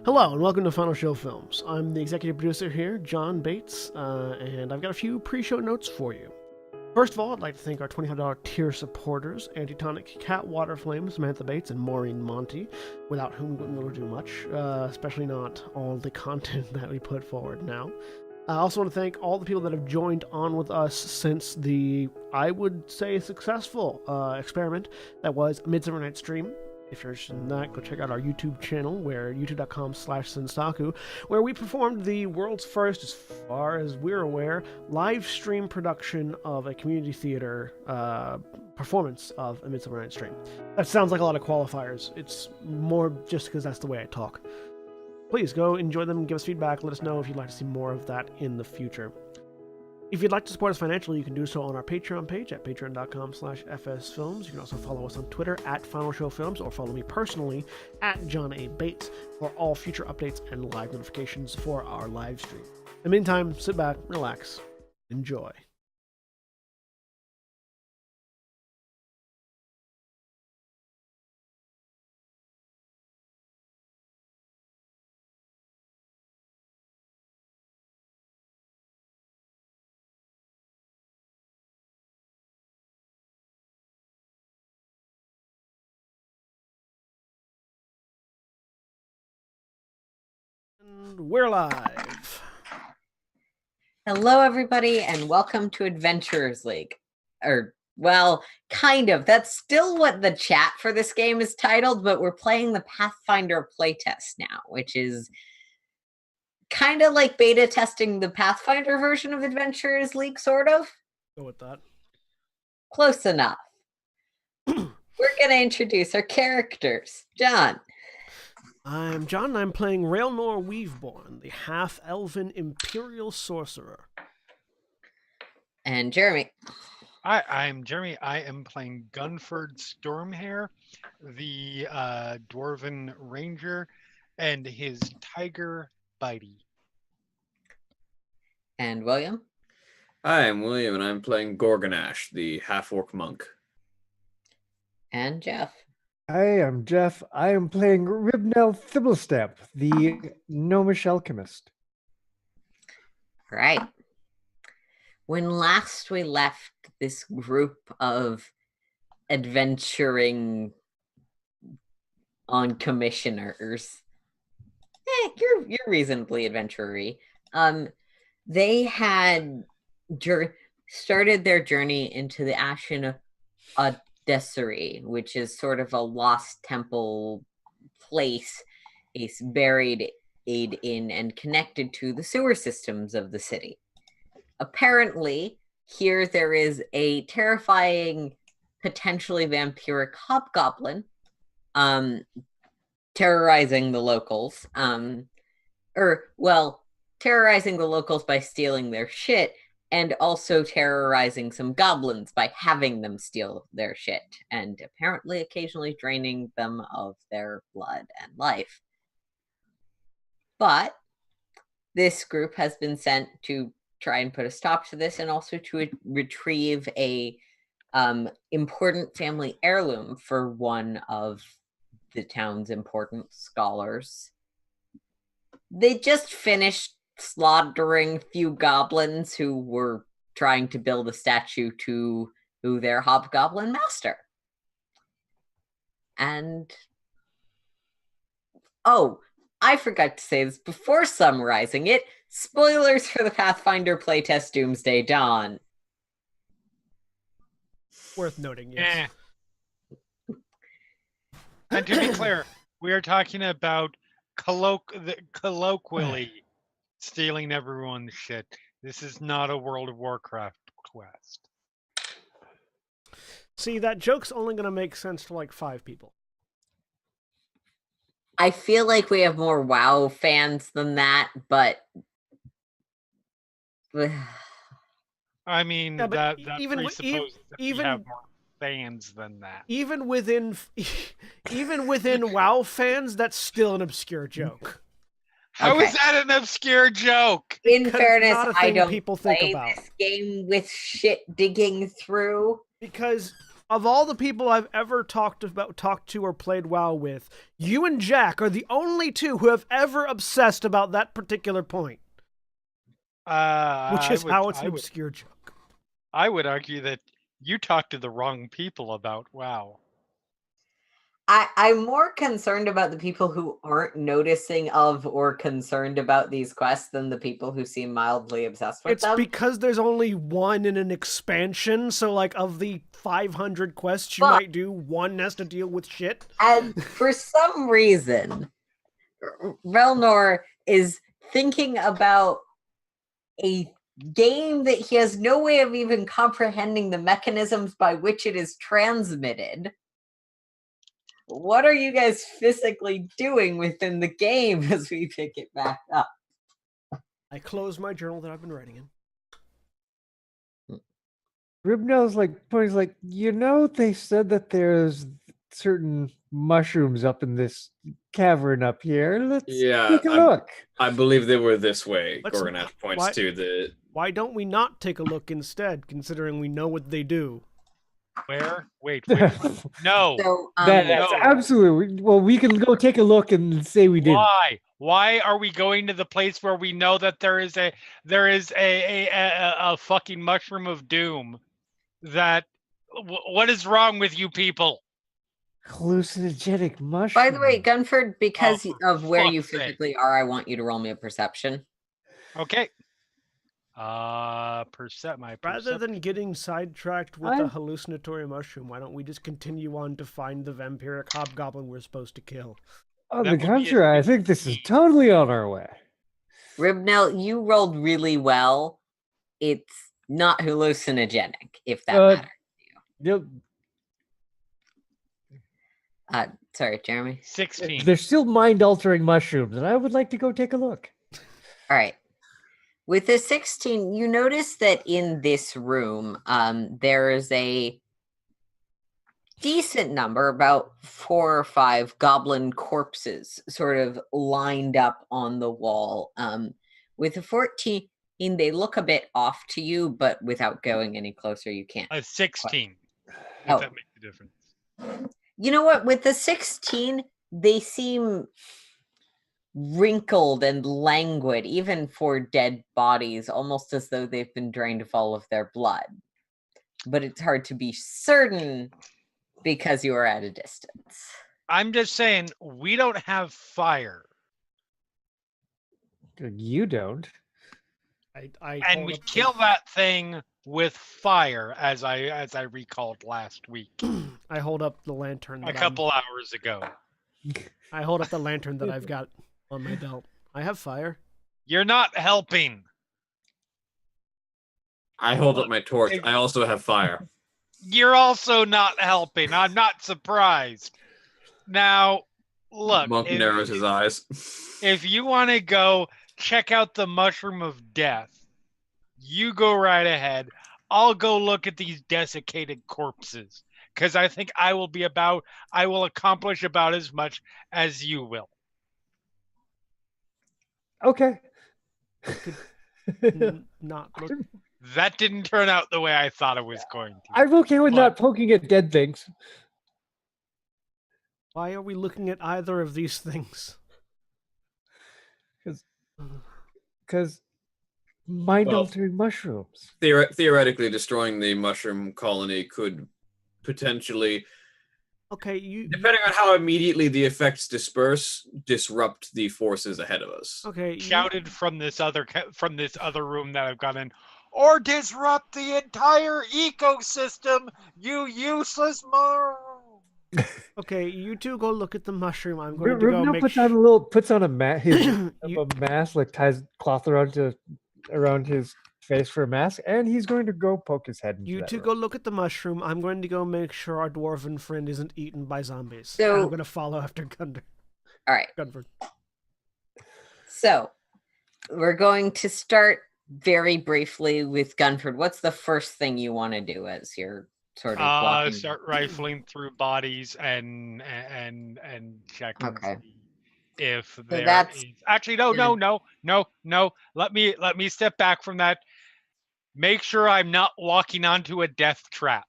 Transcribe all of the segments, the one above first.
Hello and welcome to Final Show Films. I'm the executive producer here, John Bates, and I've got a few pre-show notes for you. First of all, I'd like to thank our $25 tier supporters, Antitonic, Waterflame, Samantha Bates, and Maureen Montee, without whom we wouldn't be able to do much, especially not all the content that we put forward now. I also want to thank all the people that have joined on with us since the, I would say, successful experiment that was Midsummer Night's Dream. If you're interested in that, go check out our YouTube channel, where youtube.com/Sensaku, where we performed the world's first, as far as we're aware, live stream production of a community theater performance of A Midsummer Night's Dream. That sounds like a lot of qualifiers. It's more just because that's the way I talk. Please go enjoy them, give us feedback, let us know if you'd like to see more of that in the future. If you'd like to support us financially, you can do so on our Patreon page at patreon.com/FSFilms. You can also follow us on Twitter at Final Show Films, or follow me personally at John A. Bates for all future updates and live notifications for our live stream. In the meantime, sit back, relax, enjoy. And we're live. Hello, everybody, and welcome to Adventurers League. Well, kind of. That's still what the chat for this game is titled, but we're playing the Pathfinder Playtest now, which is kind of like beta testing the Pathfinder version of Adventurers League, sort of. Go with that. Close enough. We're going to introduce our characters. John. I'm John, and I'm playing Raelnor Weaveborn, the half-elven Imperial Sorcerer. And Jeremy. Hi, I'm Jeremy. I am playing Gunford Stormhair, the Dwarven Ranger, and his Tiger Bitey. And William. Hi, I'm William, and I'm playing Gorgonash, the half-orc monk. And Jeff. Hi, I'm Jeff. I am playing Ribnel Thibblestamp, the gnomish alchemist. Right. When last we left this group of adventuring on commissioners, you're reasonably adventury. They had started their journey into the Ashen Desiree, which is sort of a lost temple place. It's buried in and connected to the sewer systems of the city. Apparently, here there is a terrifying, potentially vampiric hobgoblin terrorizing the locals. Terrorizing the locals by stealing their shit, and also terrorizing some goblins by having them steal their shit, and apparently occasionally draining them of their blood and life. But this group has been sent to try and put a stop to this, and also to retrieve a important family heirloom for one of the town's important scholars. They just finished slaughtering a few goblins who were trying to build a statue to their hobgoblin master. And I forgot to say this before summarizing it. Spoilers for the Pathfinder Playtest Doomsday Dawn. Worth noting, yes. And to be clear, we are talking about colloquially stealing everyone's shit. This is not a World of Warcraft quest. See, that joke's only going to make sense to like 5 people. I feel like we have more WoW fans than that, but I mean, Yeah, but that even presupposes that we have more fans than that. Even within WoW fans, that's still an obscure joke. How is that an obscure joke? In fairness, I don't people think play about this game with shit digging through. Because of all the people I've ever talked to or played WoW with, you and Jack are the only two who have ever obsessed about that particular point. Which is how it's an obscure joke. I would argue that you talk to the wrong people about WoW. I'm more concerned about the people who aren't noticing of or concerned about these quests than the people who seem mildly obsessed with them. It's because there's only one in an expansion, so like of the 500 quests you might do, one has to deal with shit. And for some reason, Relnor is thinking about a game that he has no way of even comprehending the mechanisms by which it is transmitted. What are you guys physically doing within the game as we pick it back up? I close my journal that I've been writing in. Ribnell's points they said that there's certain mushrooms up in this cavern up here. Let's take a look. I believe they were this way. Gorgonash points to the... Why don't we not take a look instead, considering we know what they do? Where? Wait. No. So, That's absolutely... Well, we can go take a look and say we did. Why? Why are we going to the place where we know that there is a fucking mushroom of doom? What is wrong with you people? Hallucinogenic mushroom. By the way, Gunford, because of where you physically are, I want you to roll me a perception. Okay. Rather than getting sidetracked with the hallucinatory mushroom, why don't we just continue on to find the vampiric hobgoblin we're supposed to kill? On the contrary, I think this is totally on our way. Ribnell, you rolled really well. It's not hallucinogenic, if that matters to you. Yep. Sorry, Jeremy. 16. They're still mind-altering mushrooms, and I would like to go take a look. All right. With the 16, you notice that in this room, there is a decent number, about 4 or 5 goblin corpses sort of lined up on the wall. With a 14, they look a bit off to you, but without going any closer, you can't. A 16. Oh. That makes a difference. You know what? With the 16, they seem wrinkled and languid, even for dead bodies, almost as though they've been drained of all of their blood. But it's hard to be certain because you are at a distance. I'm just saying, we don't have fire. You don't. And we kill that thing with fire, as I recalled last week. I hold up the lantern. A couple hours ago. I hold up the lantern that I've got on my belt. I have fire. You're not helping. I hold up my torch. I also have fire. You're also not helping. I'm not surprised. Now, look. Monk narrows his eyes. If you want to go check out the mushroom of death, you go right ahead. I'll go look at these desiccated corpses, because I think I will accomplish about as much as you will. Okay. Not look. That didn't turn out the way I thought it was going to. I'm okay with not poking at dead things. Why are we looking at either of these things? Because mind-altering mushrooms. Theoretically, destroying the mushroom colony could potentially... Okay, depending on how immediately the effects disperse, disrupt the forces ahead of us. Okay, shouted from this other room that I've got in, or disrupt the entire ecosystem, you useless Okay, you two go look at the mushroom. I'm going to go make puts on a mask, a mask, like ties cloth around his face for a mask, and he's going to go poke his head into You that two room. go look at the mushroom. I'm going to go make sure our dwarven friend isn't eaten by zombies. So I'm going to follow after Gunford. All right. Gunford. So we're going to start very briefly with Gunford. What's the first thing you want to do as you're sort of walking? Start rifling through bodies and checking. Okay. If there is actually no. Let me step back from that. Make sure I'm not walking onto a death trap.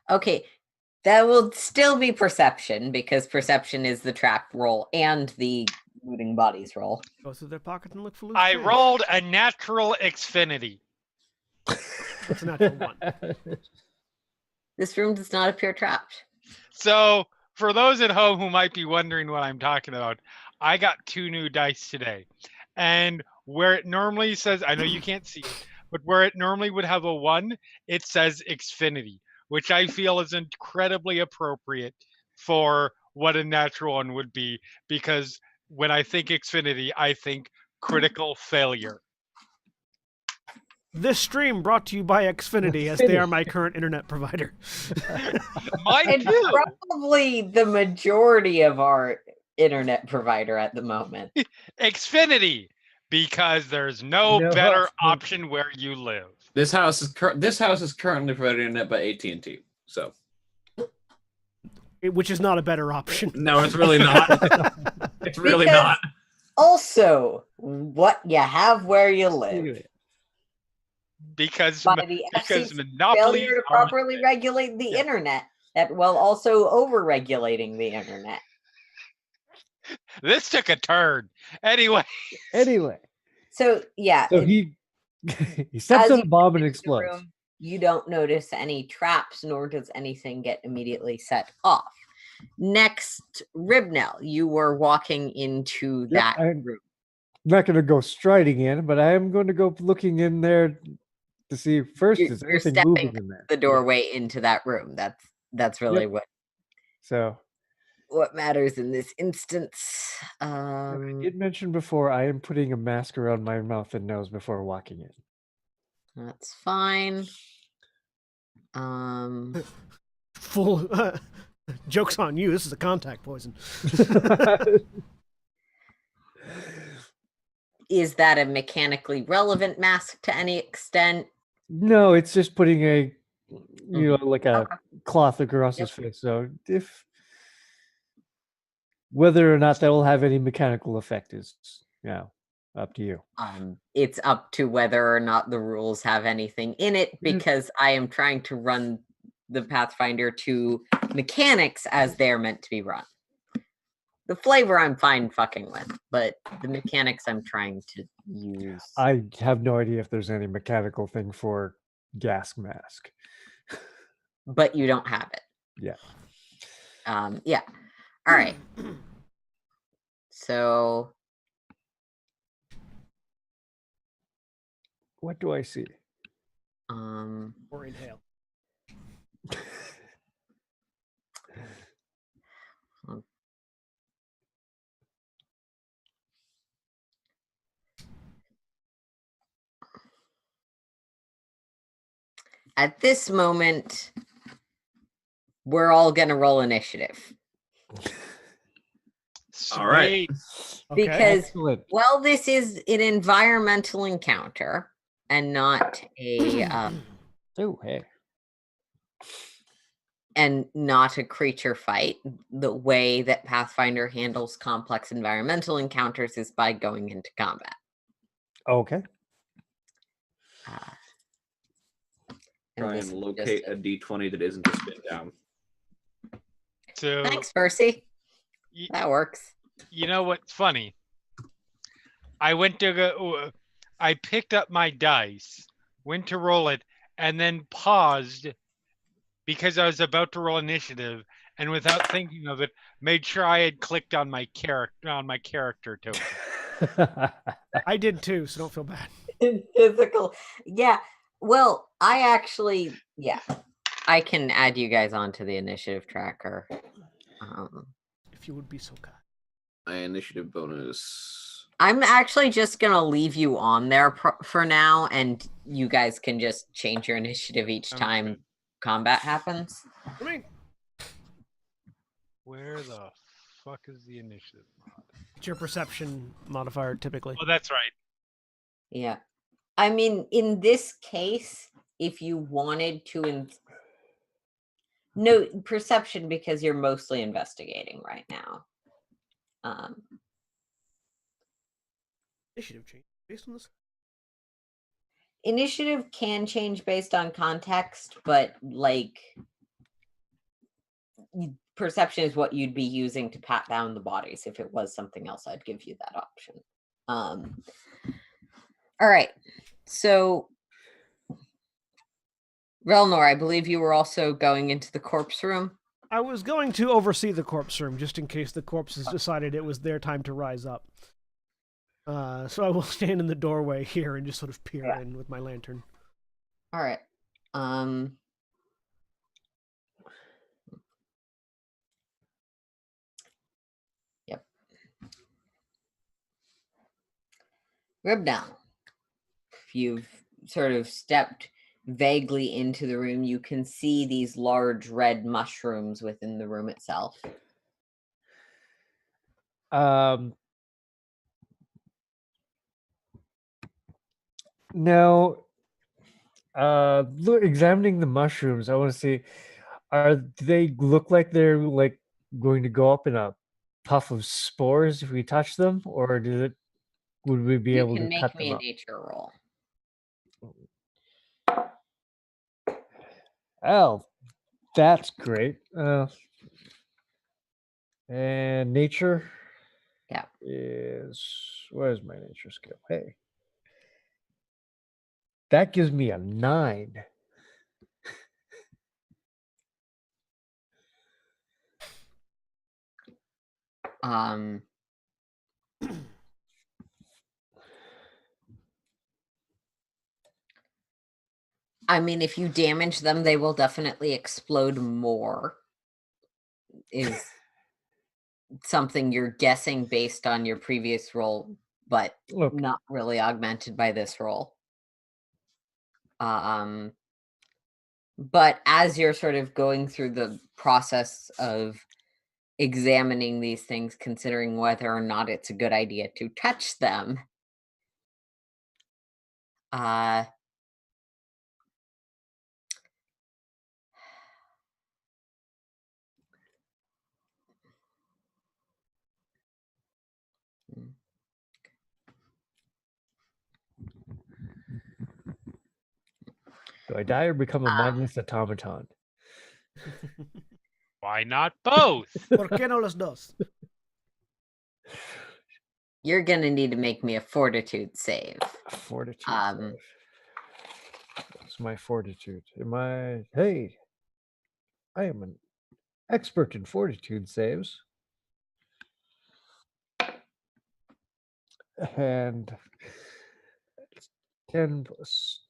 Okay, that will still be perception because perception is the trap roll and the looting bodies roll. Go through their pockets and look for loose I change. rolled a natural Xfinity. That's a natural one. This room does not appear trapped. So, for those at home who might be wondering what I'm talking about, I got 2 new dice today. And where it normally says, I know you can't see it, but where it normally would have a 1, it says Xfinity, which I feel is incredibly appropriate for what a natural one would be, because when I think Xfinity, I think critical failure. This stream brought to you by Xfinity, as they are my current internet provider. Mine And too. probably the majority of our internet provider at the moment. Xfinity, because there's no No better option. option where you live. This house is currently provided internet by AT&T. So Which is not a better option. no, it's really not. It's really Because- not. Also, what you have where you live. Because By the because FCC's monopolies failure to are- properly regulate the internet, that while also over-regulating the internet. This took a turn. Anyway, Anyway, So yeah, so he steps as on you a bomb and enter the explodes. room, you don't notice any traps, nor does anything get immediately set off. Next, Ribnell, you were walking into Yep, that I'm room. not going to go striding in, but I am going to go looking in there to see first is You're anything stepping moving in there. the doorway into that room. That's really So what matters in this instance. I did mention before I am putting a mask around my mouth and nose before walking in. That's fine. Full joke's on you. This is a contact poison. Is that a mechanically relevant mask to any extent? No, it's just putting a like a Okay. cloth across his face. So if whether or not that will have any mechanical effect is up to you. It's up to whether or not the rules have anything in it, because I am trying to run the Pathfinder to mechanics as they're meant to be run. The flavor I'm fine fucking with, but the mechanics I'm trying to use. I have no idea if there's any mechanical thing for gas mask. But you don't have it. Yeah. Yeah. All right. So What do I see? Or inhale. at this moment, we're all gonna roll initiative. All right. Sweet. Okay. Because Excellent. well, this is an environmental encounter and not a Oh, hey. and not a creature fight. The way that Pathfinder handles complex environmental encounters is by going into combat. Okay. Try this and is locate just a D20 that isn't a spin down. So Thanks, Percy. y- That works. you know what's funny? I went to go. I picked up my dice, went to roll it, and then paused because I was about to roll initiative, and without thinking of it, made sure I had clicked on my character token. I did too, so don't feel bad. Physical. Yeah. Well, I actually, I can add you guys onto the initiative tracker. If you would be so kind. My initiative bonus. I'm actually just going to leave you on there for now, and you guys can just change your initiative each Sounds time good. combat happens. I mean, Where the fuck is the initiative? it's your perception modifier typically. Oh, that's right. Yeah. I mean, in this case, if you wanted to... No, perception, because you're mostly investigating right now. Initiative change based on this. Initiative can change based on context, but like perception is what you'd be using to pat down the bodies. If it was something else, I'd give you that option. All right. So, Relnor, I believe you were also going into the corpse room. I was going to oversee the corpse room just in case the corpses decided it was their time to rise up. So I will stand in the doorway here and just sort of peer in with my lantern. All right. Yep. Ribdown. If you've sort of stepped vaguely into the room, you can see these large red mushrooms within the room itself. Now, examining the mushrooms, I want to see, do they look like they're like going to go up in a puff of spores if we touch them, or would we be able to cut them up? You can make me a nature roll. Oh, that's great. And nature, where's my nature skill? Hey, that gives me a 9. I mean, if you damage them, they will definitely explode more. Is something you're guessing based on your previous roll, but not really augmented by this roll. But as you're sort of going through the process of examining these things, considering whether or not it's a good idea to touch them, Do I die or become a mindless automaton? Why not both? ¿Por qué no los dos? You're gonna need to make me a fortitude save. Fortitude save. What's my fortitude? Hey, I am an expert in fortitude saves. And 10 plus.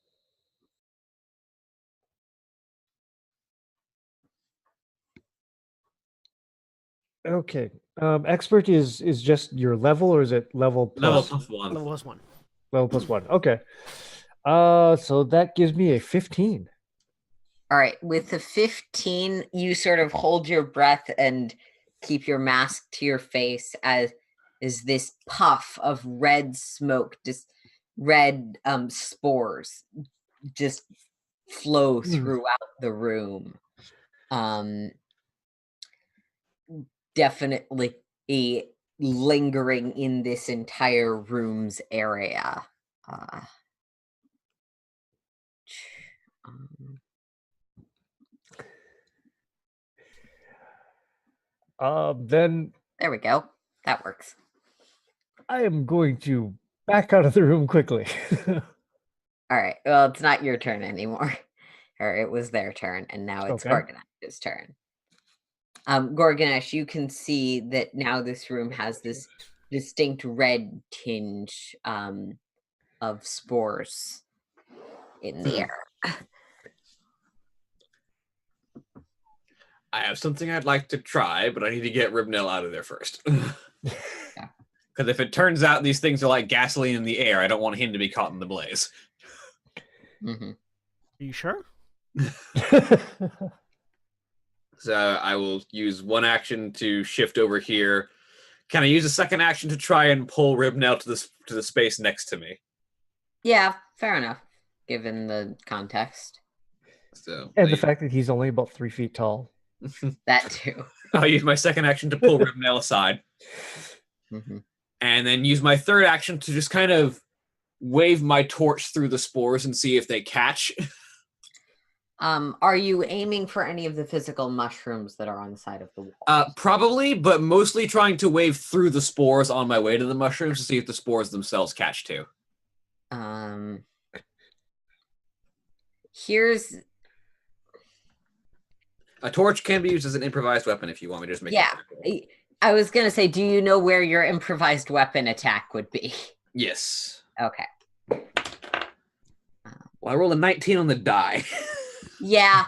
Okay. Expert is just your level, or is it level plus? Level plus 1. Level plus 1. Level plus 1. Okay. So that gives me a 15. All right. With the 15, you sort of hold your breath and keep your mask to your face as this puff of red smoke, just red spores, just flow throughout the room. Definitely lingering in this entire room's area. Then there we go. That works. I am going to back out of the room quickly. All right. Well, it's not your turn anymore. Or it was their turn, and now it's Gorgonesh's turn. Gorgonesh, you can see that now this room has this distinct red tinge of spores in the air. I have something I'd like to try, but I need to get Ribnell out of there first. Because if it turns out these things are like gasoline in the air, I don't want him to be caught in the blaze. Mm-hmm. Are you sure? So I will use one action to shift over here. Can I use a second action to try and pull Ribnell to the space next to me? Yeah, fair enough, given the context. So and the fact that he's only about 3 feet tall. That too. I'll use my second action to pull Ribnell aside. Mm-hmm. And then use my third action to just kind of wave my torch through the spores and see if they catch. Are you aiming for any of the physical mushrooms that are on the side of the wall? Probably, but mostly trying to wave through the spores on my way to the mushrooms to see if the spores themselves catch too. Here's A torch can be used as an improvised weapon if you want me to just make it. I was gonna say, do you know where your improvised weapon attack would be? Yes. Okay. Well, I rolled a 19 on the die. Yeah,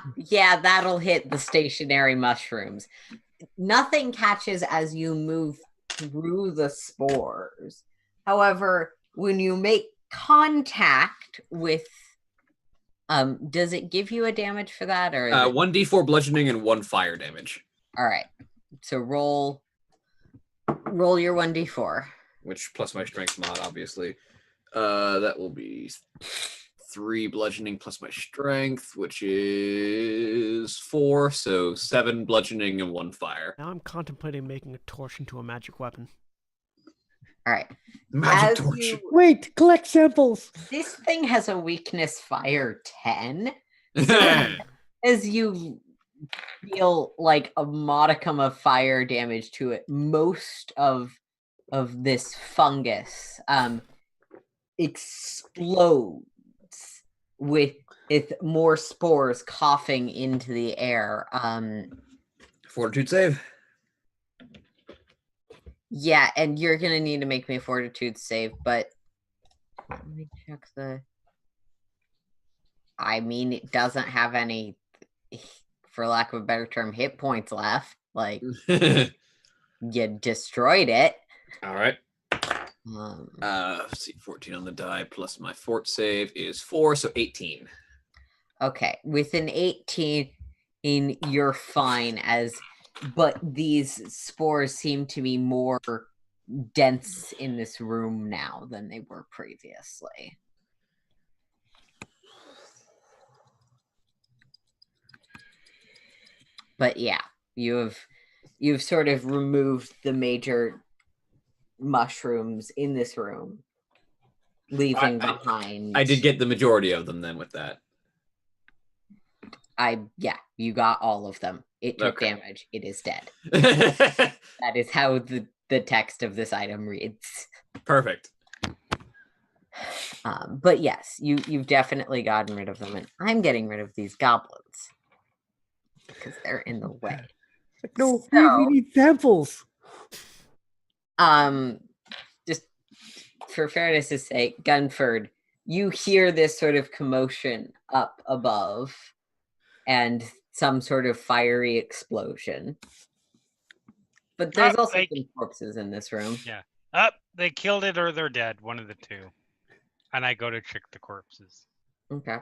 that'll hit the stationary mushrooms. Nothing catches as you move through the spores. However, when you make contact with does it give you a damage for that, or 1d4 bludgeoning and 1 fire damage? All right, so roll your 1d4, which plus my strength mod, obviously. That will be 3 bludgeoning plus my strength, which is 4, so 7 bludgeoning and 1 fire. Now I'm contemplating making a torch into a magic weapon. All right. Magic torch. Wait, collect samples. This thing has a weakness fire 10. So as you feel like a modicum of fire damage to it, most of this fungus explodes with more spores coughing into the air. Fortitude save. Yeah, and you're going to need to make me a fortitude save, but let me check it doesn't have any, for lack of a better term, hit points left. Like, you destroyed it. All right. Let's see, 14 on the die plus my fort save is 4, so 18. Okay, with an 18, you're fine, but these spores seem to be more dense in this room now than they were previously. But yeah, you've sort of removed the major mushrooms in this room, leaving behind. I did get the majority of them then with that. You got all of them. It took damage. It is dead. Perfect. That is how the text of this item reads. But yes, you've definitely gotten rid of them, and I'm getting rid of these goblins because they're in the way. No, we need samples. Just for fairness' sake, Gunford, you hear this sort of commotion up above and some sort of fiery explosion. But there's also some corpses in this room. Yeah. They killed it or they're dead. One of the two. And I go to check the corpses. Okay.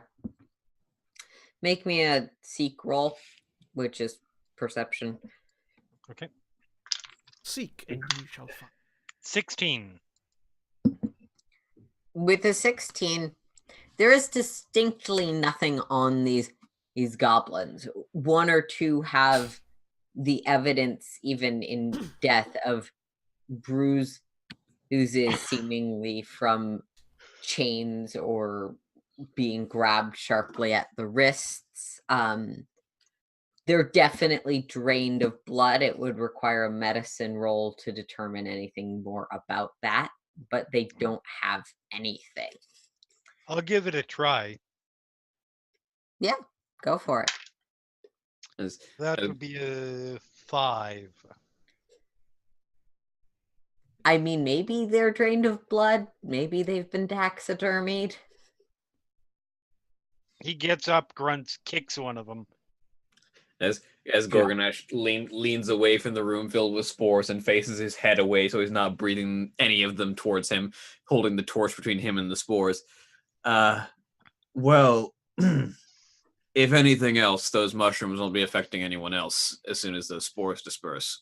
Make me a seek roll, which is perception. Okay. Seek and you shall find. 16. With a 16, there is distinctly nothing on these goblins. One or two have the evidence, even in death, of bruises seemingly from chains or being grabbed sharply at the wrists. They're definitely drained of blood. It would require a medicine roll to determine anything more about that, but they don't have anything. I'll give it a try. Yeah, go for it. That would be a 5. I mean, maybe they're drained of blood. Maybe they've been taxidermied. He gets up, grunts, kicks one of them. As Gorgonash leans away from the room filled with spores and faces his head away so he's not breathing any of them towards him, holding the torch between him and the spores. Well, if anything else, those mushrooms won't be affecting anyone else as soon as those spores disperse.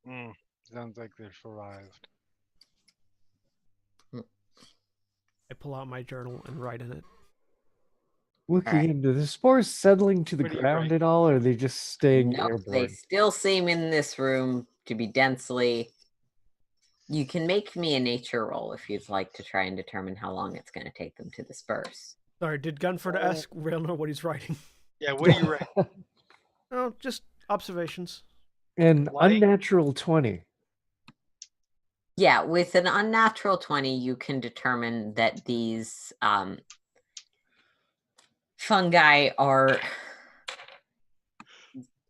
Sounds like they're survived. I pull out my journal and write in it. Looking into the spores settling to the ground at all, or are they just staying airborne? They still seem in this room to be densely. You can make me a nature roll if you'd like to try and determine how long it's going to take them to disperse. Sorry, did Gunford ask Railner what he's writing? Yeah, what do you write? Oh, just observations. An Like- unnatural 20. Yeah, with an unnatural 20, you can determine that these fungi are.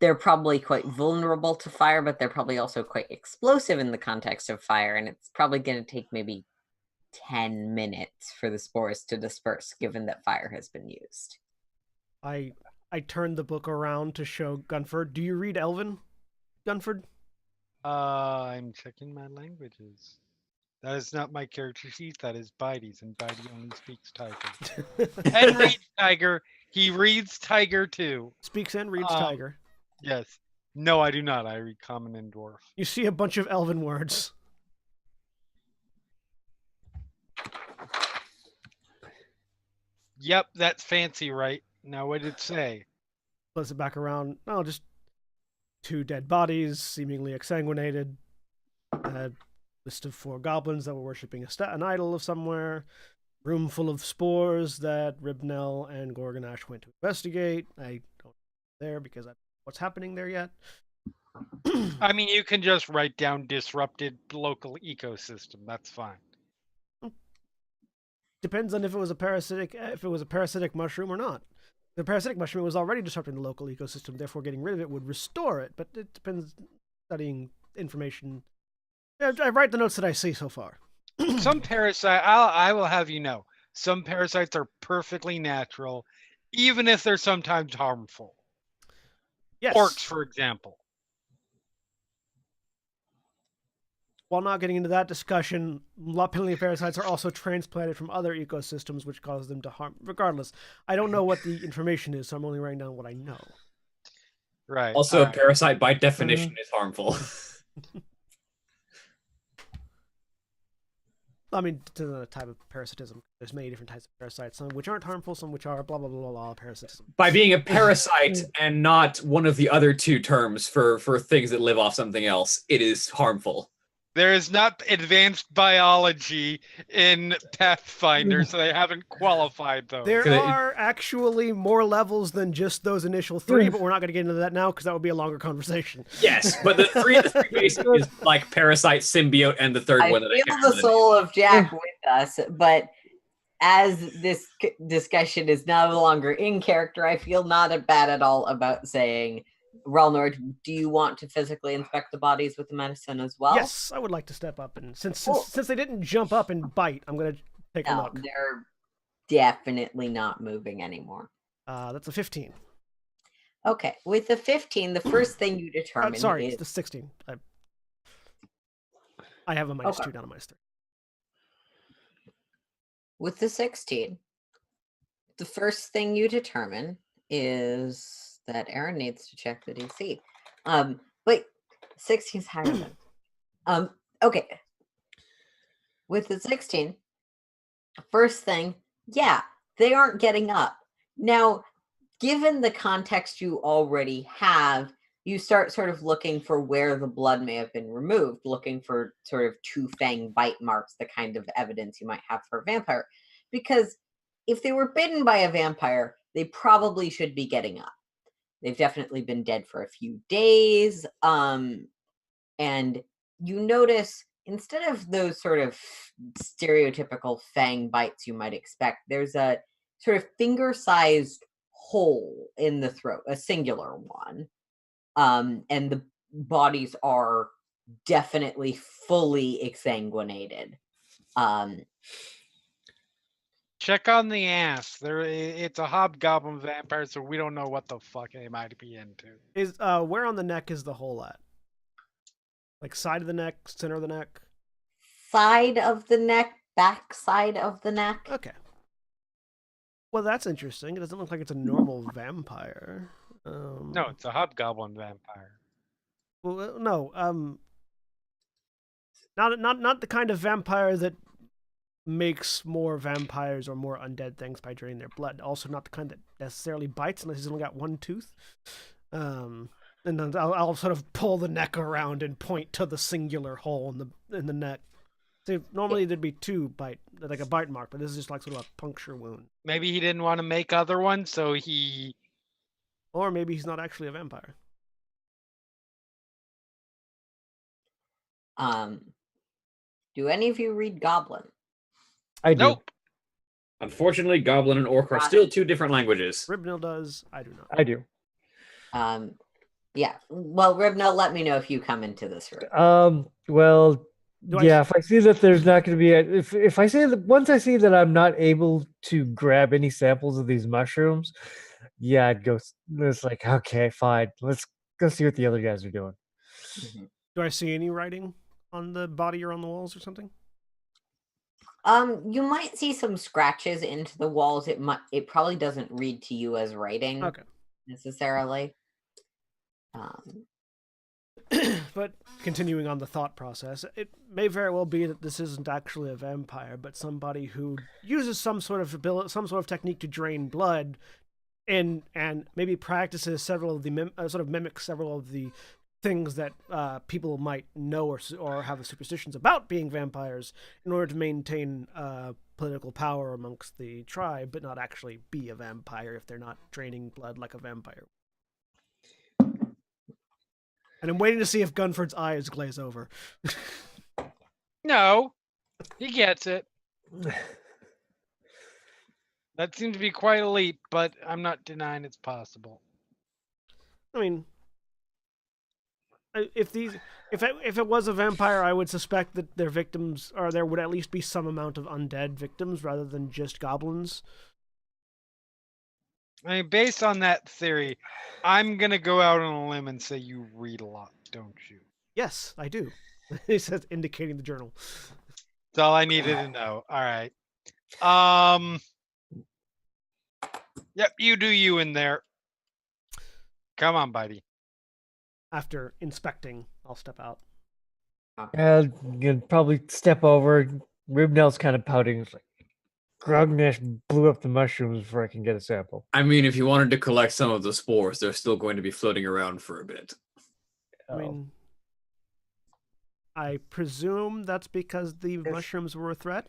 They're probably quite vulnerable to fire, but they're probably also quite explosive in the context of fire. And it's probably going to take maybe 10 minutes for the spores to disperse, given that fire has been used. I turned the book around to show Gunford. Do you read Elven, Gunford? I'm checking my languages. That is not my character sheet. That is Bidey's, and Bidey only speaks Tiger. And reads Tiger. He reads Tiger too. Speaks and reads Um, Tiger. Yes. No, I do not. I read Common and Dwarf. You see a bunch of Elven words. Yep, that's fancy, right? Now, what did it say? Flips it back around. Oh, just 2 dead bodies, seemingly exsanguinated. A list of 4 goblins that were worshipping an idol of somewhere. Room full of spores that Ribnell and Gorgonash went to investigate. I don't know there because I don't know what's happening there yet. I mean, you can just write down disrupted local ecosystem. That's fine. Depends on if it was a parasitic mushroom or not. The parasitic mushroom was already disrupting the local ecosystem, therefore getting rid of it would restore it, but it depends. Studying information. I write the notes that I see so far. Some parasite, I will have you know, some parasites are perfectly natural, even if they're sometimes harmful. Yes. Orcs, for example. While not getting into that discussion, penalty parasites are also transplanted from other ecosystems, which causes them to harm. Regardless, I don't know what the information is, so I'm only writing down what I know. Right. Also, all right. parasite by definition is harmful. I mean, to the type of parasitism, there's many different types of parasites, some which aren't harmful, some which are blah, blah, blah, blah, blah, parasitism. By being a parasite and not one of the other 2 terms for things that live off something else, it is harmful. There is not advanced biology in Pathfinder, so they haven't qualified those. There Could it- are actually more levels than just those initial 3, but we're not going to get into that now because that would be a longer conversation. Yes, but the three basic is like parasite, symbiote, and the third I one that I feel can't the remember soul of Jack with us, but as this discussion is no longer in character, I feel not bad at all about saying, Relnord, do you want to physically inspect the bodies with the medicine as well? Yes, I would like to step up, and since Cool. they didn't jump up and bite, I'm going to take a No, look. they're definitely not moving anymore. That's a 15. Okay, with the 15, the first thing you determine Sorry, is... it's the 16. I have a minus Okay. 2, not a minus 3. With the 16, the first thing you determine is that Aaron needs to check the DC. Wait, 16 is higher than. Okay. With the 16, first thing, yeah, they aren't getting up. Now, given the context you already have, you start sort of looking for where the blood may have been removed, looking for sort of 2 fang bite marks, the kind of evidence you might have for a vampire. Because if they were bitten by a vampire, they probably should be getting up. They've definitely been dead for a few days. And you notice, instead of those sort of stereotypical fang bites you might expect, there's a sort of finger-sized hole in the throat, a singular one. And the bodies are definitely fully exsanguinated. Check on the ass. It's a hobgoblin vampire, so we don't know what the fuck they might be into. Is where on the neck is the hole at? Like side of the neck, center of the neck? Side of the neck, back side of the neck. Okay. Well, that's interesting. It doesn't look like it's a normal vampire. No, it's a hobgoblin vampire. Well, no. Not the kind of vampire that makes more vampires or more undead things by draining their blood. Also, not the kind that necessarily bites unless he's only got 1 tooth. And then I'll sort of pull the neck around and point to the singular hole in the neck. See, normally there'd be 2 bite, like a bite mark, but this is just like sort of a puncture wound. Maybe he didn't want to make other ones, so he. Or maybe he's not actually a vampire. Do any of you read Goblin? I do. Nope. Unfortunately, Goblin and Orc are still 2 different languages. Ribnil does. I do not. I do. Yeah. Well, Ribnell, let me know if you come into this room. Well, Do I- yeah. If I see that there's not going to be if I say that once I see that I'm not able to grab any samples of these mushrooms, yeah, I'd go. It's like, okay, fine. Let's go see what the other guys are doing. Do I see any writing on the body or on the walls or something? You might see some scratches into the walls. It probably doesn't read to you as writing Okay. necessarily. But continuing on the thought process, it may very well be that this isn't actually a vampire, but somebody who uses some sort of technique to drain blood, and maybe practices several of the sort of mimics several of the things that people might know or have superstitions about being vampires in order to maintain political power amongst the tribe, but not actually be a vampire if they're not draining blood like a vampire. And I'm waiting to see if Gunford's eyes glaze over. No, he gets it. That seems to be quite a leap, but I'm not denying it's possible. I mean, if it was a vampire, I would suspect that their victims, or there would at least be some amount of undead victims rather than just goblins. I mean, based on that theory, I'm gonna go out on a limb and say you read a lot, don't you? Yes, I do. He says, indicating the journal. That's all I needed to know. All right. Yep, you do you in there. Come on, buddy. After inspecting, I'll step out. You'll probably step over. Ribnell's kind of pouting. It's like, Grognash blew up the mushrooms before I can get a sample. I mean, if you wanted to collect some of the spores, they're still going to be floating around for a bit. I mean, I presume that's because the mushrooms were a threat.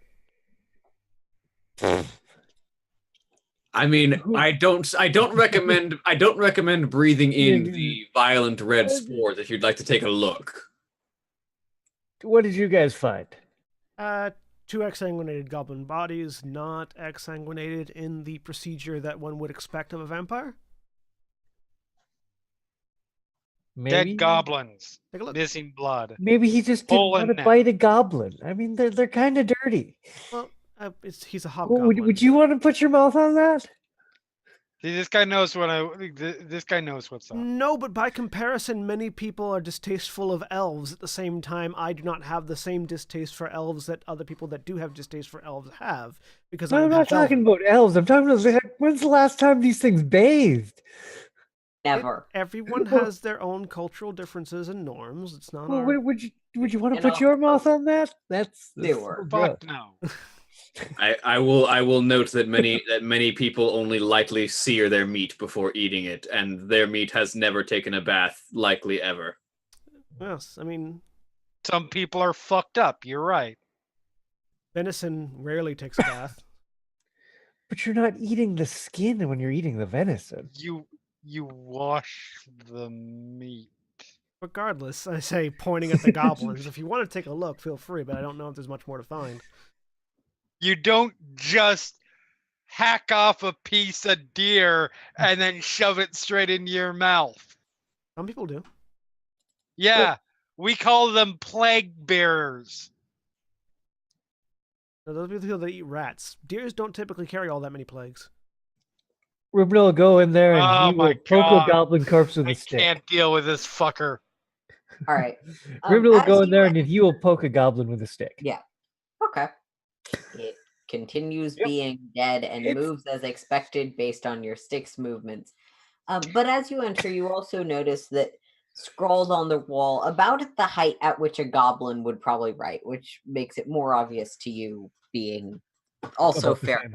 I mean, I don't recommend breathing in the violent red spores if you'd like to take a look. What did you guys find? 2 exsanguinated goblin bodies, not exsanguinated in the procedure that one would expect of a vampire. Maybe? Dead goblins. Take a look. Missing blood. Maybe he just didn't want to bite a goblin. I mean, they're kind of dirty. Well, he's a hobgoblin. Would you want to put your mouth on that? See, this guy knows this guy knows what's up. No, but by comparison, many people are distasteful of elves. At the same time, I do not have the same distaste for elves that other people that do have distaste for elves have. Because I'm not talking about elves. I'm talking about when's the last time these things bathed? Never. Everyone has their own cultural differences and norms. It's not. Would you want to put your mouth on that? That's fuck no. I will note that many people only lightly sear their meat before eating it, and their meat has never taken a bath, likely ever. Yes, I mean, some people are fucked up. You're right. Venison rarely takes a bath. But you're not eating the skin when you're eating the venison. You wash the meat. Regardless, I say, pointing at the goblins. If you want to take a look, feel free, but I don't know if there's much more to find. You don't just hack off a piece of deer and then shove it straight into your mouth. Some people do. Yeah, we call them plague bearers. So those people that eat rats. Deers don't typically carry all that many plagues. Rubin will go in there and he will poke a goblin corpse with a stick. I can't deal with this fucker. All right. Rubin will go in there and he will poke a goblin with a stick. Yeah. Okay. It continues being dead and moves as expected based on your stick's movements. But as you enter, you also notice that scrawled on the wall, about at the height at which a goblin would probably write, which makes it more obvious to you being also about fair. The same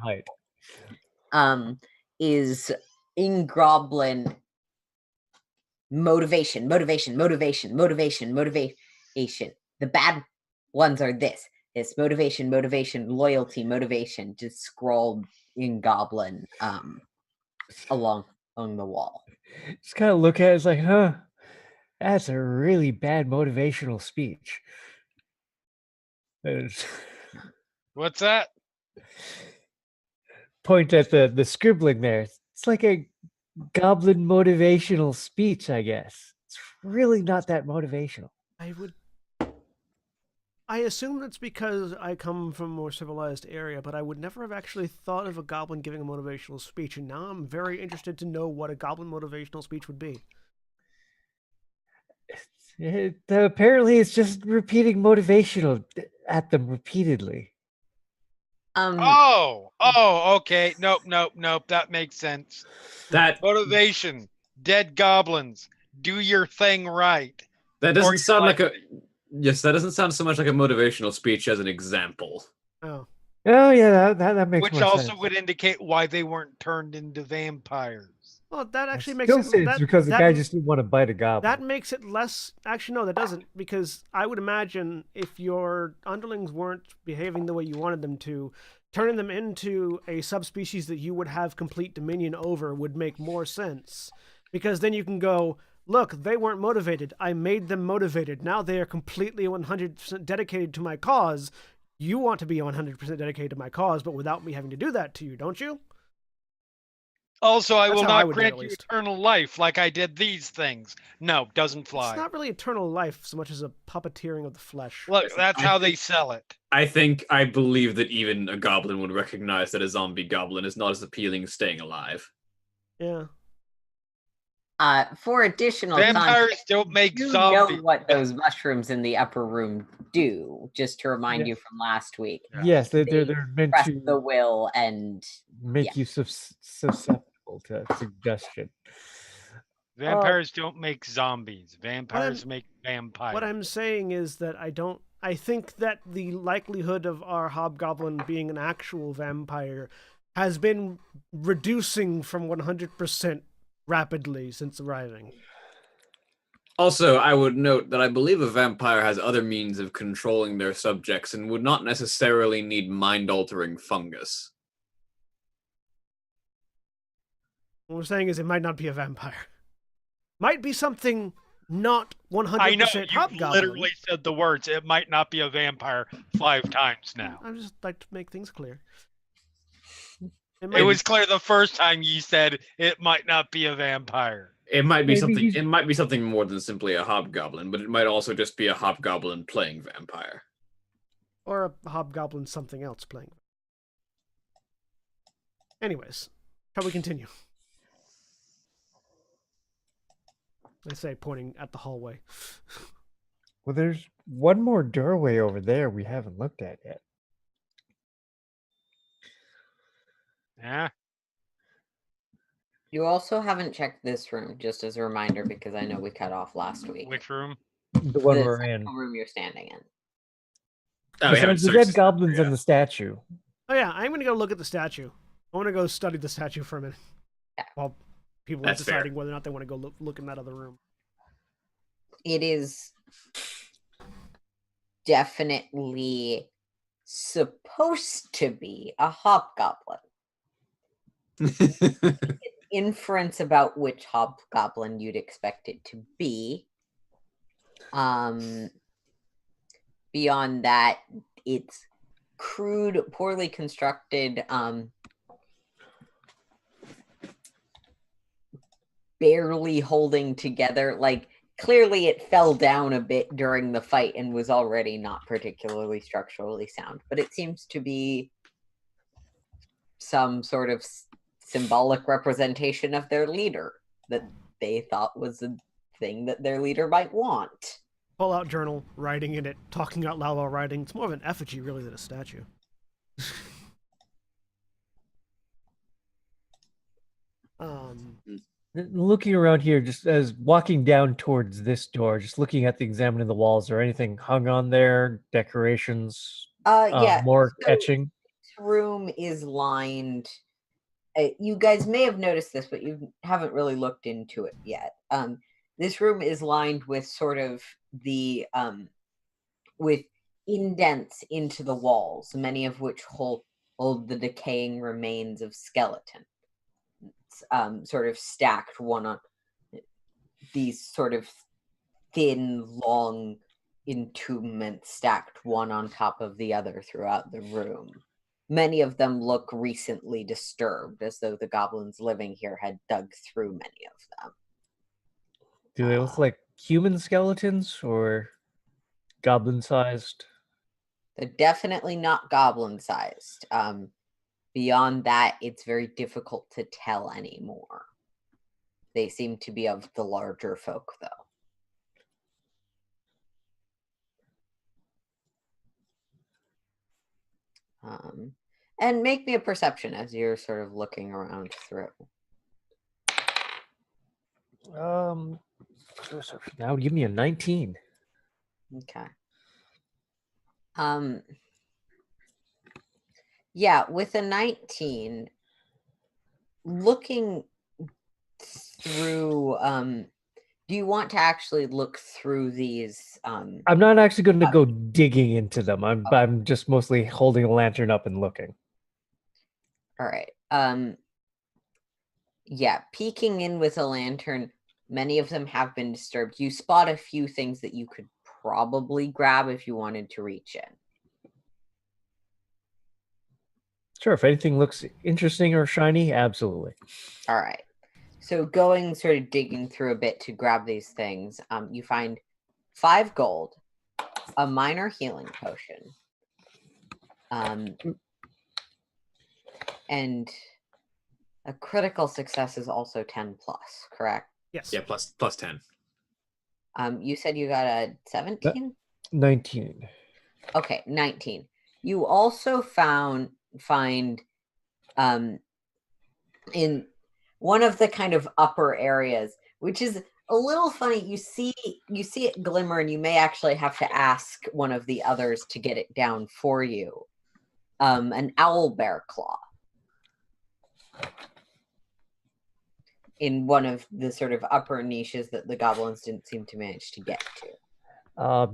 height. Is in goblin motivation. The bad ones are this. It's motivation, loyalty, motivation, just scrawled in Goblin along the wall. Just kind of look at it, it's like, huh, that's a really bad motivational speech. And What's that? point at the scribbling there. It's like a goblin motivational speech, I guess. It's really not that motivational. I assume that's because I come from a more civilized area, but I would never have actually thought of a goblin giving a motivational speech, and now I'm very interested to know what a goblin motivational speech would be. Apparently, it's just repeating motivational at them repeatedly. Oh, okay. Nope. That makes sense. That Motivation. Dead goblins. Do your thing right. that doesn't Or sound like- like a yes. That doesn't sound so much like a motivational speech as an example. Oh, Oh yeah, that makes Which more also sense. would indicate why they weren't turned into vampires. well, that actually I makes still it. say it's because the guy just didn't want to bite a goblin. That makes it less. Actually, no, that doesn't, because I would imagine if your underlings weren't behaving the way you wanted them to, turning them into a subspecies that you would have complete dominion over would make more sense. Because then you can go, look, they weren't motivated. I made them motivated. Now they are completely 100% dedicated to my cause. You want to be 100% dedicated to my cause, but without me having to do that to you, don't you? Also, I That's will how I not would do it, grant at you least. eternal life like I did these things. No, doesn't fly. It's not really eternal life so much as a puppeteering of the flesh. Look, that's how they sell it. I believe that even a goblin would recognize that a zombie goblin is not as appealing as staying alive. Yeah. For additional Vampires context, don't make you zombies. know what those mushrooms in the upper room do, just to remind you from last week. Yes, they're They meant Press to the will and make you susceptible to suggestion. Vampires don't make zombies. Vampires make vampires. What I'm saying is that I think that the likelihood of our hobgoblin being an actual vampire has been reducing from 100% rapidly since arriving. Also, I would note that I believe a vampire has other means of controlling their subjects and would not necessarily need mind-altering fungus. What we're saying is it might not be a vampire. Might be something not 100% I know, you hobgoblin. literally said the words, it might not be a vampire 5 times now. I just like to make things clear. It was clear the first time you said it might not be a vampire. It might be Maybe something. he's- It might be something more than simply a hobgoblin, but it might also just be a hobgoblin playing vampire. Or a hobgoblin something else playing. Anyways, shall we continue? I say, pointing at the hallway. Well, there's one more doorway over there we haven't looked at yet. Yeah. you also haven't checked this room, just as a reminder, because I know we cut off last week. Which room? The one The we're in. second room you're standing in. Oh, we haven't Besides the searched dead goblins yet. and the statue. Oh yeah, I'm gonna go look at the statue. I want to go study the statue for a minute. Yeah. While people are That's fair. deciding whether or not they want to go look in that other room. It is definitely supposed to be a hobgoblin. Inference about which hobgoblin you'd expect it to be. Beyond that, it's crude, poorly constructed, barely holding together. Like, clearly it fell down a bit during the fight and was already not particularly structurally sound, but it seems to be some sort of symbolic representation of their leader that they thought was a thing that their leader might want. Pull out journal, writing in it, talking out loud while writing. It's more of an effigy, really, than a statue. Looking around here, just as walking down towards this door, just looking at the examining the walls, or anything hung on there, decorations, Yeah, more so etching. this room is lined. You guys may have noticed this, but you haven't really looked into it yet. This room is lined with sort of the with indents into the walls, many of which hold the decaying remains of skeletons, sort of stacked one on these sort of thin, long entombments stacked one on top of the other throughout the room. Many of them look recently disturbed, as though the goblins living here had dug through many of them. Do they look like human skeletons or goblin-sized? They're definitely not goblin-sized. Beyond that, it's very difficult to tell anymore. They seem to be of the larger folk, though. And make me a perception as you're sort of looking around through. Now give me a 19. Okay. Yeah, with a 19, looking through, do you want to actually look through these? I'm not actually going to go digging into them. I'm just mostly holding a lantern up and looking. All right. Yeah, peeking in with a lantern, many of them have been disturbed. You spot a few things that you could probably grab if you wanted to reach in. Sure, if anything looks interesting or shiny, absolutely. All right. So going sort of digging through a bit to grab these things, you find 5 gold, a minor healing potion, and a critical success is also 10 plus, correct? Yes. Yeah, plus 10. You said you got a 17? 19. Okay, 19. You also find in one of the kind of upper areas, which is a little funny. You see it glimmer, and you may actually have to ask one of the others to get it down for you. An owl bear claw in one of the sort of upper niches that the goblins didn't seem to manage to get to.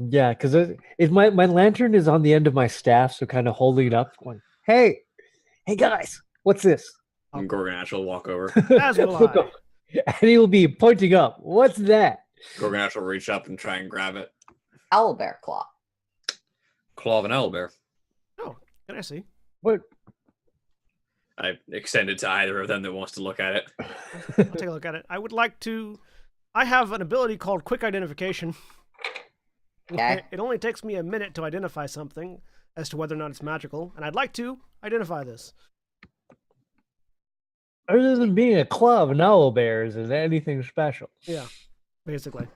Yeah, because my lantern is on the end of my staff, so kind of holding it up, going, "Hey guys, what's this?" And Gorgonash will walk over. As will I. And he'll be pointing up. What's that? Gorgonash will reach up and try and grab it. Owlbear claw. Claw of an owlbear. Oh, can I see? What? I extend it to either of them that wants to look at it. I'll take a look at it. I would like to. I have an ability called Quick Identification. Okay. It only takes me a minute to identify something as to whether or not it's magical, and I'd like to identify this. Other than being a claw of an owl bear, is it anything special? Yeah, basically.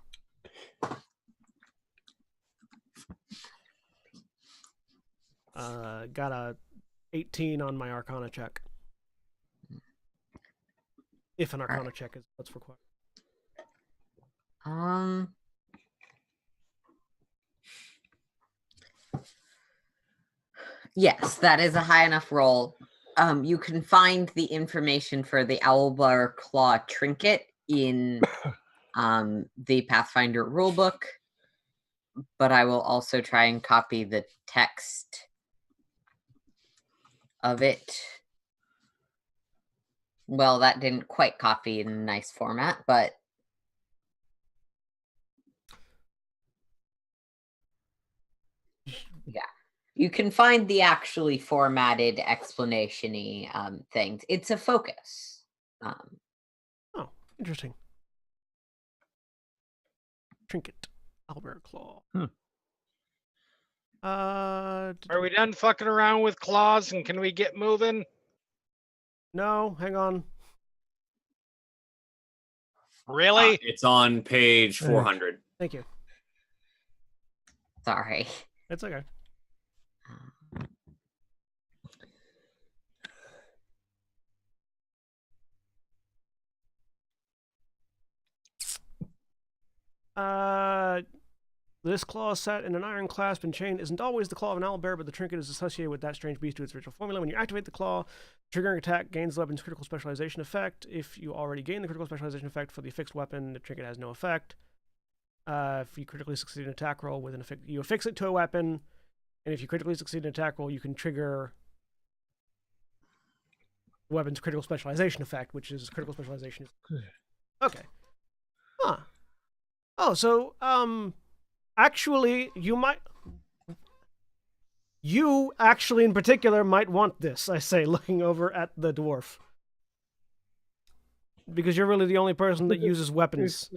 Got a 18 on my Arcana check. If an Arcana check is what's required. Yes, that is a high enough roll. You can find the information for the owlbear claw trinket in the Pathfinder rulebook, but I will also try and copy the text of it. Well, that didn't quite copy in a nice format, but yeah. You can find the actually formatted explanation-y things. It's a focus. Oh, interesting. Trinket. Owlbear claw. Are we done fucking around with claws, and can we get moving? No, hang on. Really? It's on page 400. Thank you. Sorry. It's okay. This claw set in an iron clasp and chain isn't always the claw of an owlbear, but the trinket is associated with that strange beast to its ritual formula. When you activate the claw, triggering attack gains the weapon's critical specialization effect. If you already gain the critical specialization effect for the affixed weapon, the trinket has no effect. If you critically succeed an attack roll with an affix, you affix it to a weapon. And if you critically succeed an attack roll, you can trigger the weapon's critical specialization effect, which is critical specialization. Okay. Huh. Oh, so, actually, you actually in particular might want this, I say, looking over at the dwarf. Because you're really the only person that uses weapons.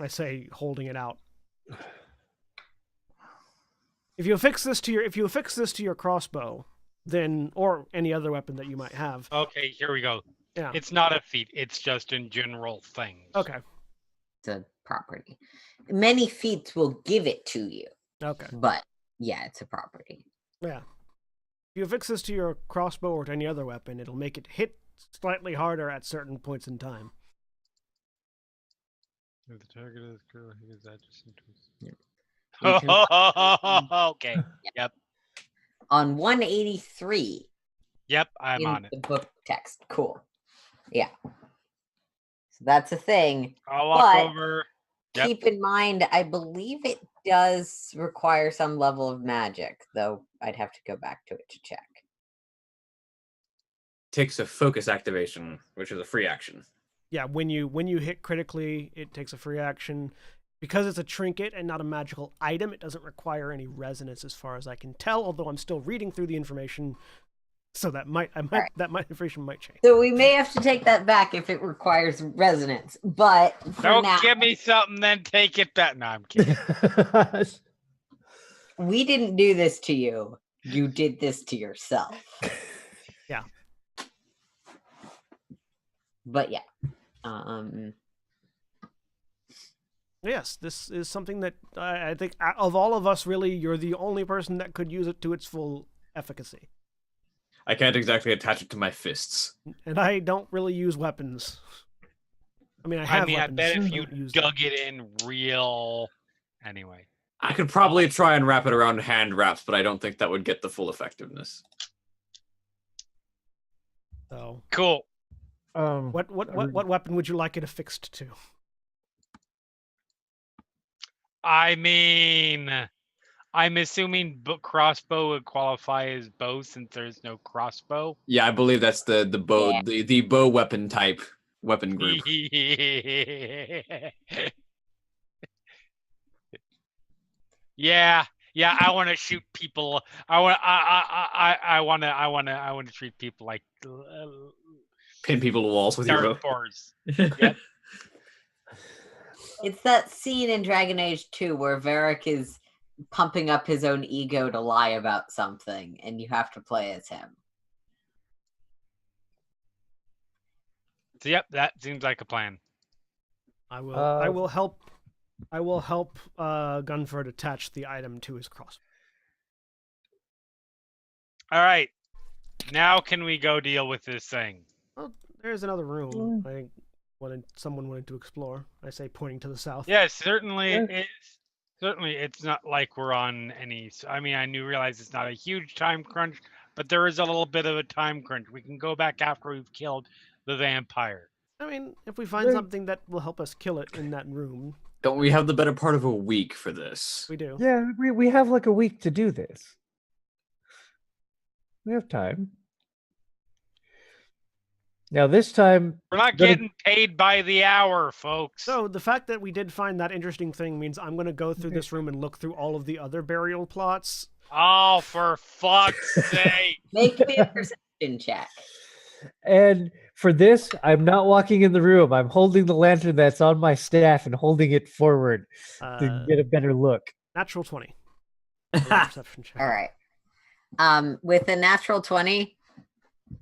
I say, holding it out. If you affix this to your crossbow, then or any other weapon that you might have. Okay, here we go. Yeah. It's not a feat. It's just in general things. Okay. It's a property. Many feats will give it to you. Okay. But yeah, it's a property. Yeah. If you affix this to your crossbow or to any other weapon, it'll make it hit slightly harder at certain points in time. If the target is girl, he is adjacent to. You can- Okay. Yep. On 183 Yep. I'm in on it. the book text. Cool. Yeah. So that's a thing. I'll walk but- over. Yep. Keep in mind, I believe it does require some level of magic, though I'd have to go back to it to check. Takes a focus activation, which is a free action. Yeah, when you hit critically, it takes a free action. Because it's a trinket and not a magical item, it doesn't require any resonance as far as I can tell, although I'm still reading through the information. So that information might change. So we may have to take that back if it requires resonance. But for Don't now, give me something, then take it back. No, I'm kidding. we didn't do this to you. You did this to yourself. Yeah. But yeah. Yes, this is something that I think of all of us, really, you're the only person that could use it to its full efficacy. I can't exactly attach it to my fists. And I don't really use weapons. I mean, I I weapons. bet if you don't use dug it in real. Anyway. I could probably try and wrap it around hand wraps, but I don't think that would get the full effectiveness. So, Cool. what weapon would you like it affixed to? I mean, I'm assuming crossbow would qualify as bow since there's no crossbow. Yeah, I believe that's the bow Yeah. the bow weapon type weapon group. Yeah, I want to shoot people. I want to treat people like Pin people to walls with your bow. dartboards. It's that scene in Dragon Age 2 where Varric is pumping up his own ego to lie about something, and you have to play as him. So, yep, that seems like a plan. I will help Gunford attach the item to his crossbow. All right, now can we go deal with this thing? Well, there's another room. I think someone wanted to explore. I say, pointing to the south. Yes, certainly. It's not like we're on any. I mean, I realize it's not a huge time crunch, but there is a little bit of a time crunch. We can go back after we've killed the vampire. I mean, if we find something that will help us kill it in that room, Don't we have the better part of a week for this? we do. Yeah, we have like a week to do this. We have time. Now this time We're not getting paid by the hour, folks. So the fact that we did find that interesting thing means I'm going to go through this room and look through all of the other burial plots. Oh, for fuck's sake. Make me a perception check. And for this, I'm not walking in the room. I'm holding the lantern that's on my staff and holding it forward to get a better look. Natural 20. Perception check. All right. With a natural 20,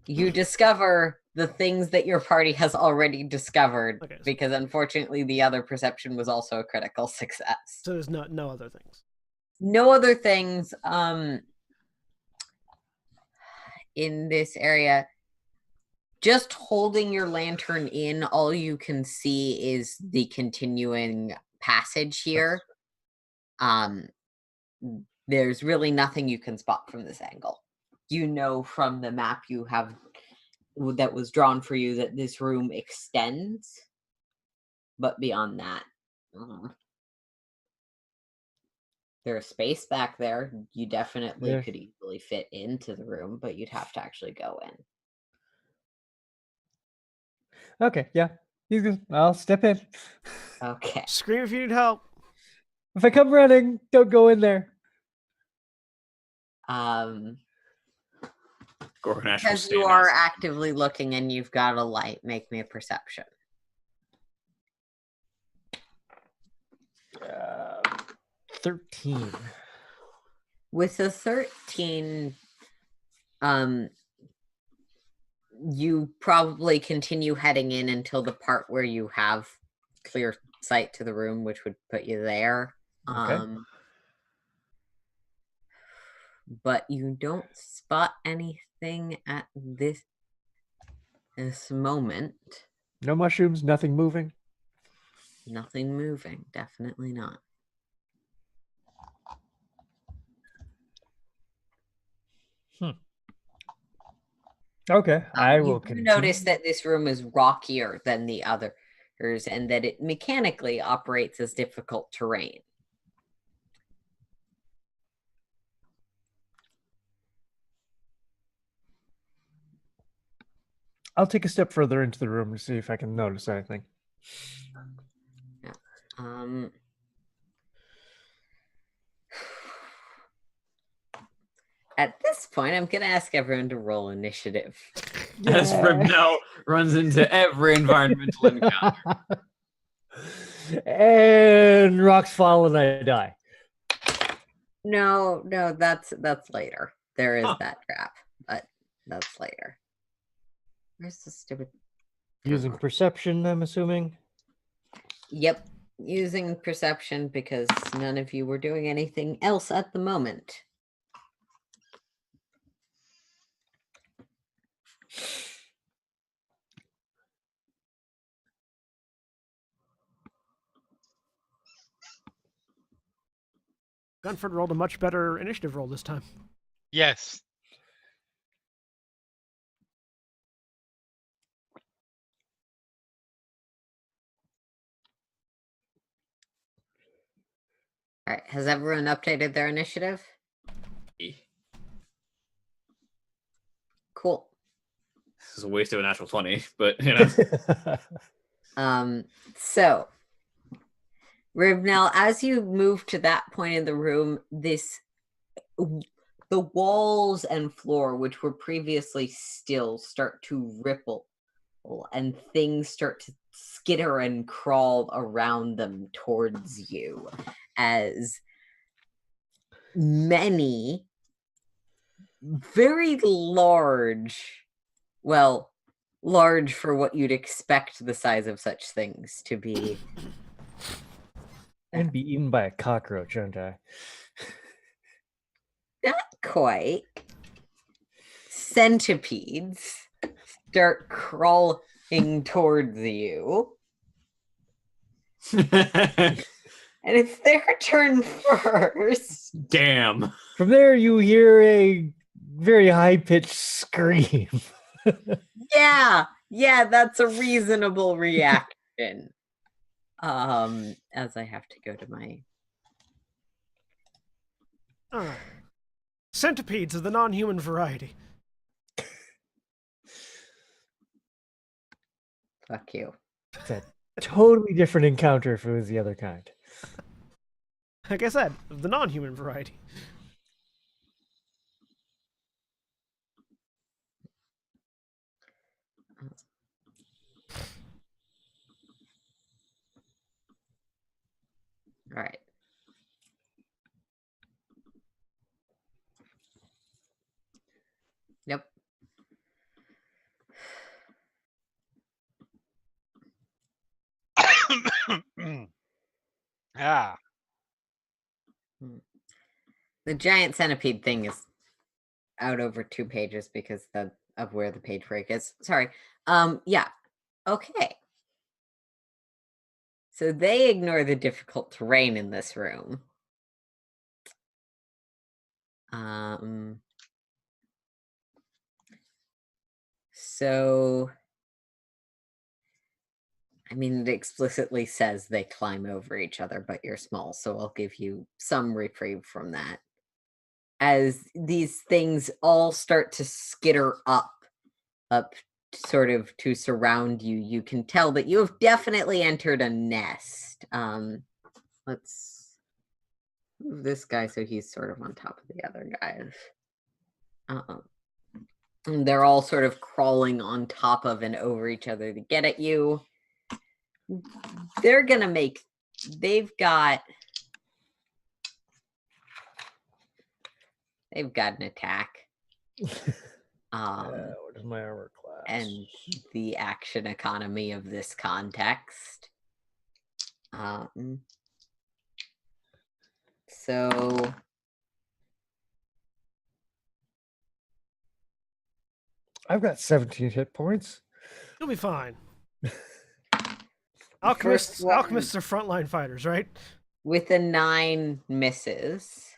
you discover the things that your party has already discovered, Okay, so- because unfortunately the other perception was also a critical success. So there's no other things. No other things in this area. Just holding your lantern in, all you can see is the continuing passage here. There's really nothing you can spot from this angle. You know from the map you have that was drawn for you that this room extends, but beyond that, There's space back there. You definitely There- could easily fit into the room, but you'd have to actually go in. Okay, yeah. He's good. I'll step in. Okay. Scream if you need help. If I come running, don't go in there. Um, Gorgon Ash will because stay you in are outside. actively looking and you've got a light, make me a perception. 13. With a 13, you probably continue heading in until the part where you have clear sight to the room, which would put you there. Okay. But you don't spot anything at this moment. No mushrooms, nothing moving. Nothing moving. Definitely not. Okay, I will You do continue. notice that this room is rockier than the others and that it mechanically operates as difficult terrain. I'll take a step further into the room to see if I can notice anything. At this point, I'm going to ask everyone to roll initiative. As Ribnell runs into every environmental encounter. And rocks fall and I die. No, that's later. There is Huh. that trap, but that's later. Where's the stupid? Using perception, I'm assuming. Yep, using perception because none of you were doing anything else at the moment. Gunford rolled a much better initiative roll this time. Yes. All right, has everyone updated their initiative? Cool. This is a waste of a natural 20, but So Ribnell, as you move to that point in the room, the walls and floor, which were previously still, start to ripple and things start to skitter and crawl around them towards you as many very large for what you'd expect the size of such things to be. And be eaten by a cockroach, aren't I? Not quite. Centipedes start crawling towards you. And it's their turn first. Damn. From there, you hear a very high-pitched scream. Yeah, that's a reasonable reaction. As I have to go to my... Centipedes of the non-human variety. Fuck you. It's a totally different encounter if it was the other kind. Like I said, of the non-human variety. All right. Yep. Ah. The giant centipede thing is out over 2 pages because of where the page break is. Sorry. Yeah. Okay. So they ignore the difficult terrain in this room. So I mean, it explicitly says they climb over each other, but you're small, so I'll give you some reprieve from that. As these things all start to skitter up sort of to surround you, you can tell that you have definitely entered a nest. Let's move this guy so he's sort of on top of the other guys. And they're all sort of crawling on top of and over each other to get at you. They've got an attack. What is my armor class? And the action economy of this context. So I've got 17 hit points. You'll be fine. Alchemists are frontline fighters, right? With a 9 misses.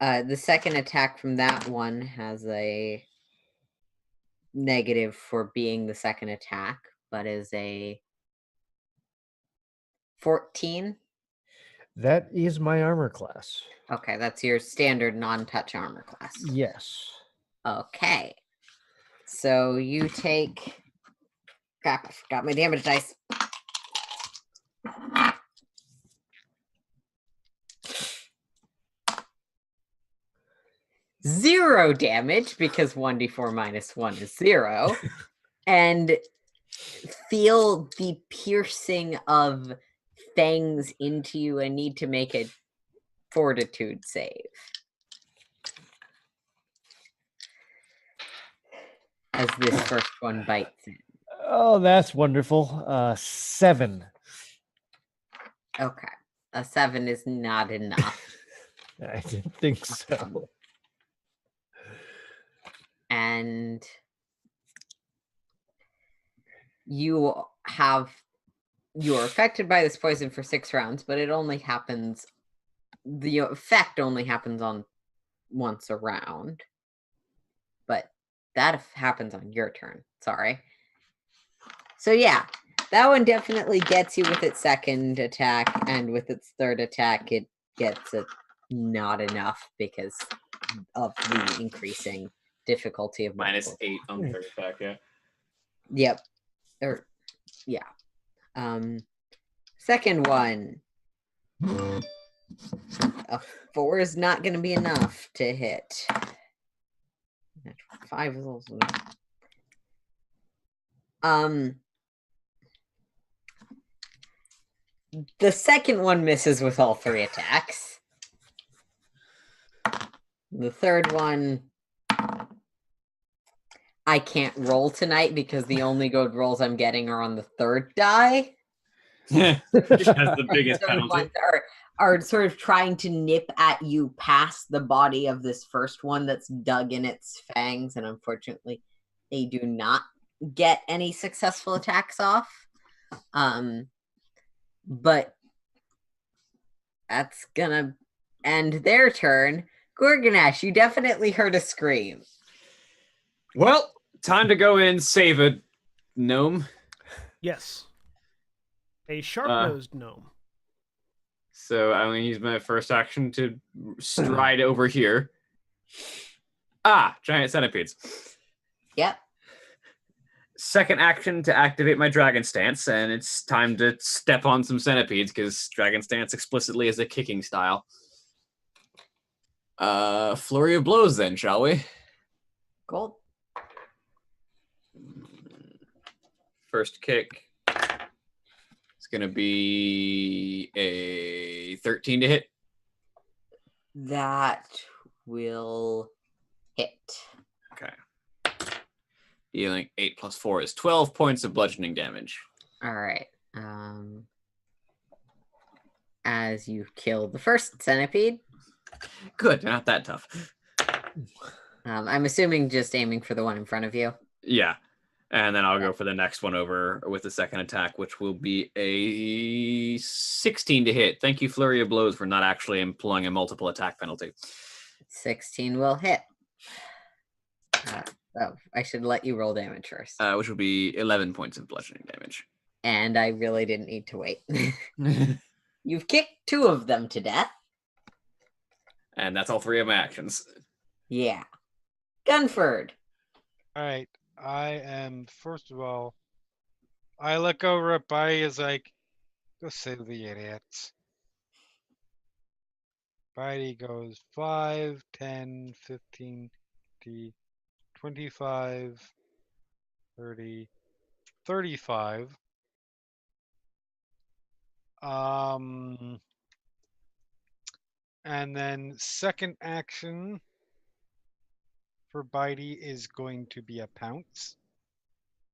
The second attack from that one has a negative for being the second attack, but is a 14. That is my armor class. Okay, that's your standard non-touch armor class. Yes. Okay. So you take... Crap, I forgot my damage dice. Zero damage, because 1d4 minus 1 is 0. And feel the piercing of fangs into you and need to make a fortitude save. As this first one bites in. Oh, that's wonderful. 7. Okay. A 7 is not enough. I didn't think so. And you're affected by this poison for 6 rounds, but the effect only happens on once a round. But that happens on your turn. Sorry. So yeah, that one definitely gets you with its second attack, and with its third attack, it gets it not enough because of the increasing difficulty of minus 8 on the third attack, yeah. Yep. Second one. A 4 is not going to be enough to hit. 5 is also the second one misses with all 3 attacks. The third one, I can't roll tonight because the only good rolls I'm getting are on the third die. That's the biggest penalty. Are sort of trying to nip at you past the body of this first one that's dug in its fangs, and unfortunately, they do not get any successful attacks off. But that's gonna end their turn. Gorgonash, you definitely heard a scream. Well, time to go in save a gnome. Yes. A sharp-nosed gnome. So I'm going to use my first action to stride over here. Giant centipedes. Yep. Second action to activate my Dragon Stance, and it's time to step on some centipedes because Dragon Stance explicitly is a kicking style. Flurry of blows then, shall we? Gold. First kick. It's going to be a 13 to hit. That will hit. Okay. Dealing 8 plus 4 is 12 points of bludgeoning damage. All right. As you kill the first centipede. Good, not that tough. I'm assuming just aiming for the one in front of you. Yeah. And then I'll go for the next one over with the second attack, which will be a 16 to hit. Thank you, Flurry of Blows, for not actually employing a multiple attack penalty. 16 will hit. Oh, I should let you roll damage first. Which will be 11 points of bludgeoning damage. And I really didn't need to wait. You've kicked 2 of them to death. And that's all 3 of my actions. Yeah. Gunford. All right. I am, first of all, I look over at Buddy as like, go save the idiots. Buddy goes 5, 10, 15, 20, 25, 30, 35. And then second action for Bitey is going to be a pounce,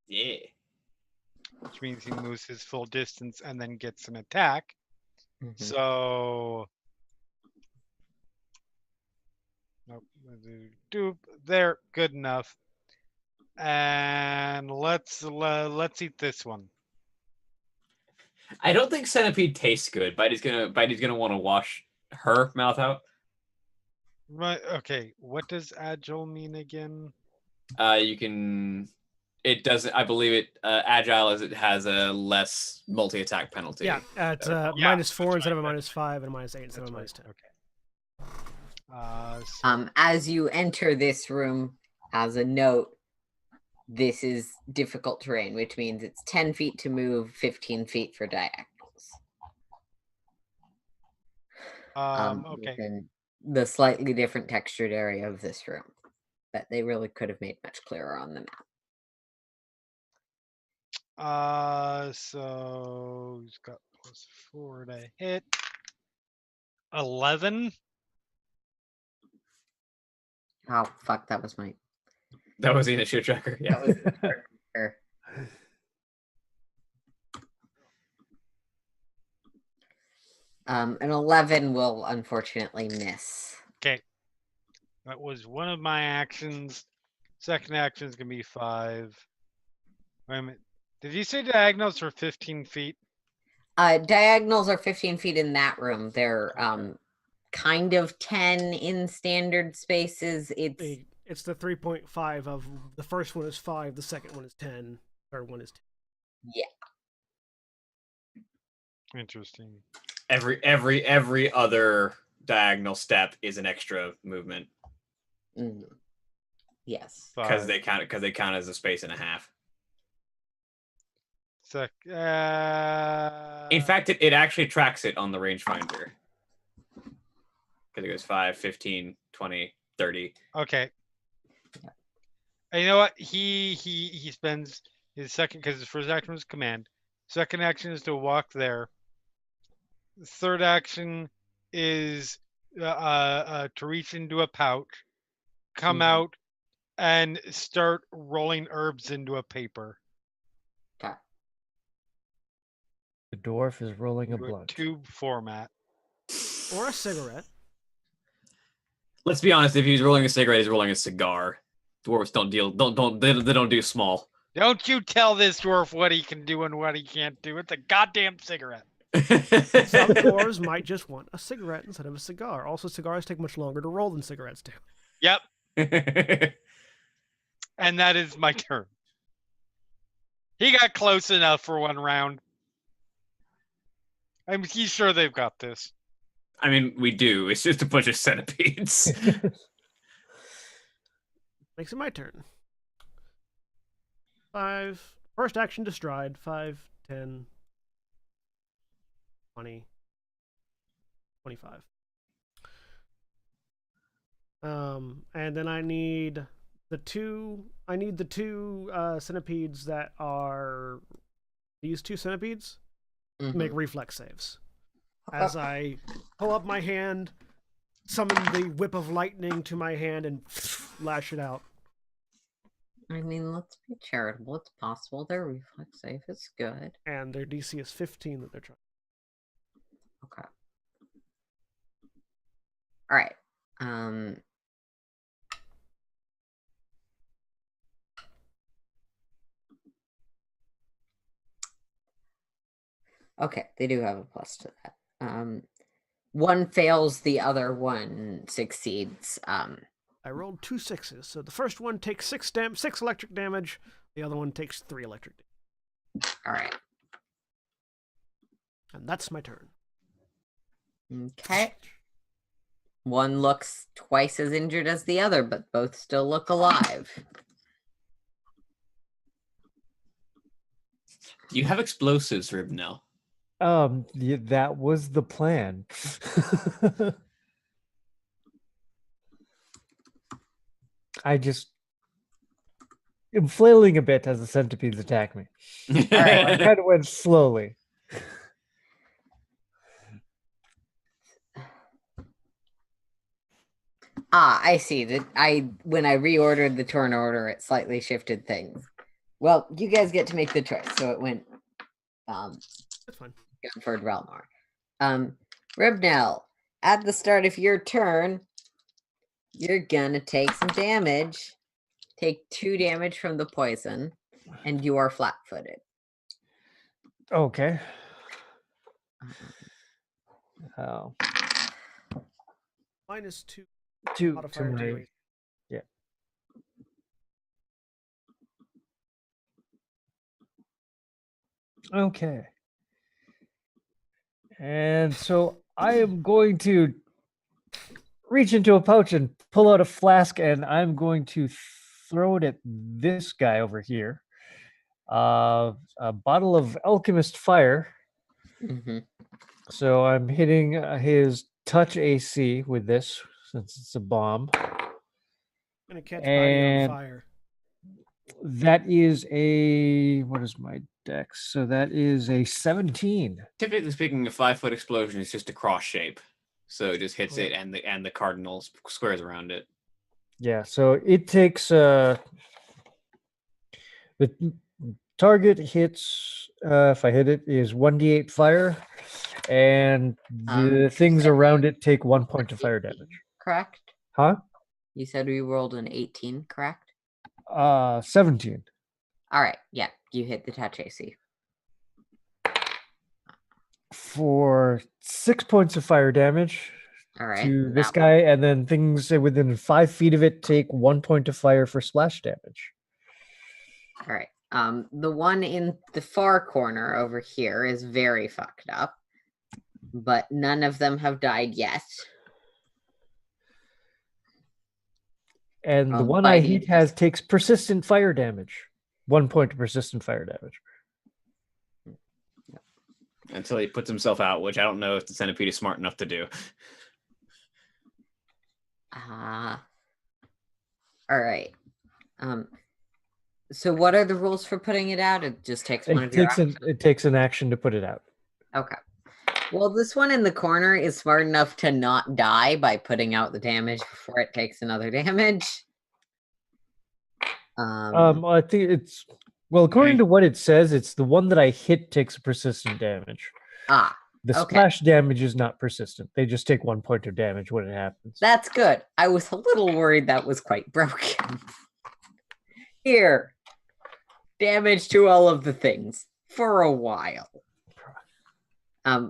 Yeah. which means he moves his full distance and then gets an attack. Mhm. So, nope, there, good enough. And let's eat this one. I don't think centipede tastes good. Bitey's gonna want to wash her mouth out. Right. Okay. What does agile mean again? You can. It doesn't. I believe it. Agile as it has a less multi-attack penalty. Yeah, at Yeah, -4 instead right, of a -5 and a -8 instead of a That's -10. right. Okay. So, As you enter this room, as a note, this is difficult terrain, which means it's 10 feet to move, 15 feet for diagonals. okay. Within the slightly different textured area of this room that they really could have made much clearer on the map. So he's got +4 to hit. 11. Oh, fuck, that was my... That was the initiative tracker. Yeah. That was sure. An 11 will unfortunately miss. Okay. That was one of my actions. Second action is gonna be 5. Wait a minute. Did you say diagonals for 15 feet? Diagonals are 15 feet in that room. They're Okay. kind of 10 in standard spaces. It's the 3.5 of the first one is 5, the second one is 10, third one is 10. Yeah. Interesting. Every other diagonal step is an extra movement Yes. because they count as a space and a half. In fact, it actually tracks it on the rangefinder. Because it goes 5, 15, 20, 30. Okay. And you know what? He spends his second, because his first action was command. Second action is to walk there. Third action is to reach into a pouch, come out, and start rolling herbs into a paper. Okay. The dwarf is rolling a Into a blunt. tube format. Or a cigarette. Let's be honest. If he's rolling a cigarette, he's rolling a cigar. Dwarves they don't do small. Don't you tell this dwarf what he can do and what he can't do. It's a goddamn cigarette. Some dwarves might just want a cigarette instead of a cigar. Also, cigars take much longer to roll than cigarettes do. Yep. And that is my turn. He got close enough for one round. I'm he's sure they've got this. I mean, we do. It's just a bunch of centipedes. Makes it my turn. 5. First action to stride. 5, 10, 20, 25. And then I need the two centipedes that are these 2 centipedes to make reflex saves. As I pull up my hand, summon the whip of lightning to my hand, and lash it out. I mean, let's be charitable. It's possible their reflex save is good. And their DC is 15 that they're trying. Okay. All right. Okay, they do have a plus to that. One fails, the other one succeeds. I rolled 2 6s. So the first one takes 6 electric damage. The other one takes 3 electric damage. All right. And that's my turn. Okay. One looks twice as injured as the other, but both still look alive. Do you have explosives, Ribnell? Yeah, that was the plan. I just am flailing a bit as the centipedes attack me. All right. I kind of went slowly. I see that. When I reordered the turn order, it slightly shifted things. Well, you guys get to make the choice, so it went That's fine. Gunford Relmar. Ribnell, at the start of your turn, you're gonna take some damage. Take 2 damage from the poison, and you are flat-footed. Okay. Oh. -2 To modifier to my your AC. yeah. Okay. And so I am going to reach into a pouch and pull out a flask, and I'm going to throw it at this guy over here. A bottle of Alchemist Fire. Mm-hmm. So I'm hitting his touch AC with this, since it's a bomb. Gonna catch body on And fire. that is a, what is my dex? So that is a 17. Typically speaking, a 5-foot explosion is just a cross shape. So it just hits Yeah. it and the cardinal squares around it. Yeah, so it takes the target hits, if I hit it, is 1d8 fire, and the things around it take 1 point of fire damage. Correct? Huh? You said we rolled an 18, correct? 17. All right. Yeah, you hit the touch AC. For 6 points of fire damage All right. to this that guy, and then things within 5 feet of it take 1 point of fire for splash damage. All right. The one in the far corner over here is very fucked up, but none of them have died yet. And the one I hit takes persistent fire damage. 1 point of persistent fire damage. Until he puts himself out, which I don't know if the centipede is smart enough to do. All right. So what are the rules for putting it out? It just takes one of your actions. It takes an action to put it out. Okay. Well, this one in the corner is smart enough to not die by putting out the damage before it takes another damage. I think it's, well, according to what it says, it's the one that I hit takes a persistent damage. The splash damage is not persistent. They just take 1 point of damage when it happens. That's good. I was a little worried that was quite broken. Here. Damage to all of the things for a while.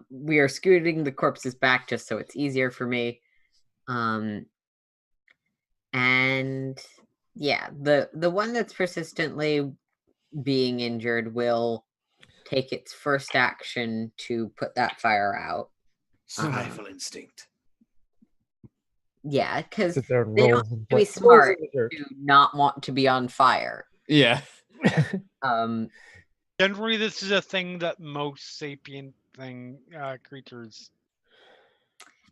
We are scooting the corpses back just so it's easier for me. And yeah, the one that's persistently being injured will take its first action to put that fire out. Survival instinct. Yeah, because Sit there and they roll don't have to be smart to not want to be on fire. Yeah. Generally, this is a thing that most sapient creatures.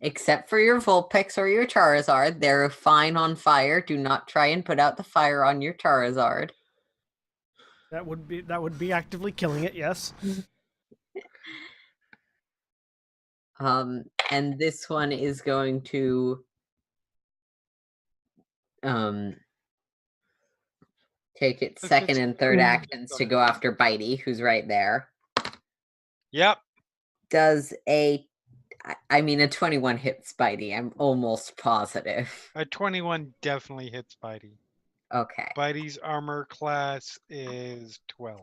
Except for your Vulpix or your Charizard, they're fine on fire. Do not try and put out the fire on your Charizard. That would be actively killing it, yes. And this one is going to take its second and third actions to go after Bitey, who's right there. Yep. Does a 21 hits Bitey. I'm almost positive. A 21 definitely hits Bitey. Okay. Bitey's armor class is 12.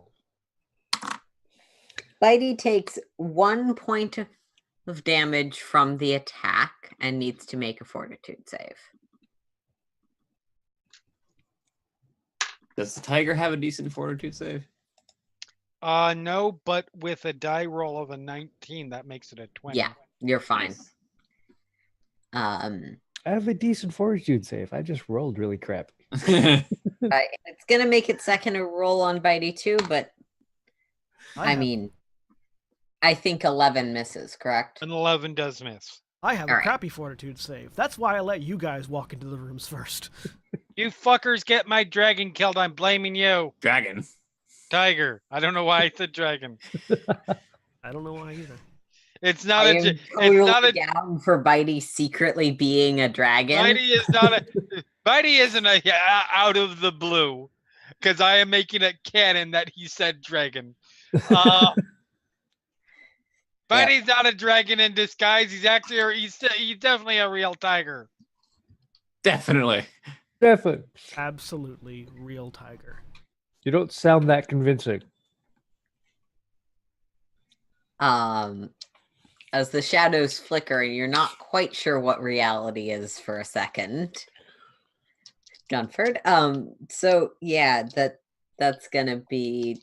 Bitey takes 1 point of damage from the attack and needs to make a fortitude save. Does the tiger have a decent fortitude save? No, but with a die roll of a 19, that makes it a 20. Yeah, you're fine. Nice. Um, I have a decent fortitude save. I just rolled really crappy. it's gonna make its second roll on Bitey too, but I mean, I think 11 misses, correct? An 11 does miss. I have All a right. crappy fortitude save. That's why I let you guys walk into the rooms first. You fuckers get my dragon killed. I'm blaming you. Dragon. Tiger. I don't know why I said dragon. I don't know why either. It's not I a. am It's totally not a. down for Bitey secretly being a dragon. Bitey is not a. Bitey isn't a out of the blue, because I am making it canon that he said dragon. Bitey's not a dragon in disguise. He's actually. He's definitely a real tiger. Definitely. Definitely. Absolutely real tiger. You don't sound that convincing. As the shadows flicker and you're not quite sure what reality is for a second. Gunford. So yeah, that's gonna be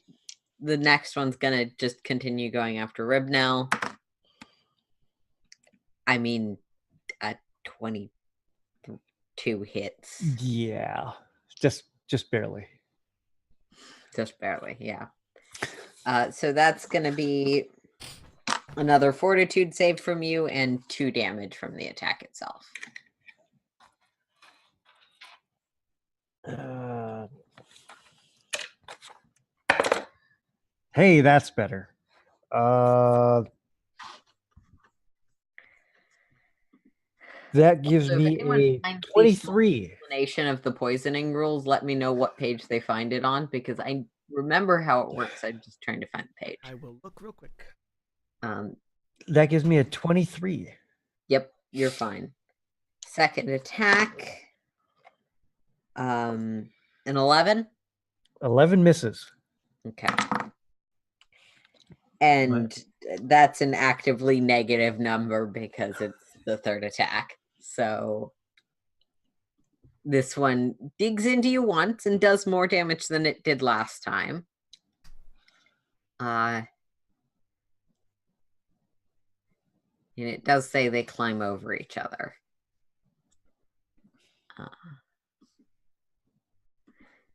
the next one's gonna just continue going after Ribnell. I mean, 22 hits. Yeah. Just barely. Just barely, yeah. So that's gonna be another fortitude save from you and 2 damage from the attack itself. Hey, that's better. That gives So if me anyone a finds the 23. Explanation of the poisoning rules, let me know what page they find it on, because I remember how it works. I'm just trying to find the page. I will look real quick. That gives me a 23. Yep, you're fine. Second attack. An 11. 11 misses. Okay. And that's an actively negative number because it's the third attack. So this one digs into you once and does more damage than it did last time. And it does say they climb over each other.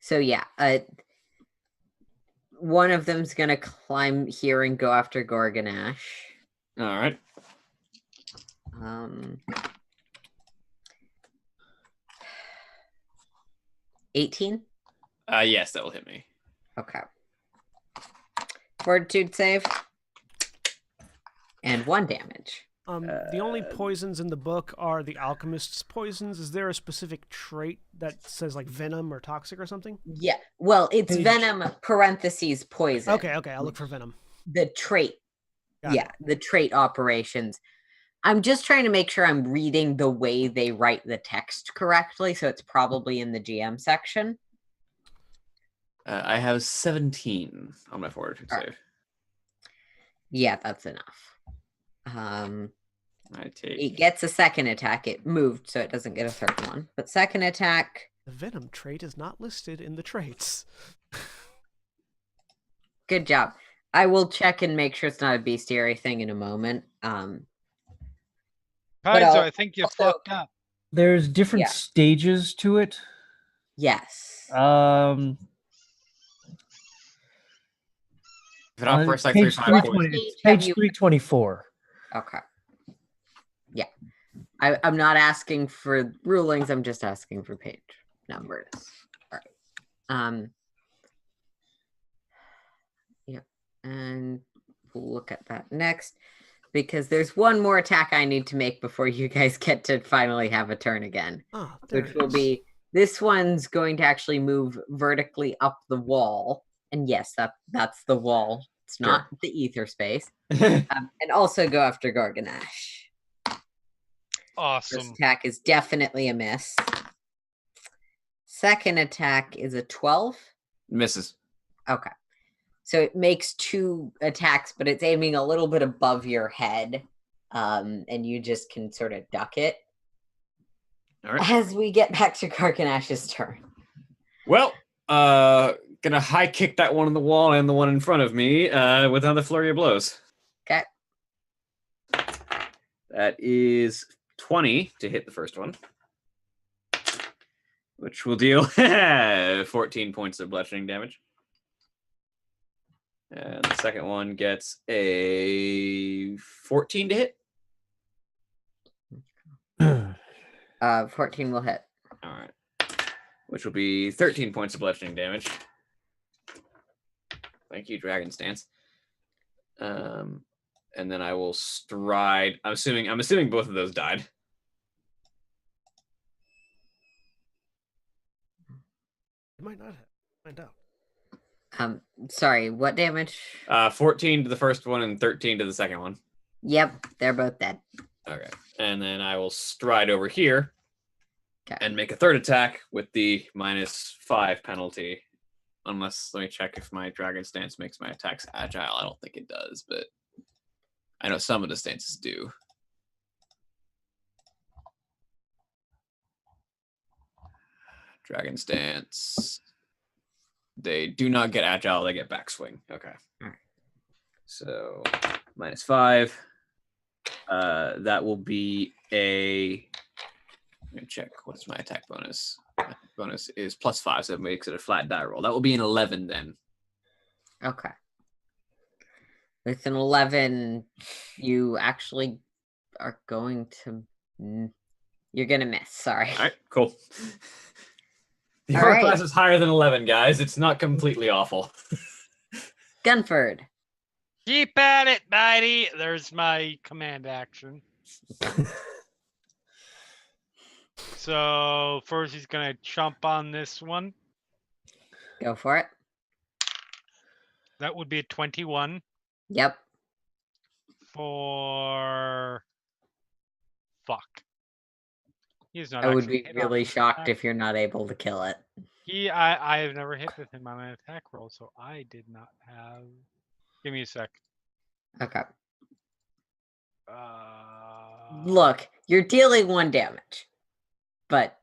So yeah, one of them's gonna climb here and go after Gorgonash. All right. 18? Yes, that will hit me. Okay. Fortitude save. And 1 damage. The only poisons in the book are the alchemist's poisons. Is there a specific trait that says like venom or toxic or something? Yeah. Well, it's venom parentheses poison. Okay, I'll look for venom. The trait. Got it. The trait operations. I'm just trying to make sure I'm reading the way they write the text correctly, so it's probably in the GM section. I have 17 on my fortitude All save. right. Yeah, that's enough. I take. It gets a second attack. It moved, so it doesn't get a third one. But second attack. The venom trait is not listed in the traits. Good job. I will check and make sure it's not a bestiary thing in a moment. Paizo, I'll- I think you also- fucked up. There's different Yeah. stages to it. Yes. If it offers like page 3, 5 320. points. It's page 324. Okay. Yeah. I'm not asking for rulings. I'm just asking for page numbers. All right. Yeah. And we'll look at that next because there's one more attack I need to make before you guys get to finally have a turn again. Oh, there Which it will is. be, this one's going to actually move vertically up the wall. And yes, that's the wall. It's not the ether space. And also go after Gorgonash. Awesome. First attack is definitely a miss. Second attack is a 12. Misses. Okay. So it makes 2 attacks, but it's aiming a little bit above your head. And you just can sort of duck it. All right. As we get back to Gorgonash's turn. Well, Gonna high kick that one on the wall and the one in front of me with another flurry of blows. Okay. That is 20 to hit the first one, which will deal 14 points of bludgeoning damage. And the second one gets a 14 to hit. 14 will hit. All right. Which will be 13 points of bludgeoning damage. Thank you, Dragon Stance. And then I will stride. I'm assuming both of those died. It might not have. Find out. Sorry, what damage? 14 to the first one and 13 to the second one. Yep, they're both dead. Okay. And then I will stride over here Okay. and make a third attack with the -5 penalty. Unless, let me check if my Dragon Stance makes my attacks agile. I don't think it does, but I know some of the stances do. Dragon Stance. They do not get agile, they get backswing. Okay. Alright. So -5. That will be a. Let me check. What's my attack bonus? My bonus is +5, so it makes it a flat die roll. That will be an 11 then. Okay. With an 11, you actually are going to... You're going to miss. Sorry. All right, cool. The All armor right. class is higher than 11, guys. It's not completely awful. Gunford. Keep at it, buddy. There's my command action. So first he's gonna chomp on this one. Go for it. That would be a 21 Yep. for fuck. He's not. I would actually be hit on really an shocked attack. if you're not able to kill it. I have never hit with him on an attack roll, so I did not have. Give me a sec. Okay. Uh, Look, you're dealing 1 damage. But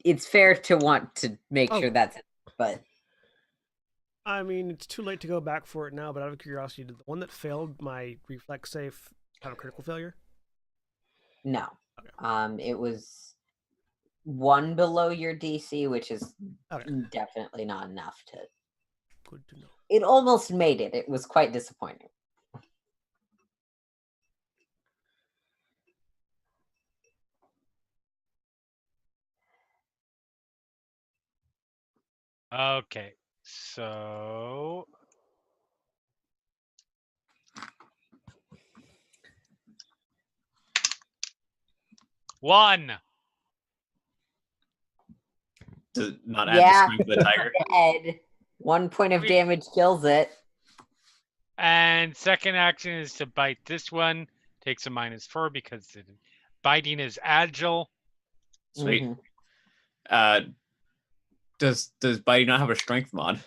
it's fair to want to make Oh. sure that's it. But I mean, it's too late to go back for it now, but out of curiosity, did the one that failed my reflex save have a critical failure? no. Okay. It was 1 below your DC, which is Okay. definitely not enough to... Good to know. It almost made it. It was quite disappointing. Okay, so one. Does it not add Yeah. the strength of the tiger? Dead. 1 point of Wait. damage kills it. And second action is to bite this one. Takes a -4 because biting is agile. Sweet. Mhm. Does Bitey not have a strength mod?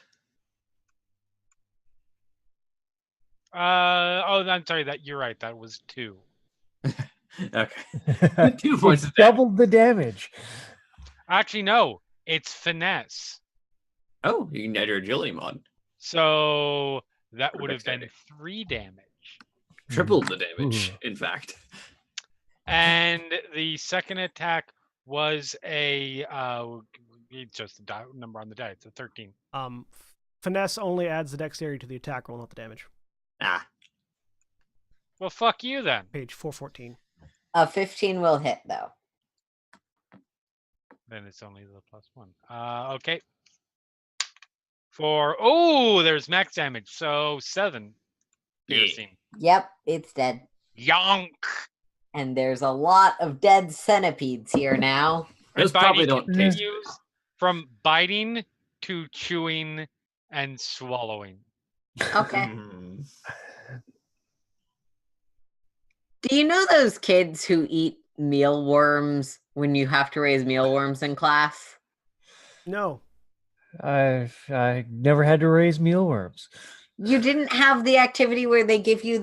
Oh, I'm sorry. That you're right. That was 2. Okay. 2 It's points of damage. doubled the damage. Actually, no. It's finesse. Oh, you can add your agility mod. So that Or would have been dexterity. 3 damage. Tripled the damage, Ooh. in fact. And the second attack was a it's just a number on the die. It's a 13. Finesse only adds the dexterity to the attack roll, not the damage. Ah. Well, fuck you then. Page 414. A 15 will hit, though. Then it's only the +1. Okay. There's max damage. So 7 piercing. Yep, it's dead. Yonk. And there's a lot of dead centipedes here now. Those And probably biting don't taste continues from biting to chewing and swallowing. Okay. Mm. Do you know those kids who eat mealworms when you have to raise mealworms in class? No. I never had to raise mealworms. You didn't have the activity where they give you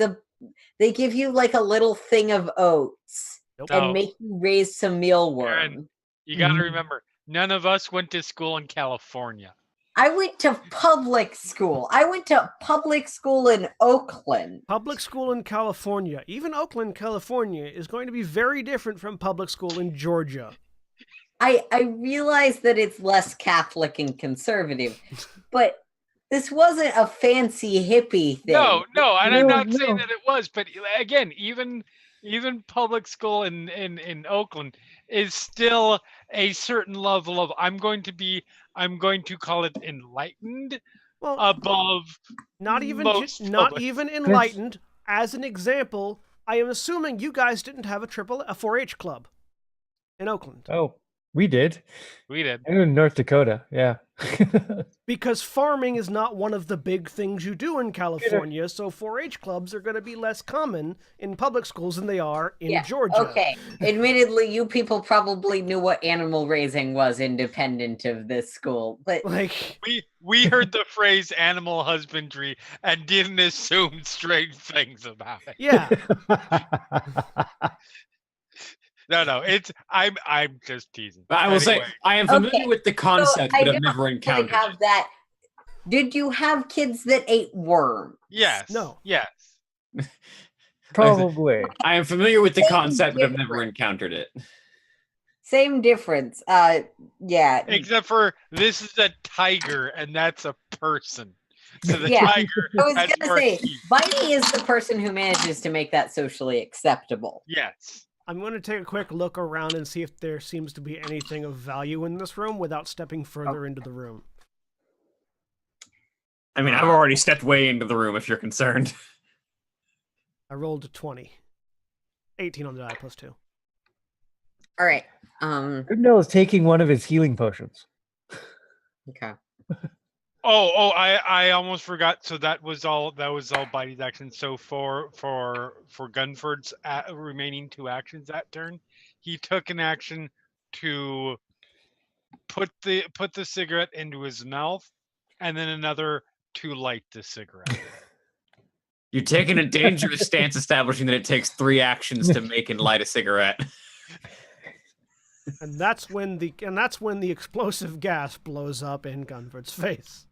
like a little thing of oats Nope. and No. make you raise some mealworm. Aaron, you got to Mhm. remember, none of us went to school in California. I went to public school. I went to public school in Oakland. Public school in California, even Oakland, California, is going to be very different from public school in Georgia. I realize that it's less Catholic and conservative, but this wasn't a fancy hippie thing. No, and I'm not saying No. that it was, but again, even public school in Oakland is still a certain level of I'm going to call it enlightened Well, above not even most not public- even enlightened. As an example, I am assuming you guys didn't have a 4-H club in Oakland. Oh, we did. We did. And in North Dakota, yeah. Because farming is not one of the big things you do in California, so 4-H clubs are going to be less common in public schools than they are in Georgia. Okay. Admittedly, you people probably knew what animal raising was independent of this school, but Like, We heard the phrase animal husbandry and didn't assume strange things about it. yeah. No, it's I'm just teasing. But I will say, Anyway. I am familiar Okay, with the concept, I but I've don't never encountered have it. that. Did you have kids that ate worms? Yes. No. Yes. Probably. I am familiar with the Same concept, but I've never difference. encountered it. Same difference. Yeah. Except for this is a tiger and that's a person. So the Yeah. tiger I was has gonna more say, teeth. Bitey is the person who manages to make that socially acceptable. Yes. I'm going to take a quick look around and see if there seems to be anything of value in this room without stepping further into the room. I mean, I've already stepped way into the room if you're concerned. I rolled a 20. 18 on the die plus 2. All right. Grimdale is taking one of his healing potions. Okay. Oh, I almost forgot. So that was all Bitey's action. So for Gunford's remaining 2 actions that turn, he took an action to put the cigarette into his mouth, and then another to light the cigarette. You're taking a dangerous stance establishing that it takes 3 actions to make and light a cigarette. And that's when the explosive gas blows up in Gunford's face.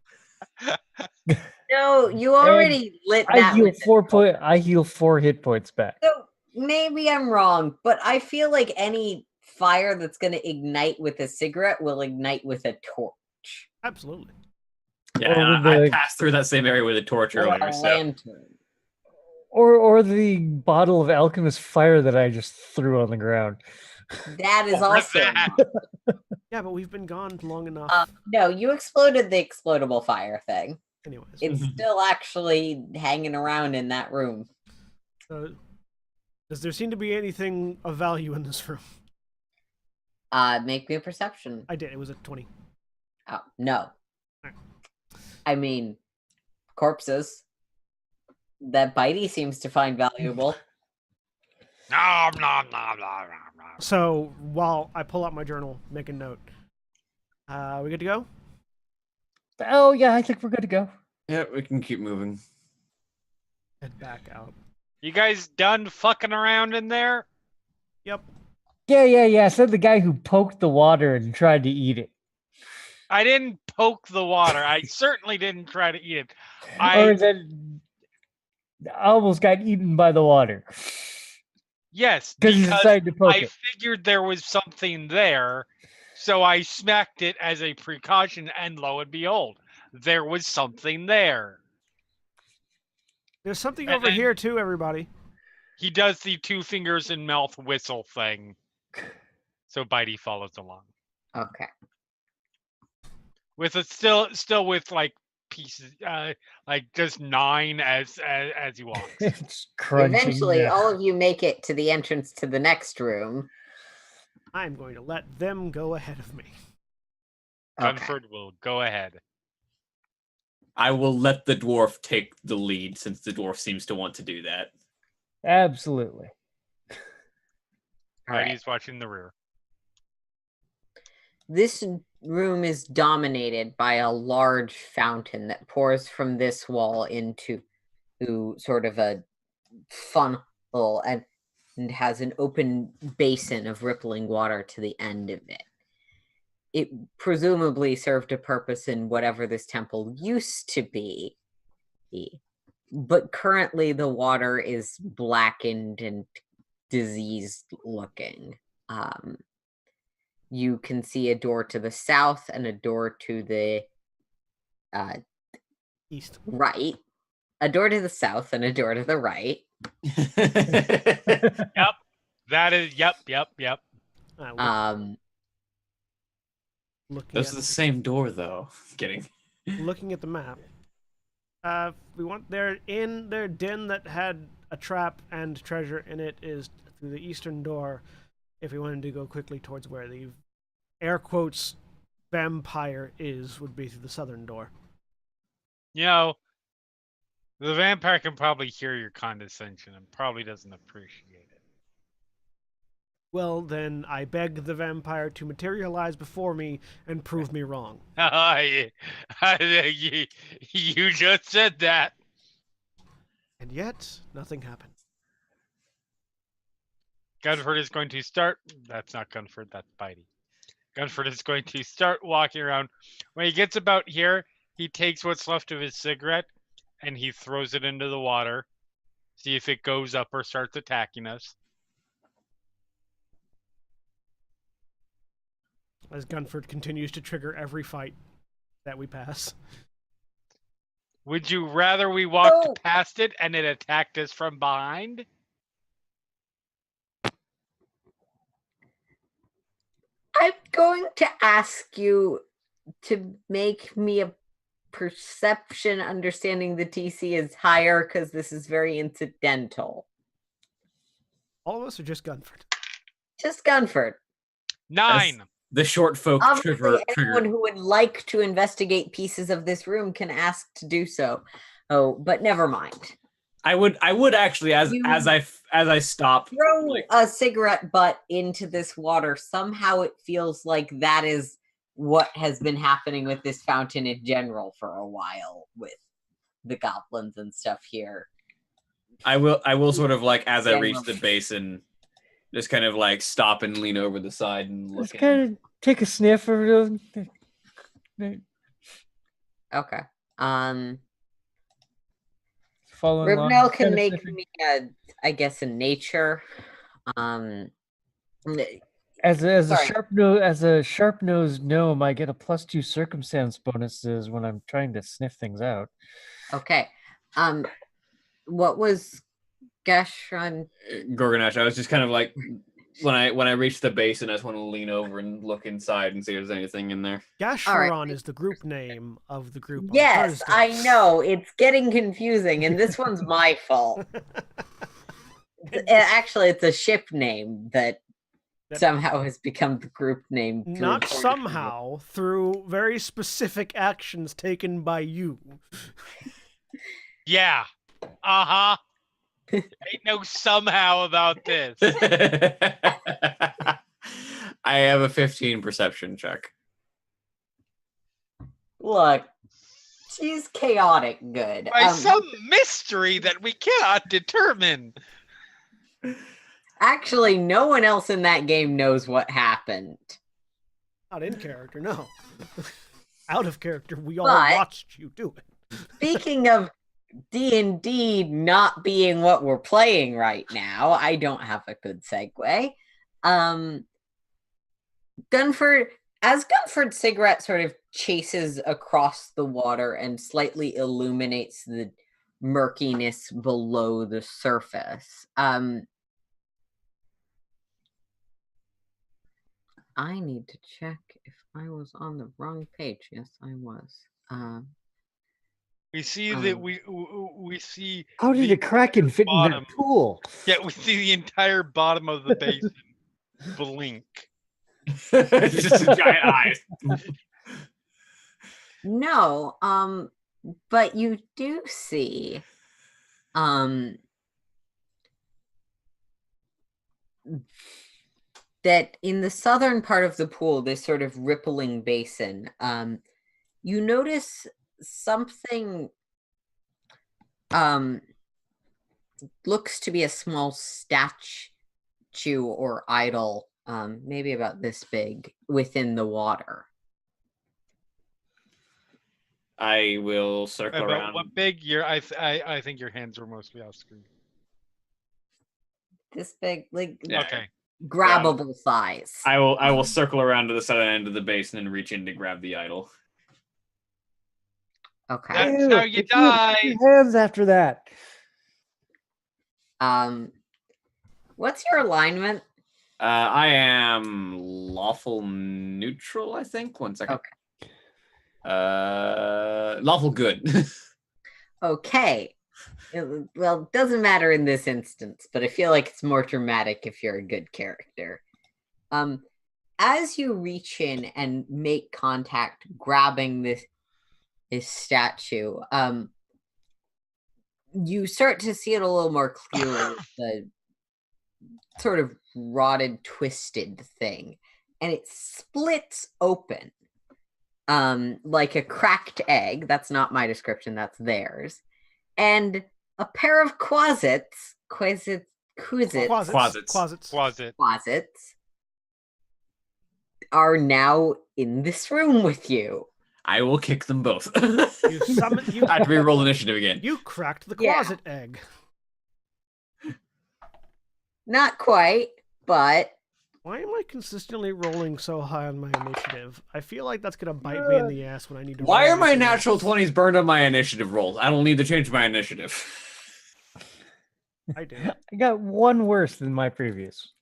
No, you already lit I that. heal with it. I heal 4 hit points back. So maybe I'm wrong, but I feel like any fire that's going to ignite with a cigarette will ignite with a torch. Absolutely. Yeah, Or and with I the- passed through that same area with a torch Or earlier. a So lantern. Or the bottle of alchemist fire that I just threw on the ground. That is Or also that. not. Yeah, but we've been gone long enough. No, you exploded the explodable fire thing. Anyways. It's still actually hanging around in that room. Does there seem to be anything of value in this room? Make me a perception. I did. It was a 20. Oh, no. Alright. I mean, corpses. That Bitey seems to find valuable. Nom, nom, nom, nom, nom, nom. So while I pull out my journal, make a note. We good to go? Oh yeah, I think we're good to go. yeah, we can keep moving. Head back out. You guys done fucking around in there? Yep. Yeah. Said the guy who poked the water and tried to eat it. I didn't poke the water. I certainly didn't try to eat it. Or that I almost got eaten by the water. Yes, Because you decided to poke I it. figured there was something there, so I smacked it as a precaution, and lo and behold, there was something there. There's something And over then- here too, everybody. He does the 2 fingers in mouth whistle thing, so Bitey follows along Okay. with a still with like pieces, like just 9 as he walks. It's crunching. Eventually, down. all of you make it to the entrance to the next room. I'm going to let them go ahead of me. Okay. Gunford will go ahead. I will let the dwarf take the lead since the dwarf seems to want to do that. Absolutely. All right. Bitey's watching the rear. This room is dominated by a large fountain that pours from this wall into sort of a funnel and has an open basin of rippling water to the end of it. it presumably served a purpose in whatever this temple used to be. But currently the water is blackened and diseased looking. You can see a door to the south and a door to the East. right. A door to the south and a door to the right. Yep. That is, yep. Looking Those at are the same door, though. Kidding. looking at the map. Their den that had a trap and treasure in it is through the eastern door. If we wanted to go quickly towards where the air quotes vampire would be through the southern door. You know, the vampire can probably hear your condescension and probably doesn't appreciate it. Well, then I beg the vampire to materialize before me and prove me wrong. You just said that. And yet, nothing happened. Gunford is going to start. That's not Gunford, that's Bitey. Gunford is going to start walking around. When he gets about here, he takes what's left of his cigarette and he throws it into the water. See if it goes up or starts attacking us. As Gunford continues to trigger every fight that we pass. Would you rather we walked past it and it attacked us from behind? I'm going to ask you to make me a perception understanding the TC is higher because this is very incidental. All of us are just Gunford. Just Gunford. 9. The short folk Obviously, anyone trigger. who would like to investigate pieces of this room can ask to do so. Oh, but never mind. I would actually, as I stop, Throw a cigarette butt into this water. Somehow it feels like that is what has been happening with this fountain in general for a while with the goblins and stuff here. I will sort of like, as I reach the basin, just kind of like stop and lean over the side and look. Just kind of take a sniff of it. Okay. Following along, Rivnell just can kinda make sniffing. me a nature. As a Sorry. sharp nosed gnome, I get a +2 circumstance bonuses when I'm trying to sniff things out. Okay. What was Gashran? Gorgonash, I was just kind of like, when I reach the basin, I just want to lean over and look inside and see if there's anything in there. Gashvaron is the group name of the group. Yes, on I know. It's getting confusing, and this one's my fault. Actually, it's a ship name that somehow has become the group name. Not somehow, through very specific actions taken by you. Yeah. Uh-huh. Ain't no somehow about this. I have a 15 perception check. Look, she's chaotic good. By some mystery that we cannot determine. Actually, no one else in that game knows what happened. Not in character, no. Out of character, we all But watched you do it. Speaking of D&D not being what we're playing right now, I don't have a good segue. Gunford's cigarette sort of chases across the water and slightly illuminates the murkiness below the surface. I need to check if I was on the wrong page. Yes, I was. We see that we see. How did a kraken fit in that pool? Yeah, we see the entire bottom of the basin blink. Just a giant eyes. No, but you do see that in the southern part of the pool, this sort of rippling basin, you notice something looks to be a small statue or idol maybe about this big, within the water. I will circle About around. what big? I think your hands were mostly off screen. This big, like Yeah. Okay. grabbable size. I will circle around to the southern end of the base and then reach in to grab the idol. Okay. That's Ew, how you if you die. put your hands after that. What's your alignment? I am lawful neutral, I think. 1 second. Okay. Lawful good. Okay. Well, it doesn't matter in this instance, but I feel like it's more dramatic if you're a good character. As you reach in and make contact, grabbing this statue, you start to see it a little more clearly. The sort of rotted, twisted thing, and it splits open, like a cracked egg. That's not my description; that's theirs. And a pair of quasits are now in this room with you. I will kick them both. You summon. You I have to re-roll initiative again. You cracked the Yeah. closet egg. Not quite, but Why am I consistently rolling so high on my initiative? I feel like that's gonna bite me in the ass when I need to. Why roll are my anything natural else. 20s burned on my initiative rolls? I don't need to change my initiative. I do. I got one worse than my previous.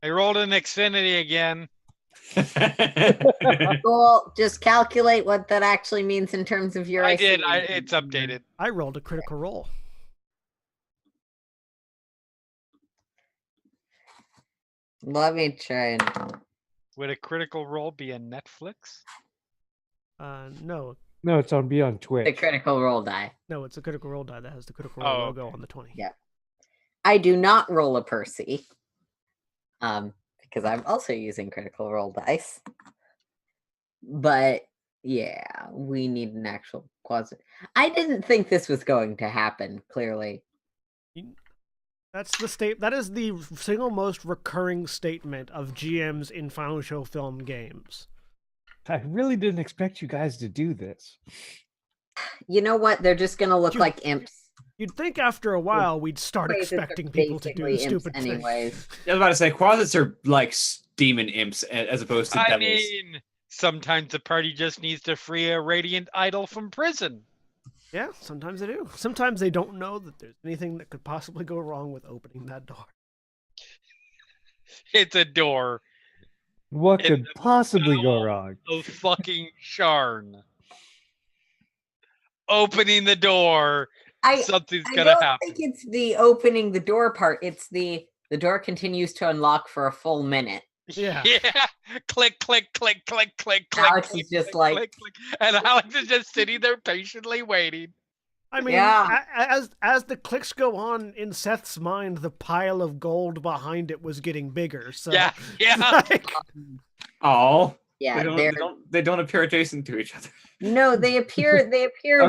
I rolled an Xfinity again. well, just calculate what that actually means in terms of your. I AC. did. It's updated. I rolled a critical roll. Let me try and. Would a critical roll be a Netflix? No, No, it's on Beyond The Twitch. critical roll die. no, it's a critical roll die that has the critical roll Oh, logo on the 20. Yeah. I do not roll a Percy. Because I'm also using critical roll dice. But yeah, we need an actual quasi. I didn't think this was going to happen, clearly. That's the state. That is the single most recurring statement of GMs in Final Show film games. I really didn't expect you guys to do this. You know what? They're just gonna look You- like imps. You'd think after a while we'd start Quasits are expecting people to do the basically imps stupid anyways. thing. I was about to say, quasits are like demon imps as opposed to I devils. mean, sometimes the party just needs to free a radiant idol from prison. Yeah, sometimes they do. Sometimes they don't know that there's anything that could possibly go wrong with opening that door. It's a door What In could the possibly go bowel wrong? of fucking Sharn. Opening the door, something's I gonna don't happen. think it's the opening the door part. It's the door continues to unlock for a full minute. Yeah. Yeah. Click, click, click, click, click, click. Alex click, is just click, like- click, click. And Alex is just sitting there patiently waiting. I mean, Yeah. as the clicks go on in Seth's mind, the pile of gold behind it was getting bigger. So Yeah, yeah. like, Oh, Yeah, they don't appear adjacent to each other. no, they appear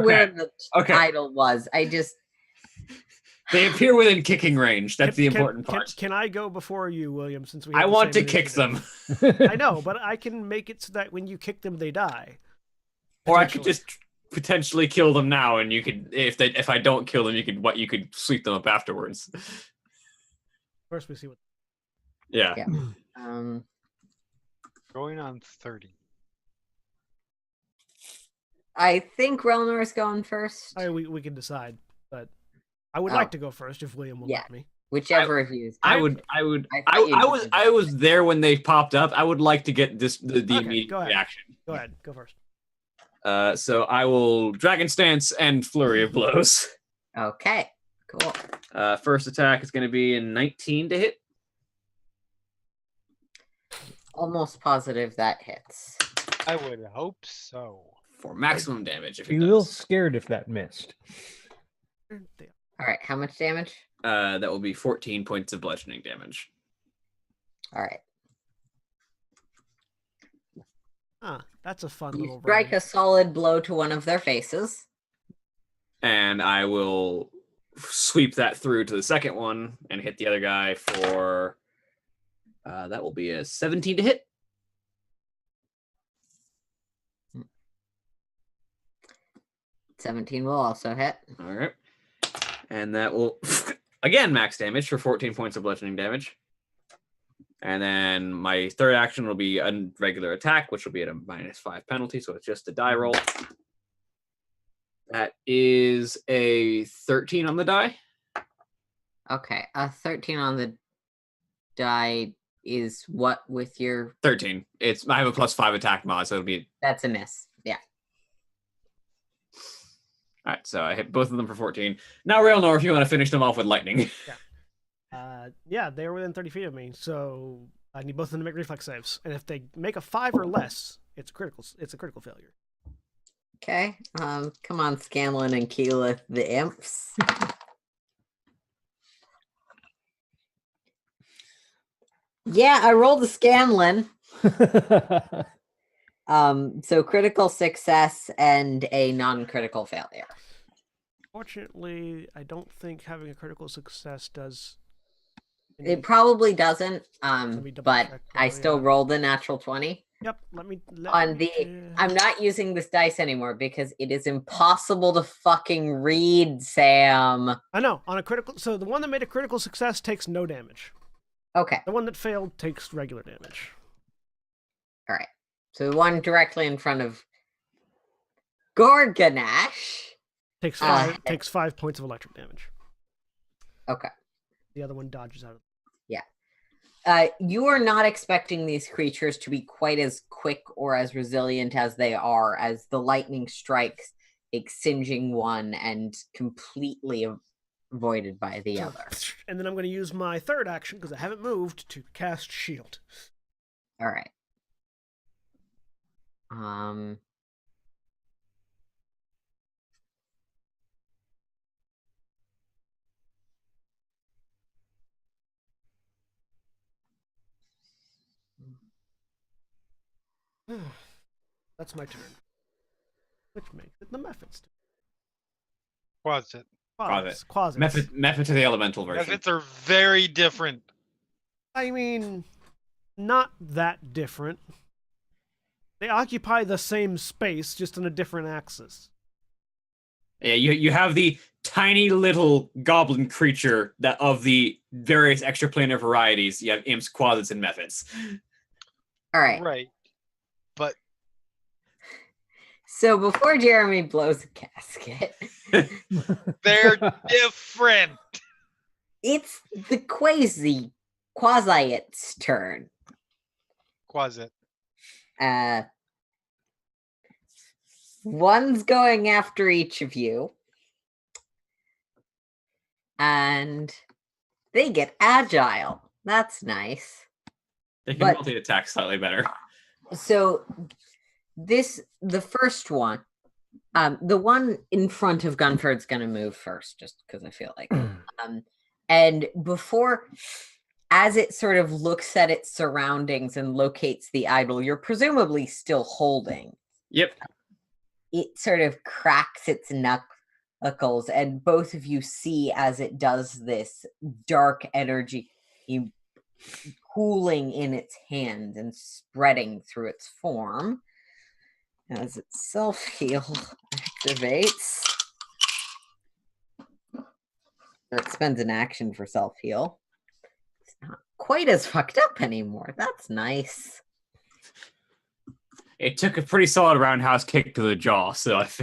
where the Okay. idol was. I just They appear within kicking range. That's the important part. Can I go before you, William? Since we I have the want to same kick initiative? them. I know, but I can make it so that when you kick them, they die. Or I could Potentially. just potentially kill them now, and you could, if I don't kill them, you could sweep them up afterwards. First, we see what. Yeah. Yeah. Going on 30. I think Relnor's going first. We can decide, but I would Oh. like to go first if William will Yeah. let me. Whichever of you is I going would. thought I was there when they popped up. I would like to get the Okay, immediate go ahead. reaction. Go ahead, go first. So I will Dragon Stance and Flurry of Blows. Okay, cool. First attack is going to be a 19 to hit. Almost positive that hits. I would hope so. For maximum damage. If Be it a little does. scared if that missed. All right, how much damage? That will be 14 points of bludgeoning damage. All right. Ah, that's a fun You little. strike run. a solid blow to one of their faces. And I will sweep that through to the second one and hit the other guy for that will be a 17 to hit. 17 will also hit. All right. And that will, again, max damage for 14 points of bludgeoning damage. And then my third action will be a regular attack, which will be at a -5 penalty, so it's just a die roll. That is a 13 on the die. Okay, a 13 on the die is what with your... 13. I have a +5 attack mod, so it'll be... That's a miss. Yeah. All right, so I hit both of them for 14. Now, Railnor, if you want to finish them off with lightning. Yeah, they're within 30 feet of me, so I need both of them to make reflex saves. And if they make a 5 or less, it's a critical failure. Okay. Come on, Scanlan and Keyleth, the imps. Yeah, I rolled a Scanlan. So critical success and a non-critical failure. Fortunately, I don't think having a critical success does. It probably doesn't, me double but check I while still we- rolled a natural 20. Yep, let me I'm not using this dice anymore because it is impossible to fucking read, Sam. I know, on a critical. So the one that made a critical success takes no damage. Okay, The one that failed takes regular damage. all right. So the one directly in front of Gorganash. Takes Ah. takes 5 points of electric damage. Okay. The other one dodges out of. You are not expecting these creatures to be quite as quick or as resilient as they are, as the lightning strikes, singeing one and completely avoided by the other. And then I'm going to use my third action because I haven't moved to cast shield. All right. That's my turn. Which makes it the Mephit's turn. Quasit. Quasit. Method to the elemental version. Mephits are very different. I mean, not that different. They occupy the same space, just on a different axis. Yeah, you have the tiny little goblin creature that of the various extraplanar varieties. You have imps, quasits, and methods. All right. Right. But So before Jeremy blows a casket, they're different. it's the quasi-its turn. Quasit. One's going after each of you. And they get agile. That's nice. They can But- multi-attack slightly better. So the first one, the one in front of Gunford's going to move first, just because I feel like. And before, as it sort of looks at its surroundings and locates the idol you're presumably still holding, Yep. it sort of cracks its knuckles, and both of you see as it does this dark energy pooling in its hand and spreading through its form. As its self-heal activates. It spends an action for self-heal. It's not quite as fucked up anymore. That's nice. It took a pretty solid roundhouse kick to the jaw, so if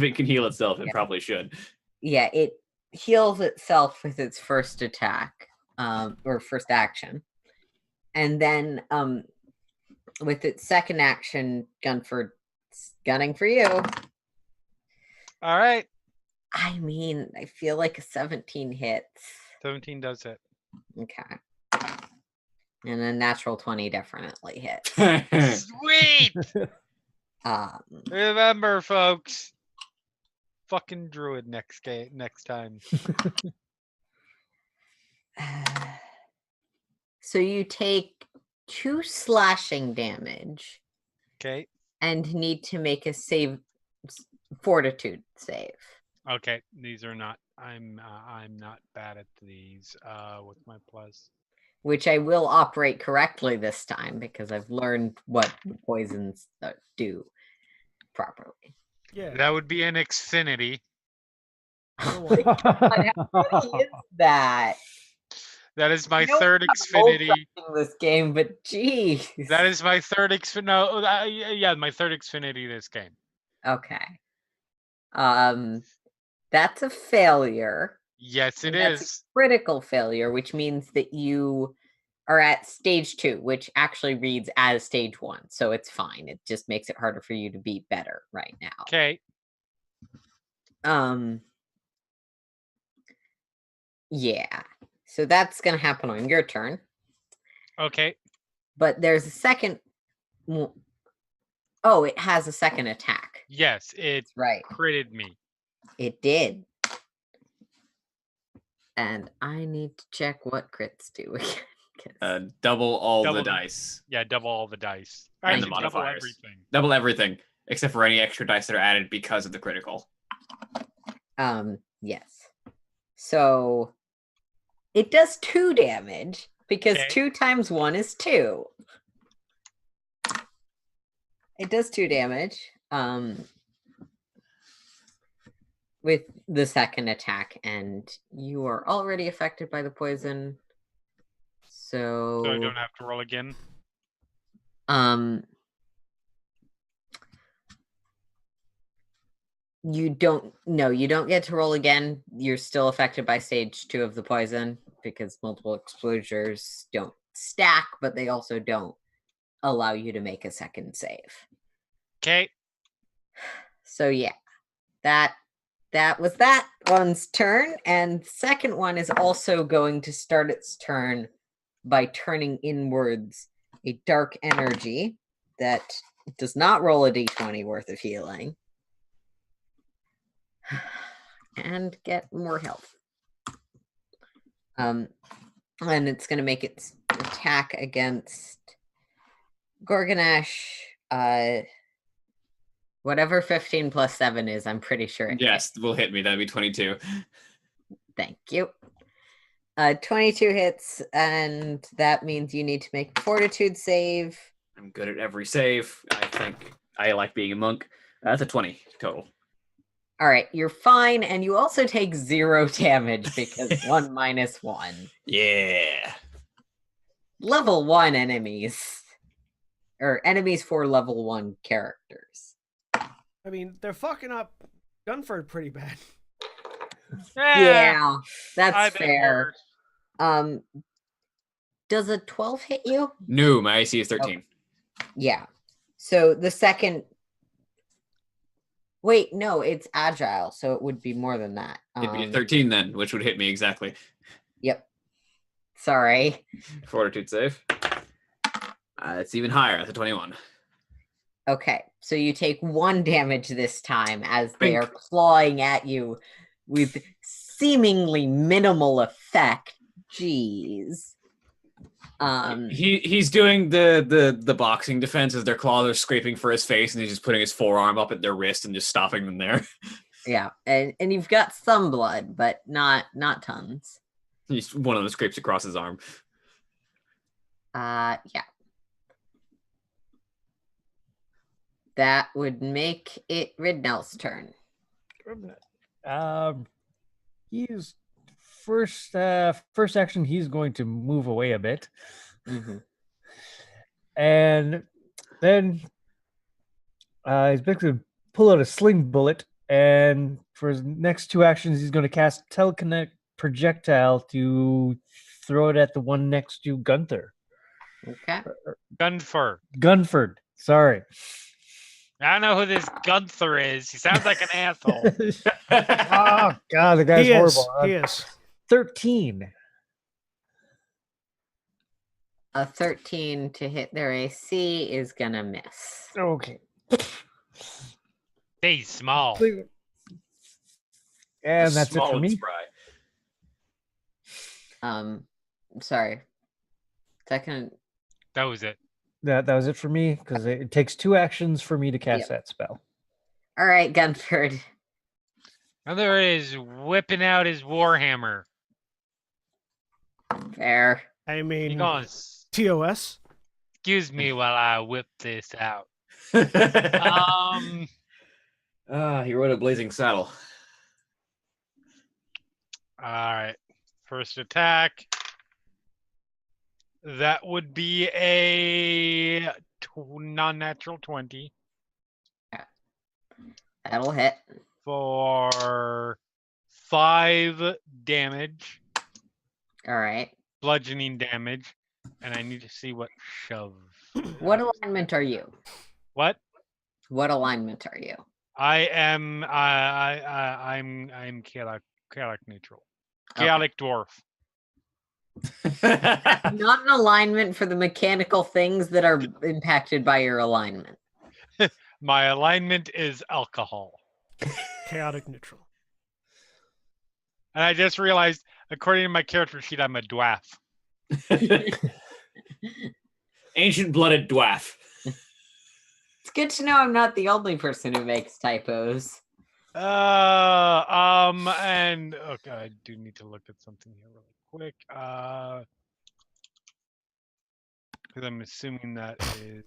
it can heal itself, it probably should. Yeah, it heals itself with its first attack, or first action. And then with its second action, Gunford's gunning for you. All right. I mean, I feel like a 17 hits. 17 does it. Okay. And a natural 20 definitely hits. Sweet. Um, Remember, folks. Fucking druid next time. so you take 2 slashing damage Okay. and need to make a fortitude save. Okay. These are not I'm not bad at these. What's my plus? which I will operate correctly this time because I've learned what the poisons do properly. Yeah. That would be an Xfinity. Otherwise- How funny is that? That is my I know third it's not Xfinity. old this game, but geez. That is my third Xfinity. No, yeah, my third Xfinity this game. Okay. That's a failure. Yes, it and that's is. a critical failure, which means that you are at stage 2, which actually reads as stage 1, so it's fine. It just makes it harder for you to be better right now. Okay. Yeah. So that's gonna happen on your turn. Okay. But there's a second. Oh, it has a second attack. Yes, it Right. critted me. It did. And I need to check what crits do again. 'cause- Double all Double the the- dice. Yeah, double all the dice. And the Actually, double modifiers. everything. Double everything, except for any extra dice that are added because of the critical. Yes. So it does 2 damage because Okay. 2 times 1 is 2. It does 2 damage. With the second attack, and you are already affected by the poison. So So I don't have to roll again. you don't get to roll again. You're still affected by stage 2 of the poison because multiple exposures don't stack, but they also don't allow you to make a second save. Okay. So yeah, that was that one's turn, and second one is also going to start its turn by turning inwards a dark energy that does not roll a d20 worth of healing and get more health. And it's going to make its attack against Gorgonash. Whatever 15 plus 7 is, I'm pretty sure it Yes, will hit me. That'd be 22. Thank you. 22 hits, and that means you need to make a fortitude save. I'm good at every save. I think I like being a monk. That's a 20 total. All right, you're fine, and you also take 0 damage because 1 minus 1. Yeah. Level 1 enemies. Or enemies for level 1 characters. I mean, they're fucking up Gunford pretty bad. Yeah, that's I've been fair. worse. Does a 12 hit you? No, my AC is 13. Yeah. So the second. Wait, no, it's agile, so it would be more than that. It'd be a 13 then, which would hit me exactly. Yep. Sorry. Fortitude save. It's even higher. That's a 21. Okay, so you take 1 damage this time as they Bink. are clawing at you with seemingly minimal effect. Jeez. He's doing the boxing defense as their claws are scraping for his face, and he's just putting his forearm up at their wrist and just stopping them there. Yeah, and you've got some blood, but not tons. One of them scrapes across his arm. Yeah. That would make it Ridnell's turn. He's first action. He's going to move away a bit, and then he's basically going to pull out a sling bullet, and for his next 2 actions, he's going to cast telekinetic projectile to throw it at the one next to Gunther. Okay. Gunford. Sorry. I don't know who this Gunther is. He sounds like an asshole. Oh God, the guy's horrible. He is. 13. A 13 to hit their AC is gonna miss. Okay. He's small. And that's it Small for and me. spry. Sorry. Second. That was it. That was it for me because it takes 2 actions for me to cast Yep. that spell. All right, Gunford. And there it is, whipping out his warhammer. Fair. I You mean, going? TOS. Excuse me while I whip this out. He rode a blazing saddle. All right. First attack. That would be a non-natural 20 That'll hit. for 5 damage, All right. bludgeoning damage, and I need to see what shove. What alignment are you? What? What alignment are you? I am. I'm chaotic neutral. Chaotic dwarf. Not an alignment for the mechanical things that are impacted by your alignment. My alignment is alcohol. Chaotic neutral. And I just realized, according to my character sheet, I'm a dwarf. Ancient blooded dwarf. It's good to know I'm not the only person who makes typos. And okay, I do need to look at something here really quick. Because I'm assuming that is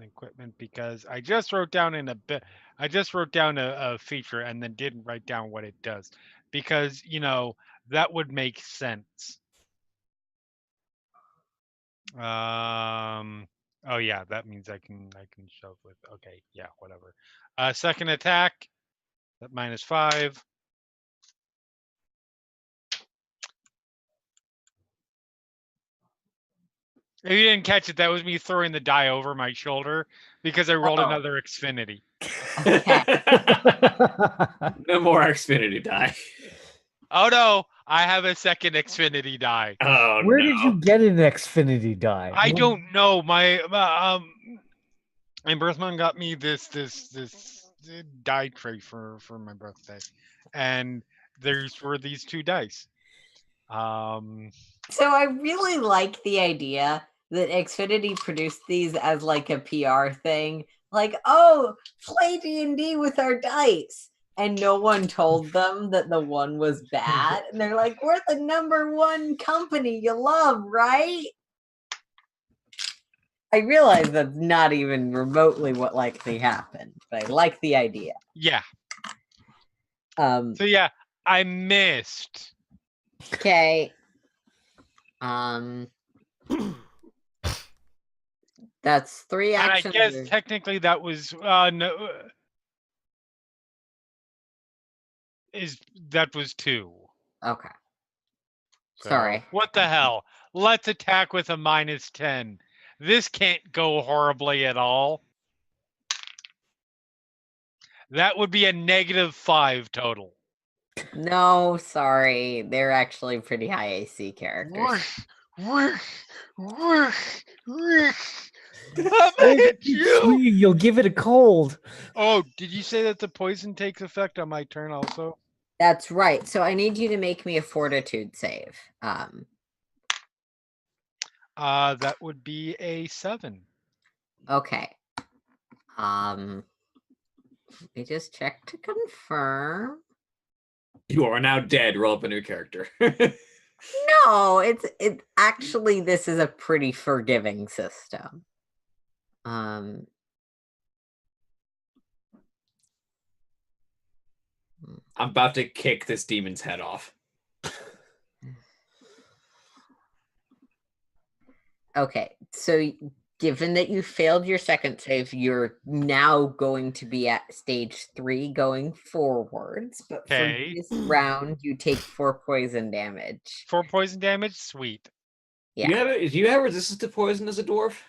equipment, because I just wrote down a feature and then didn't write down what it does, because that would make sense. Oh yeah, that means I can shove with. Okay, yeah, whatever. Second attack, that -5. If you didn't catch it, that was me throwing the die over my shoulder because I rolled another Xfinity. No more Xfinity die. Oh no, I have a second Xfinity die. Oh, Where no. did you get an Xfinity die? I don't know. My birth mom got me this die tray for my birthday, and there's were these 2 dice. So I really like the idea that Xfinity produced these as like a PR thing. Like, oh, play D&D with our dice. And no one told them that the one was bad. And they're like, we're the #1 company you love, right? I realize that's not even remotely what likely happened, but I like the idea. Yeah. So yeah, I missed. Okay. That's 3 actions. And I guess technically that was no. That was 2. Okay. So, Sorry. What the hell? Let's attack with a -10. This can't go horribly at all. That would be a -5 total. No, sorry. They're actually pretty high AC characters. You'll give it a cold. Oh, did you say that the poison takes effect on my turn also? That's right. So I need you to make me a fortitude save. That would be a 7. Okay. Let me just check to confirm. You are now dead. Roll up a new character. No, it's actually, this is a pretty forgiving system. I'm about to kick this demon's head off. Okay, so given that you failed your second save, you're now going to be at stage 3 going forwards. But for this round, you take 4 poison damage. 4 poison damage? Sweet. Yeah. Do you have resistance to poison as a dwarf?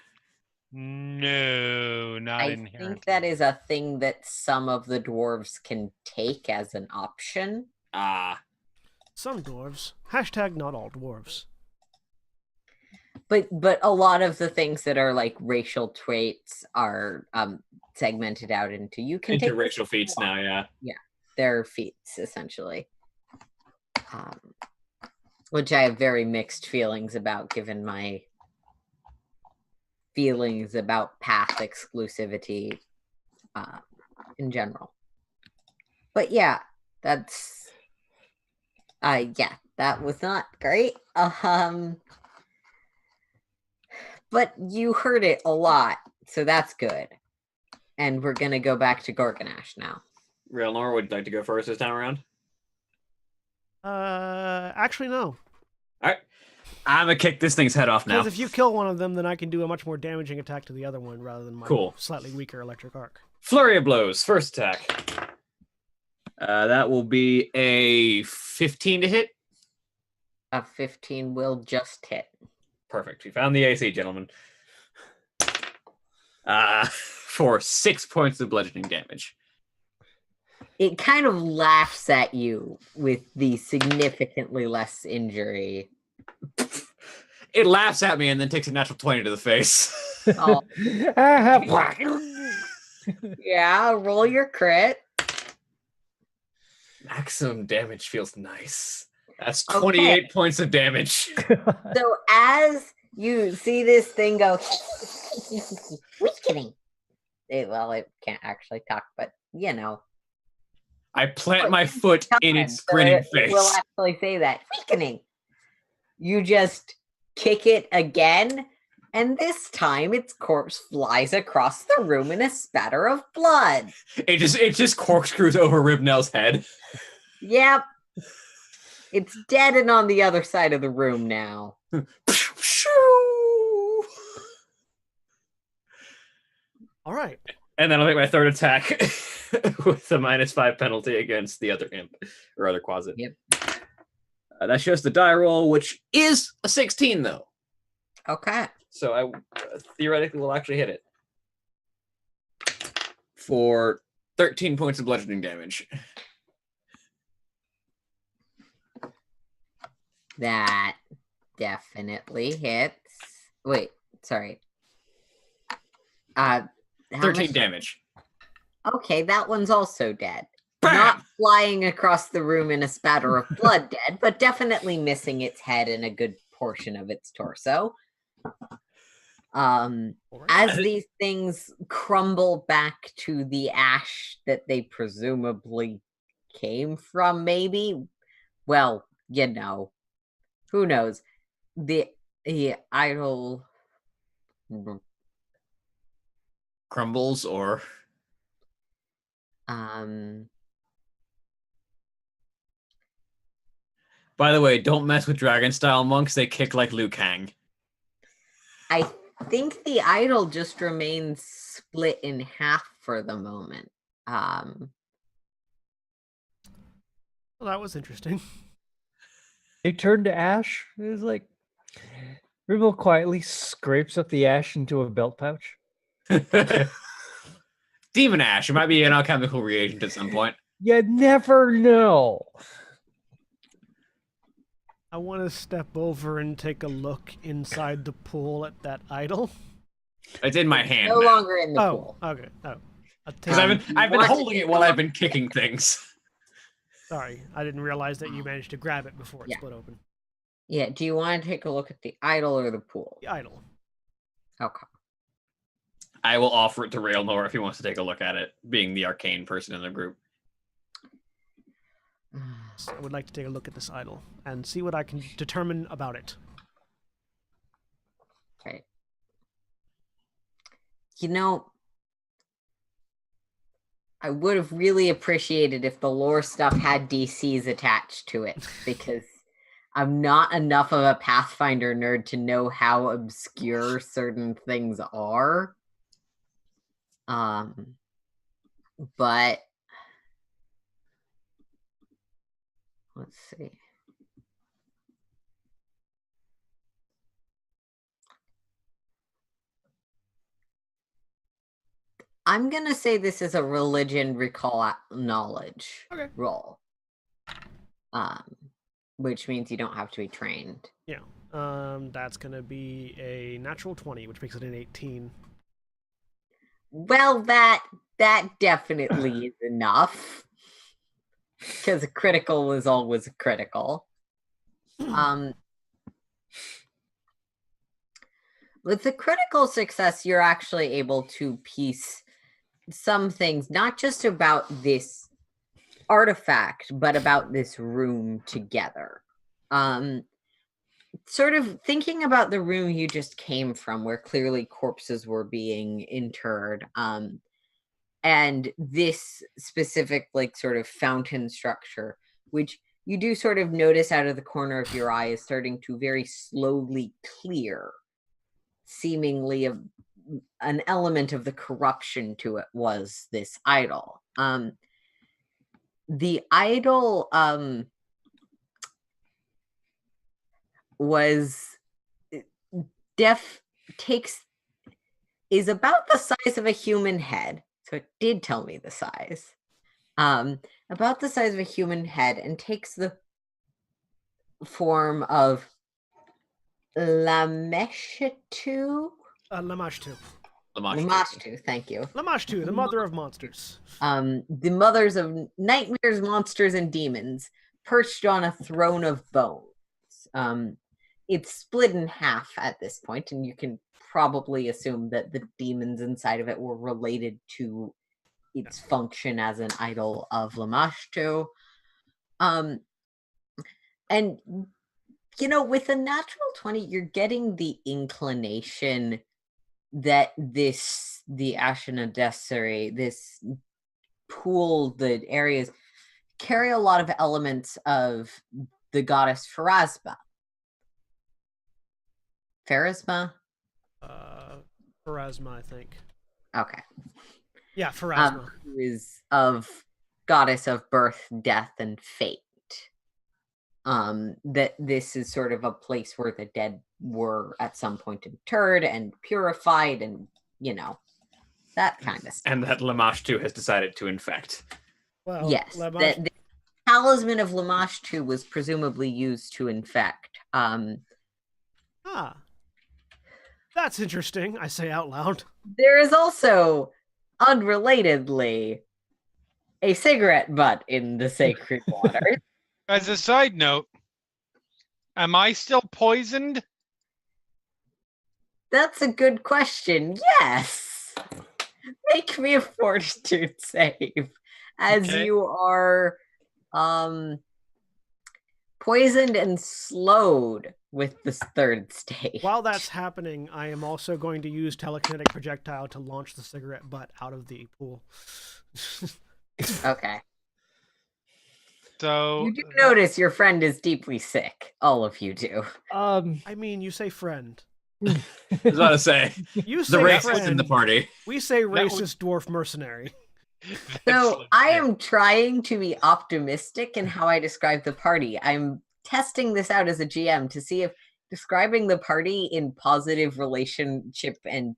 No, not inherently. I think that is a thing that some of the dwarves can take as an option. Some dwarves. # not all dwarves. But a lot of the things that are like racial traits are segmented out into interracial feats now. Yeah, they're feats essentially, which I have very mixed feelings about, given my feelings about path exclusivity in general. But yeah, that's that was not great. But you heard it a lot, so that's good. And we're gonna go back to Gorgonash now. Railnor, would you like to go first this time around? Actually, no. All right. I'm gonna kick this thing's head off now. Because if you kill one of them, then I can do a much more damaging attack to the other one rather than my slightly weaker electric arc. Flurry of blows. First attack. That will be a 15 to hit. A 15 will just hit. Perfect. We found the AC, gentlemen. For 6 points of bludgeoning damage. It kind of laughs at you with the significantly less injury. It laughs at me and then takes a natural 20 to the face. Oh. Yeah, roll your crit. Maximum damage feels nice. That's 28 points of damage. So as you see this thing go, weakening. Well, it can't actually talk, but you know. I plant my foot in its grinning face. We'll actually say that. Weakening. You just kick it again, and this time its corpse flies across the room in a spatter of blood. It just corkscrews over Ribnell's head. Yep. It's dead and on the other side of the room now. All right. And then I'll make my third attack with a -5 penalty against the other imp, or other quasit. Yep. That's just the die roll, which is a 16, though. Okay. So I theoretically will actually hit it. For 13 points of bludgeoning damage. That definitely hits. Wait, sorry. 13 damage. Okay, that one's also dead. Bam! Not flying across the room in a spatter of blood dead, but definitely missing its head and a good portion of its torso. As these things crumble back to the ash that they presumably came from, maybe? Well, you know. Who knows? The idol Crumbles or By the way, don't mess with dragon style monks, they kick like Liu Kang. I think the idol just remains split in half for the moment. Well, that was interesting. They turn to ash. It's like Ribble quietly scrapes up the ash into a belt pouch. Demon ash. It might be an alchemical reagent at some point. You never know. I want to step over and take a look inside the pool at that idol. It's in my hand. No now. longer in the pool. Okay. Oh, Because I've been holding it while I've been kicking things. Sorry, I didn't realize that you managed to grab it before it split open. Yeah, do you want to take a look at the idol or the pool? The idol. Okay. I will offer it to Railnor if he wants to take a look at it, being the arcane person in the group. So I would like to take a look at this idol and see what I can determine about it. Okay. You know, I would have really appreciated if the lore stuff had DCs attached to it, because I'm not enough of a Pathfinder nerd to know how obscure certain things are. But let's see. I'm going to say this is a religion recall knowledge roll. Which means you don't have to be trained. Yeah. That's going to be a natural 20, which makes it an 18. Well, that definitely is enough. Because a critical is always a critical. With the critical success, you're actually able to piece some things, not just about this artifact, but about this room together. Sort of thinking about the room you just came from, where clearly corpses were being interred, and this specific, like, sort of fountain structure, which you do sort of notice out of the corner of your eye is starting to very slowly clear. Seemingly an element of the corruption to it was this idol. The idol is about the size of a human head. So it did tell me the size. About the size of a human head, and takes the form of Lamashtu. Lamashtu. Lamashtu, thank you. Lamashtu, the mother of monsters. The mothers of nightmares, monsters, and demons, perched on a throne of bones. It's split in half at this point, and you can probably assume that the demons inside of it were related to its function as an idol of Lamashtu. And, you know, with a natural 20, you're getting the inclination that the Ashina Desari, this pool, the areas, carry a lot of elements of the goddess Pharasma. Pharasma, I think. Okay. Yeah, Pharasma. Who is of goddess of birth, death, and fate. That this is sort of a place where the dead were at some point interred and purified, and, you know, that kind of stuff. And that Lamashtu has decided to infect. Well, Yes, the talisman of Lamashtu was presumably used to infect. That's interesting, I say out loud. There is also, unrelatedly, a cigarette butt in the sacred water. As a side note, am I still poisoned? That's a good question. Yes. Make me a fortitude save, as Okay. you are poisoned and slowed with this third stage. While that's happening, I am also going to use telekinetic projectile to launch the cigarette butt out of the pool. Okay. So You do notice your friend is deeply sick. All of you do. I mean, you say friend. I was about to say, You the say racist friend. in the party. We say was- racist dwarf mercenary. So I am trying to be optimistic in how I describe the party. I'm testing this out as a GM to see if describing the party in positive relationship and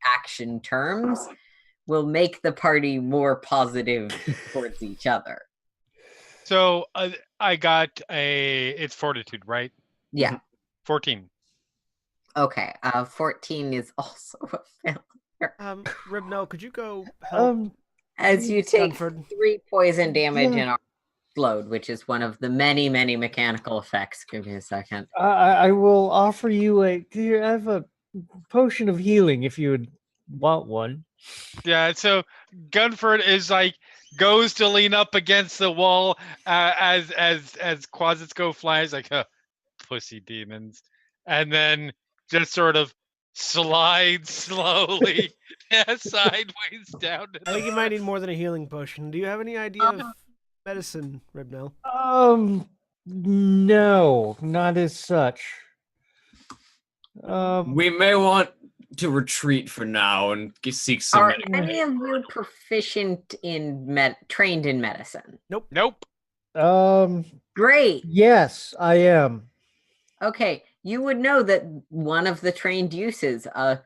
action terms will make the party more positive towards each other. So I got it's fortitude, right? Yeah. 14. Okay. 14 is also a failure. Ribno, could you go help As you take Dunford? 3 poison damage and are slowed, which is one of the many, many mechanical effects. Give me a second. I will offer you here, I have a potion of healing if you would want one. Yeah, so Gunford is like goes to lean up against the wall as Quasitsko flies like pussy demons, and then just sort of slides slowly sideways down to I think the you might need more than a healing potion. Do you have any idea of medicine, Ribno? No, not as such. We may want to retreat for now and seek some. Are any of you proficient in trained in medicine? Nope. Great. Yes, I am. Okay, you would know that one of the trained uses of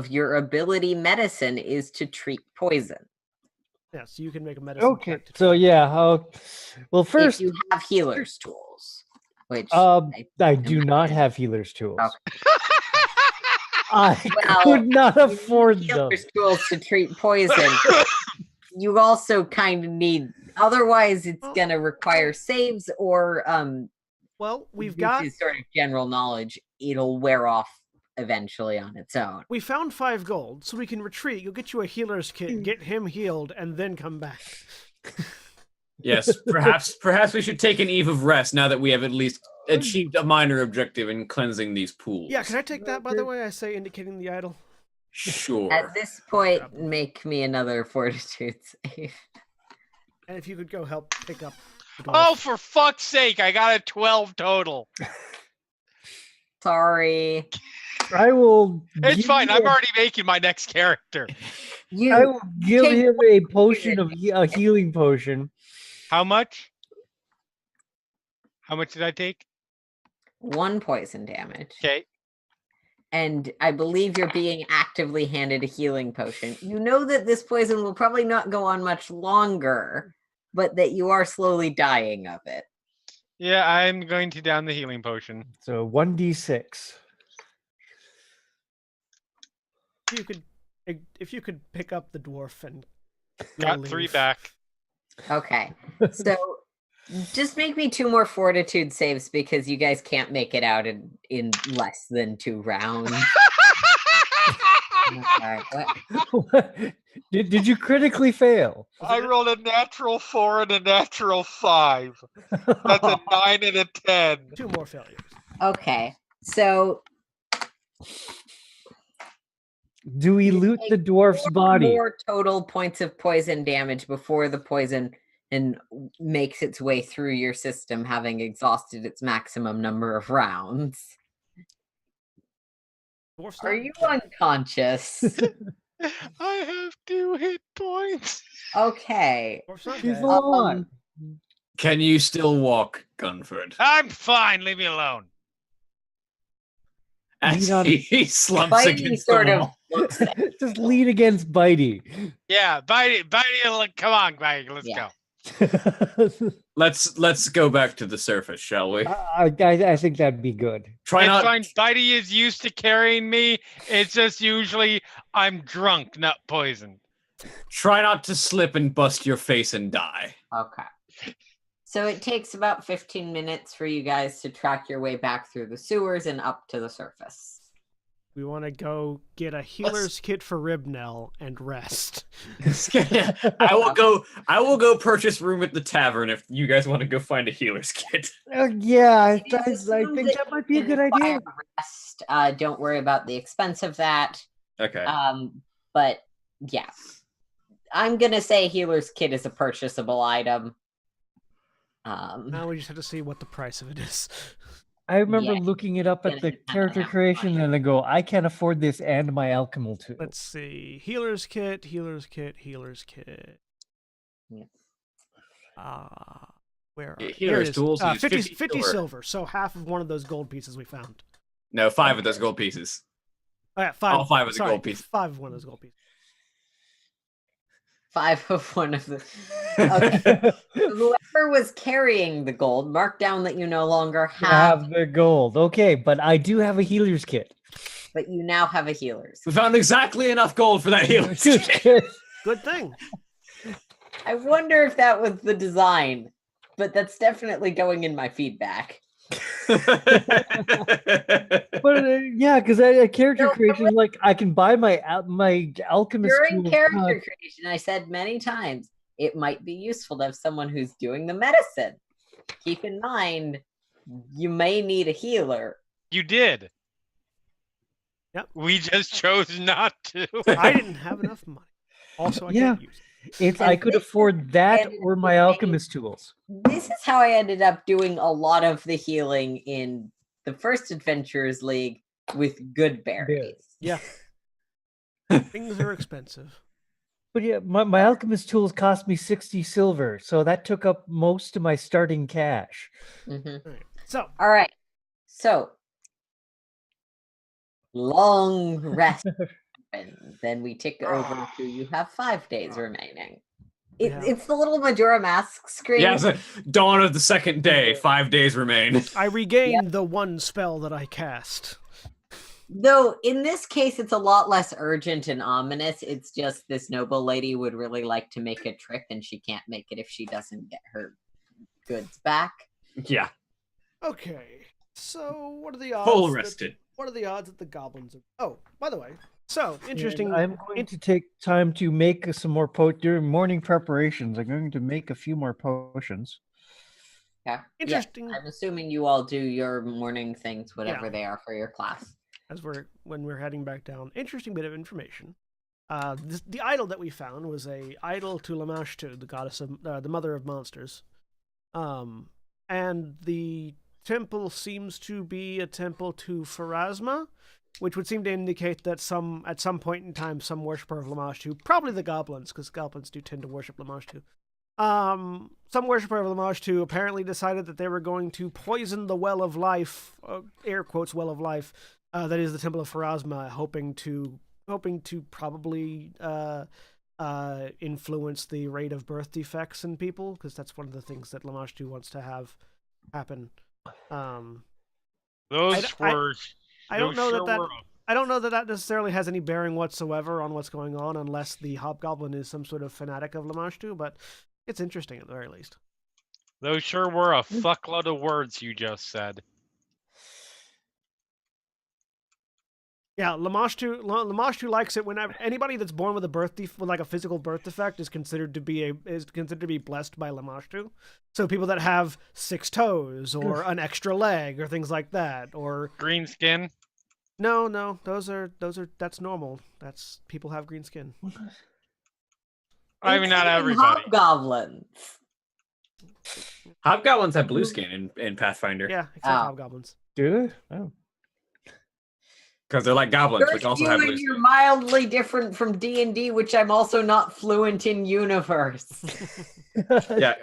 your ability medicine is to treat poison. Yeah, so you can make a medicine Okay, check to so yeah, well, first, if you have healer's tools, which I do not have healer's tools. Okay. I Well, could not you afford need them. healer's tools to treat poison. You also kind of need, otherwise it's Well- gonna require saves or Well, we've this got is sort of general knowledge. It'll wear off eventually on its own. We found 5 gold, so we can retreat. You'll get you a healer's kit, get him healed, and then come back. Yes, perhaps we should take an eve of rest now that we have at least achieved a minor objective in cleansing these pools. Yeah, can I take that, by the way? I say indicating the idol. Sure. At this point, make me another fortitude save. And if you could go help pick up the dwarf. Oh, for fuck's sake! I got a 12 total. Sorry. I will. It's give fine. you I'm a- already making my next character. I will give take him a potion of a healing potion. How much? How much did I take? 1 poison damage. Okay. And I believe you're being actively handed a healing potion. You know that this poison will probably not go on much longer, but that you are slowly dying of it. Yeah, I'm going to down the healing potion. So 1d6. If you could pick up the dwarf and Got 3 leave. back. Okay. So just make me 2 more fortitude saves because you guys can't make it out in less than 2 rounds. Alright, what? Did you critically fail? I rolled a natural 4 and a natural 5. That's a 9 and a 10. 2 more failures. Okay. So Do we loot the dwarf's 4 body? more total points of poison damage before the poison makes its way through your system, having exhausted its maximum number of rounds. Dwarf's Are not you dead. unconscious? I have 2 hit points. Okay. Dwarf's not He's dead. alive. Can you still walk, Gunford? I'm fine. Leave me alone. As Lean on- he slumps Bitey against sort the of wall. looks at Just lean against Bitey. Yeah, Bitey, come on, Bitey, let's Yeah. go. Let's go back to the surface, shall we? I think that'd be good. Try It's not. fine. Bitey is used to carrying me. It's just usually I'm drunk, not poisoned. Try not to slip and bust your face and die. Okay. So it takes about 15 minutes for you guys to track your way back through the sewers and up to the surface. We want to go get a healer's kit for Ribnell and rest. I will go purchase room at the tavern if you guys want to go find a healer's kit. Yeah, I It is assumed think that might be a you good can idea. acquire rest. Don't worry about the expense of that. Okay. But yeah, I'm gonna say healer's kit is a purchasable item. Now we just have to see what the price of it is. I remember Yeah, looking it up at gonna the depend on character how much creation, money. and I go, I can't afford this and my alchemical tool. Let's see. Healer's kit, healer's kit, healer's kit. Yeah. Where Yeah, are healer's here it is. tools use 50 50 silver, so half of one of those gold pieces we found. No, 5 of those gold pieces. Oh, yeah, 5. All 5 of the sorry, gold pieces. 5 of one of those gold pieces. 5 of one of the. Okay. Whoever was carrying the gold, mark down that you no longer I have, have the gold. Okay, but I do have a healer's kit. but you now have a healer's. We found exactly enough gold for that healer's kit. Good thing. I wonder if that was the design, but that's definitely going in my feedback. But yeah, because I character No, creation, like I can buy my alchemist During tool. character creation, I said many times it might be useful to have someone who's doing the medicine. Keep in mind, you may need a healer. You did. Yep. We just chose not to. I didn't have enough money. Also, I Yeah. can't use it. It's I And could this afford that ended or up my being- alchemist tools. This is how I ended up doing a lot of the healing in the first Adventurers League with good berries. Yeah. Things are expensive. But yeah, my alchemist tools cost me 60 silver, so that took up most of my starting cash. Mhm. All right. So, All right. So, long rest. And then we tick over to you have 5 days remaining. Yeah. It's the little Majora Mask screen. Yeah, it's a dawn of the second day. 5 days remain. I regained the one spell that I cast. Though in this case, it's a lot less urgent and ominous. It's just this noble lady would really like to make a trip, and she can't make it if she doesn't get her goods back. Yeah, Okay. So, what are the odds? full that rested. What are the odds that the goblins are... Oh, by the way, so, interesting... And I'm going to take time to make some more during morning preparations. I'm going to make a few more potions. Yeah. Interesting... I'm assuming you all do your morning things, whatever Yeah. they are for your class. When we're heading back down. Interesting bit of information. The idol that we found was a idol to Lamashtu, the goddess of the mother of monsters. And the temple seems to be a temple to Pharasma, which would seem to indicate that at some point in time, some worshiper of Lamashtu, probably the goblins, because goblins do tend to worship Lamashtu. Some worshiper of Lamashtu apparently decided that they were going to poison the well of life, air quotes, well of life, that is the temple of Pharasma, hoping to probably influence the rate of birth defects in people, because that's one of the things that Lamashtu wants to have happen. I don't know that necessarily has any bearing whatsoever on what's going on, unless the hobgoblin is some sort of fanatic of Lamashtu, but it's interesting at the very least. Those sure were a fuckload of words you just said. Yeah, Lamashtu likes it whenever anybody that's born with a physical birth defect is considered to be blessed by Lamashtu. So people that have 6 toes or an extra leg or things like that, or green skin. No, that's normal. That's people have green skin. I mean, not everybody. Hobgoblins have blue skin in Pathfinder. Yeah, except hobgoblins. Do they? Oh. Because they're like goblins, which also have blue skin. You're mildly different from D&D, which I'm also not fluent in universe. Yeah.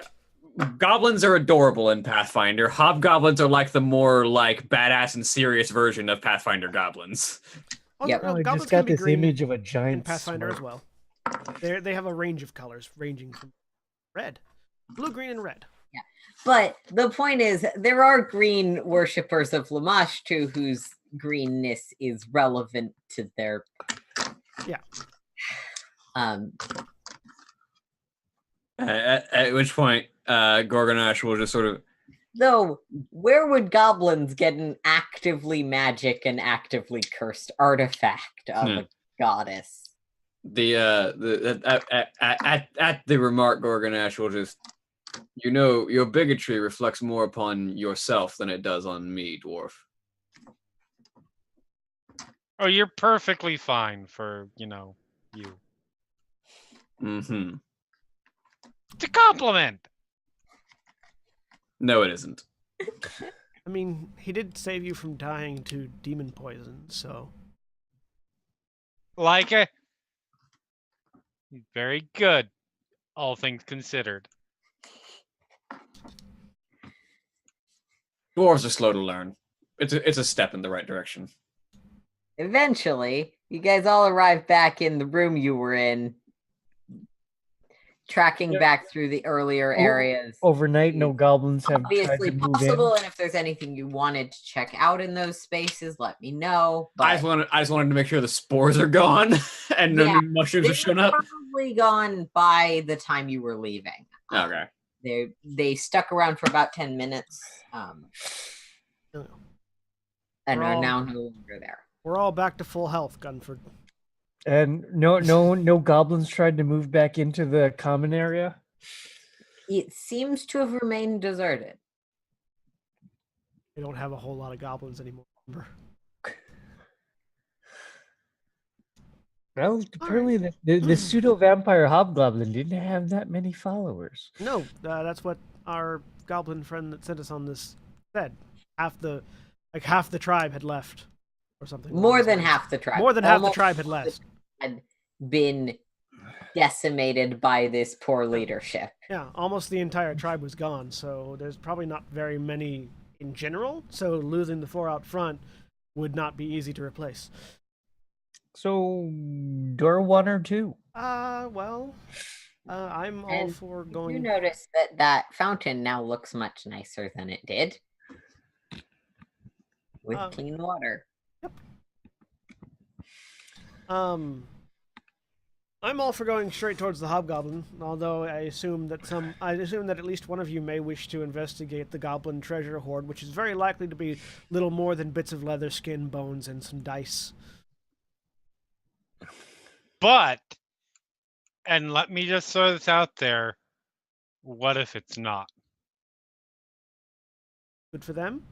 Goblins are adorable in Pathfinder. Hobgoblins are like the more badass and serious version of Pathfinder goblins. Yep. I just got this image of a giant in Pathfinder as well. They have a range of colors, ranging from red, blue, green, and red. Yeah, but the point is, there are green worshippers of Lamashtu whose greenness is relevant to their. Yeah. At which point, Gorgonash will just sort of. Though, where would goblins get an actively magic and actively cursed artifact of a goddess? At the remark, Gorgonash will just, your bigotry reflects more upon yourself than it does on me, dwarf. Oh, you're perfectly fine for, you. Mm-hmm. It's a compliment. No, it isn't. I mean, he did save you from dying to demon poison, so. Like it. Very good, all things considered. Dwarves are slow to learn. It's a step in the right direction. Eventually, you guys all arrive back in the room you were in, tracking back through the earlier areas. Overnight, no goblins have obviously tried to possible, move in. and if there's anything you wanted to check out in those spaces, let me know. But I just wanted to make sure the spores are gone and no new mushrooms have shown up. Probably gone by the time you were leaving. Okay. They stuck around for about 10 minutes, and are now no longer there. We're all back to full health, Gunford. And no goblins tried to move back into the common area? It seems to have remained deserted. They don't have a whole lot of goblins anymore. Well, apparently the pseudo-vampire hobgoblin didn't have that many followers. No, that's what our goblin friend that sent us on this said. Half the tribe had left. Or something. More than half the tribe. More than half the tribe had left. Had been decimated by this poor leadership. Yeah, almost the entire tribe was gone, so there's probably not very many in general, so losing the 4 out front would not be easy to replace. So, door 1 or 2? I'm all for going... You notice that fountain now looks much nicer than it did. With clean water. Yep. I'm all for going straight towards the hobgoblin, although I assume that at least one of you may wish to investigate the goblin treasure hoard, which is very likely to be little more than bits of leather, skin, bones, and some dice. But, and let me just throw this out there, what if it's not? Good for them.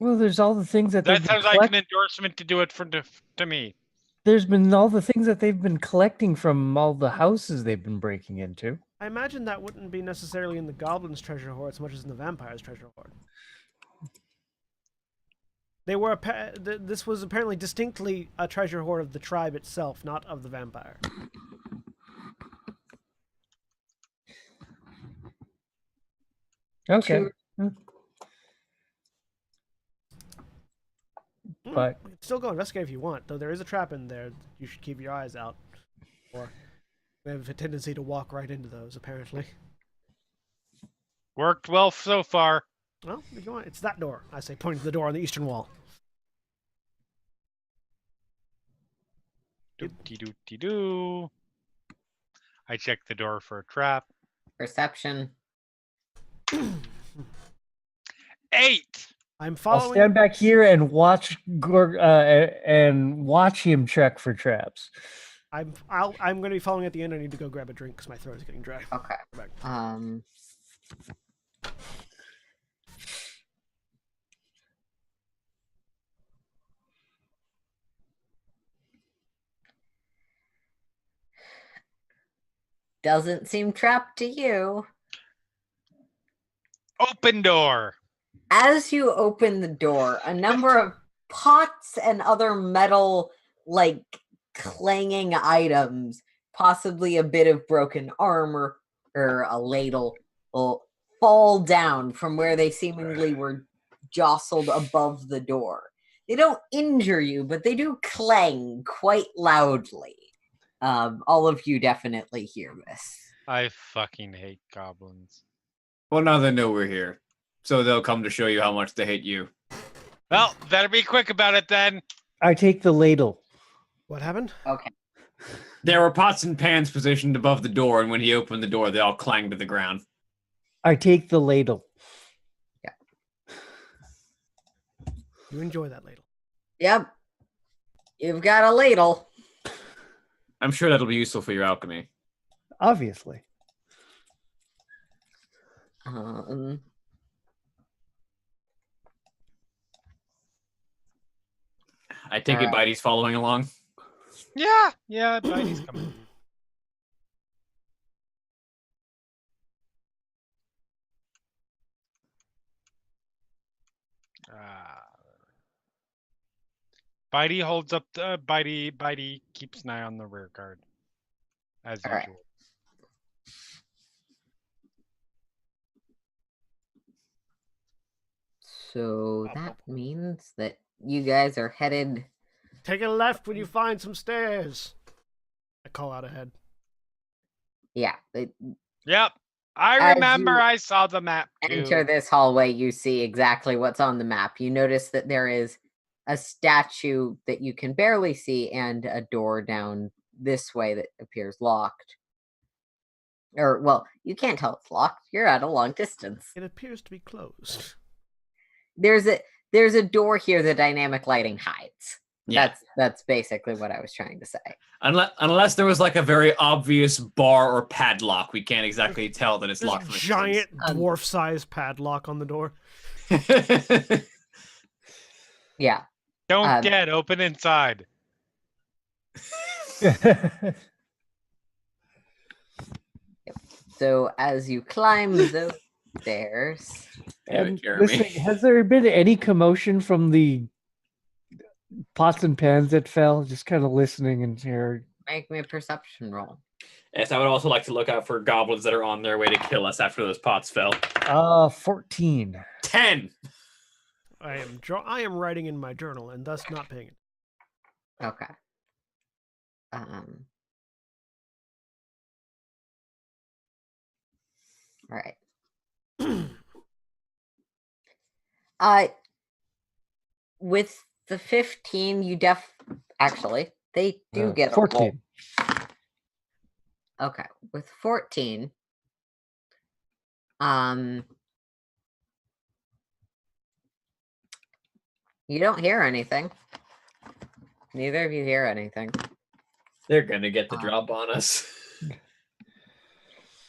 Well, there's all the things that That they've been sounds like an endorsement to do it to me. There's been all the things that they've been collecting from all the houses they've been breaking into. I imagine that wouldn't be necessarily in the goblin's treasure hoard as much as in the vampire's treasure hoard. They were this was apparently distinctly a treasure hoard of the tribe itself, not of the vampire. Okay. But You can still go investigate if you want, though there is a trap in there. You should keep your eyes out, or we have a tendency to walk right into those. Apparently, Worked well so far. well, if you want, it's that door. I say, pointing to the door on the eastern wall. Doop-de-doop-de-doo. I check the door for a trap. Perception. 8. I'm I'll following. stand back here and watch him check for traps. I'm going to be following at the end. I need to go grab a drink because my throat is getting dry. Okay. Go back. Doesn't seem trapped to you. Open door. As you open the door, a number of pots and other metal, like clanging items, possibly a bit of broken armor or a ladle, will fall down from where they seemingly were jostled above the door. They don't injure you, but they do clang quite loudly. All of you definitely hear this. I fucking hate goblins. Well, now they know we're here, so they'll come to show you how much they hate you. Well, better be quick about it then. I take the ladle. What happened? Okay. There were pots and pans positioned above the door, and when he opened the door, they all clanged to the ground. I take the ladle. You enjoy that ladle. Yep. You've got a ladle. I'm sure that'll be useful for your alchemy. Obviously. I take it Bitey's following along. Yeah, Bitey's coming. Bitey holds up the Bitey keeps an eye on the rear guard. As usual. right. So that means that you guys are headed. Take a left when you find some stairs. I call out ahead. Yeah. Yep. I As remember you I saw the map too. Enter this hallway, you see exactly what's on the map. You notice that there is a statue that you can barely see and a door down this way that appears locked. Or, well, you can't tell it's locked. You're at a long distance. It appears to be closed. There's a door here the dynamic lighting hides. Yeah. That's basically what I was trying to say. Unless there was like a very obvious bar or padlock, we can't exactly tell that it's There's locked a from a giant dwarf-sized padlock on the door. distance. Yeah. Don't get open inside. So as you climb those stairs, And Jeremy. listen, has there been any commotion from the pots and pans that fell? Just kind of listening and hearing. make me a perception roll. Yes, I would also like to look out for goblins that are on their way to kill us after those pots fell. 14. 10. I am writing in my journal and thus not paying it. Okay. All right. With the 15, you actually they do get a 14. Okay, with 14, you don't hear anything. Neither of you hear anything. They're gonna get the drop on us.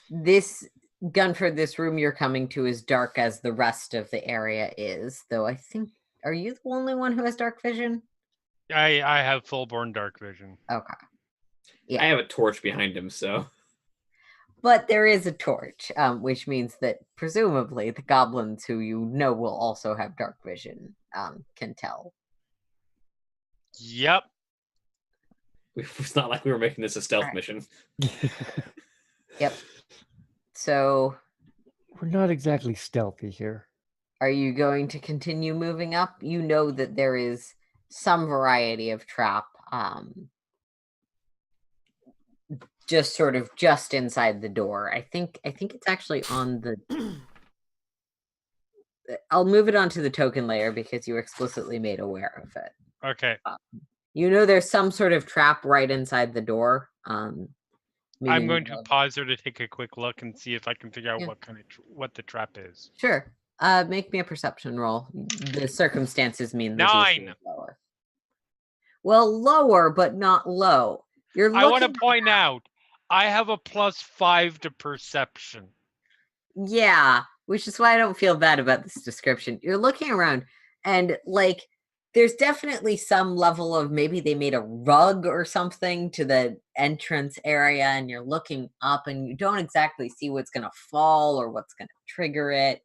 This Gunford, this room you're coming to is dark as the rest of the area is, though I think, are you the only one who has dark vision? I have full-born dark vision. Okay. I have a torch behind him, so. But there is a torch, which means that presumably the goblins who you know will also have dark vision can tell. Yep. It's not like we were making this a stealth mission. Yep. So, We're not exactly stealthy here. are you going to continue moving up? You know that there is some variety of trap just sort of just inside the door. I think it's actually on the I'll move it onto the token layer because you were explicitly made aware of it. Okay. You know there's some sort of trap right inside the door. I'm meaning going to the- pause there to take a quick look and see if I can figure out Yeah. what the trap is. Sure. Make me a perception roll. The circumstances mean the DC 9. is lower. Well, lower, but not low. You're I want to looking point out I have a +5 to perception. Yeah, which is why I don't feel bad about this description. You're looking around and like there's definitely some level of maybe they made a rug or something to the entrance area and you're looking up and you don't exactly see what's going to fall or what's going to trigger it.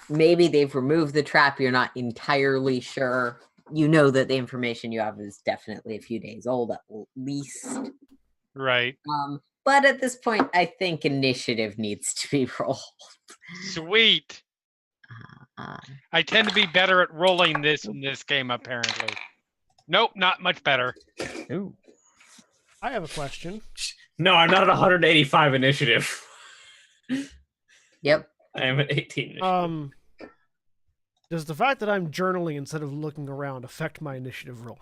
Maybe they've removed the trap, you're not entirely sure. You know that the information you have is definitely a few days old at least. Right. But at this point, I think initiative needs to be rolled. Sweet. I tend to be better at rolling this in this game, apparently. Nope, not much better. Ooh. I have a question. No, I'm not at 185 initiative. Yep. I am at 18 initiative. Does the fact that I'm journaling instead of looking around affect my initiative roll?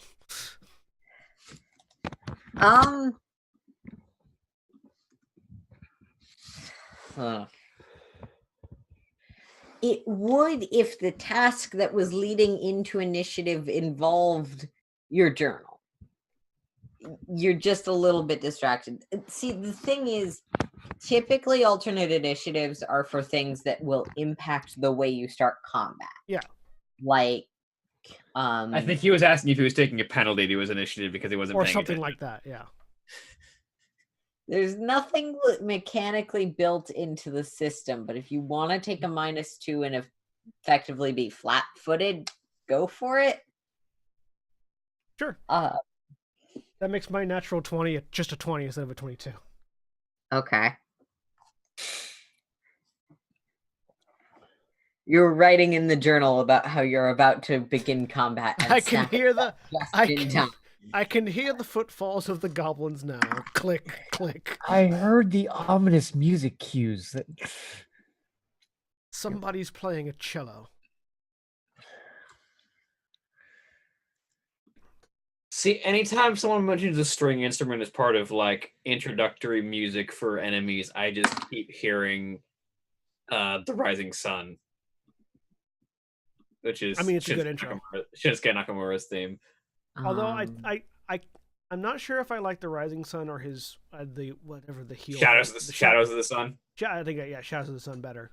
It would if the task that was leading into initiative involved your journal. You're just a little bit distracted. See, the thing is, typically alternate initiatives are for things that will impact the way you start combat. Yeah. Like, I think he was asking if he was taking a penalty to his initiative because he wasn't Or paying something attention. like that, yeah. there's nothing mechanically built into the system, but if you want to take a -2 and effectively be flat-footed, go for it. Sure. That makes my natural 20 just a 20 instead of a 22. Okay. You're writing in the journal about how you're about to begin combat. And I can hear the time. I can hear the footfalls of the goblins now. Click, click. I heard the ominous music cues that Somebody's playing a cello. See, anytime someone mentions a string instrument as part of like introductory music for enemies, I just keep hearing The Rising Sun. Which is it's a good intro. Shinsuke Nakamura's theme. Although I'm not sure if I like the Rising Sun or his the whatever the heel. Shadows of the Sun. I think Shadows of the Sun better.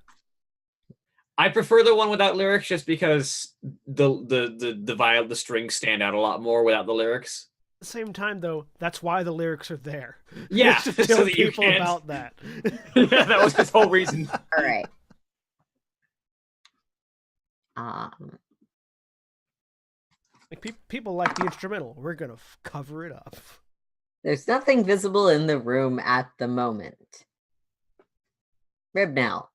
I prefer the one without lyrics just because the strings stand out a lot more without the lyrics. At the same time, though, that's why the lyrics are there. Yeah, to tell so that you people can't. about that. Yeah, that was his whole reason. All right. Like people like the instrumental. We're gonna cover it up. There's nothing visible in the room at the moment. Ribnell.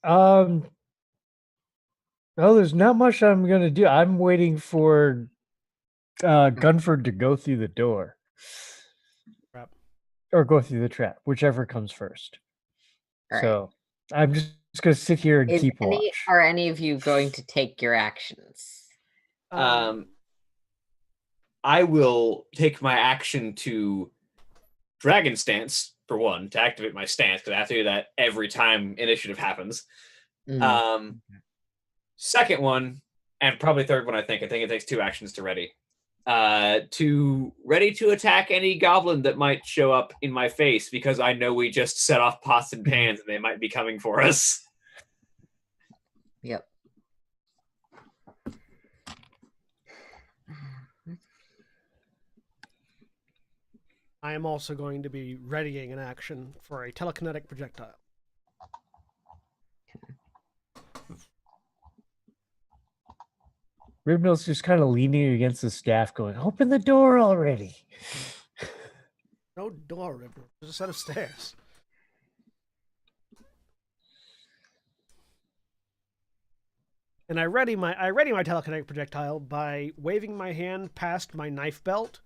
well, there's not much I'm gonna do. I'm waiting for Gunford to go through the door. Trap. Or go through the trap, whichever comes first. All right. So I'm just gonna sit here and keep watch. Are any of you going to take your actions? I will take my action to Dragon Stance, for one, to activate my stance, because I have to do that every time initiative happens. Second one, and probably third one, I think it takes 2 actions to ready. To ready to attack any goblin that might show up in my face, because I know we just set off pots and pans and they might be coming for us. Yep. I am also going to be readying an action for a telekinetic projectile. Ribnose just kind of leaning against the staff, going, "Open the door already!" No door, River. There's a set of stairs. And I ready my telekinetic projectile by waving my hand past my knife belt,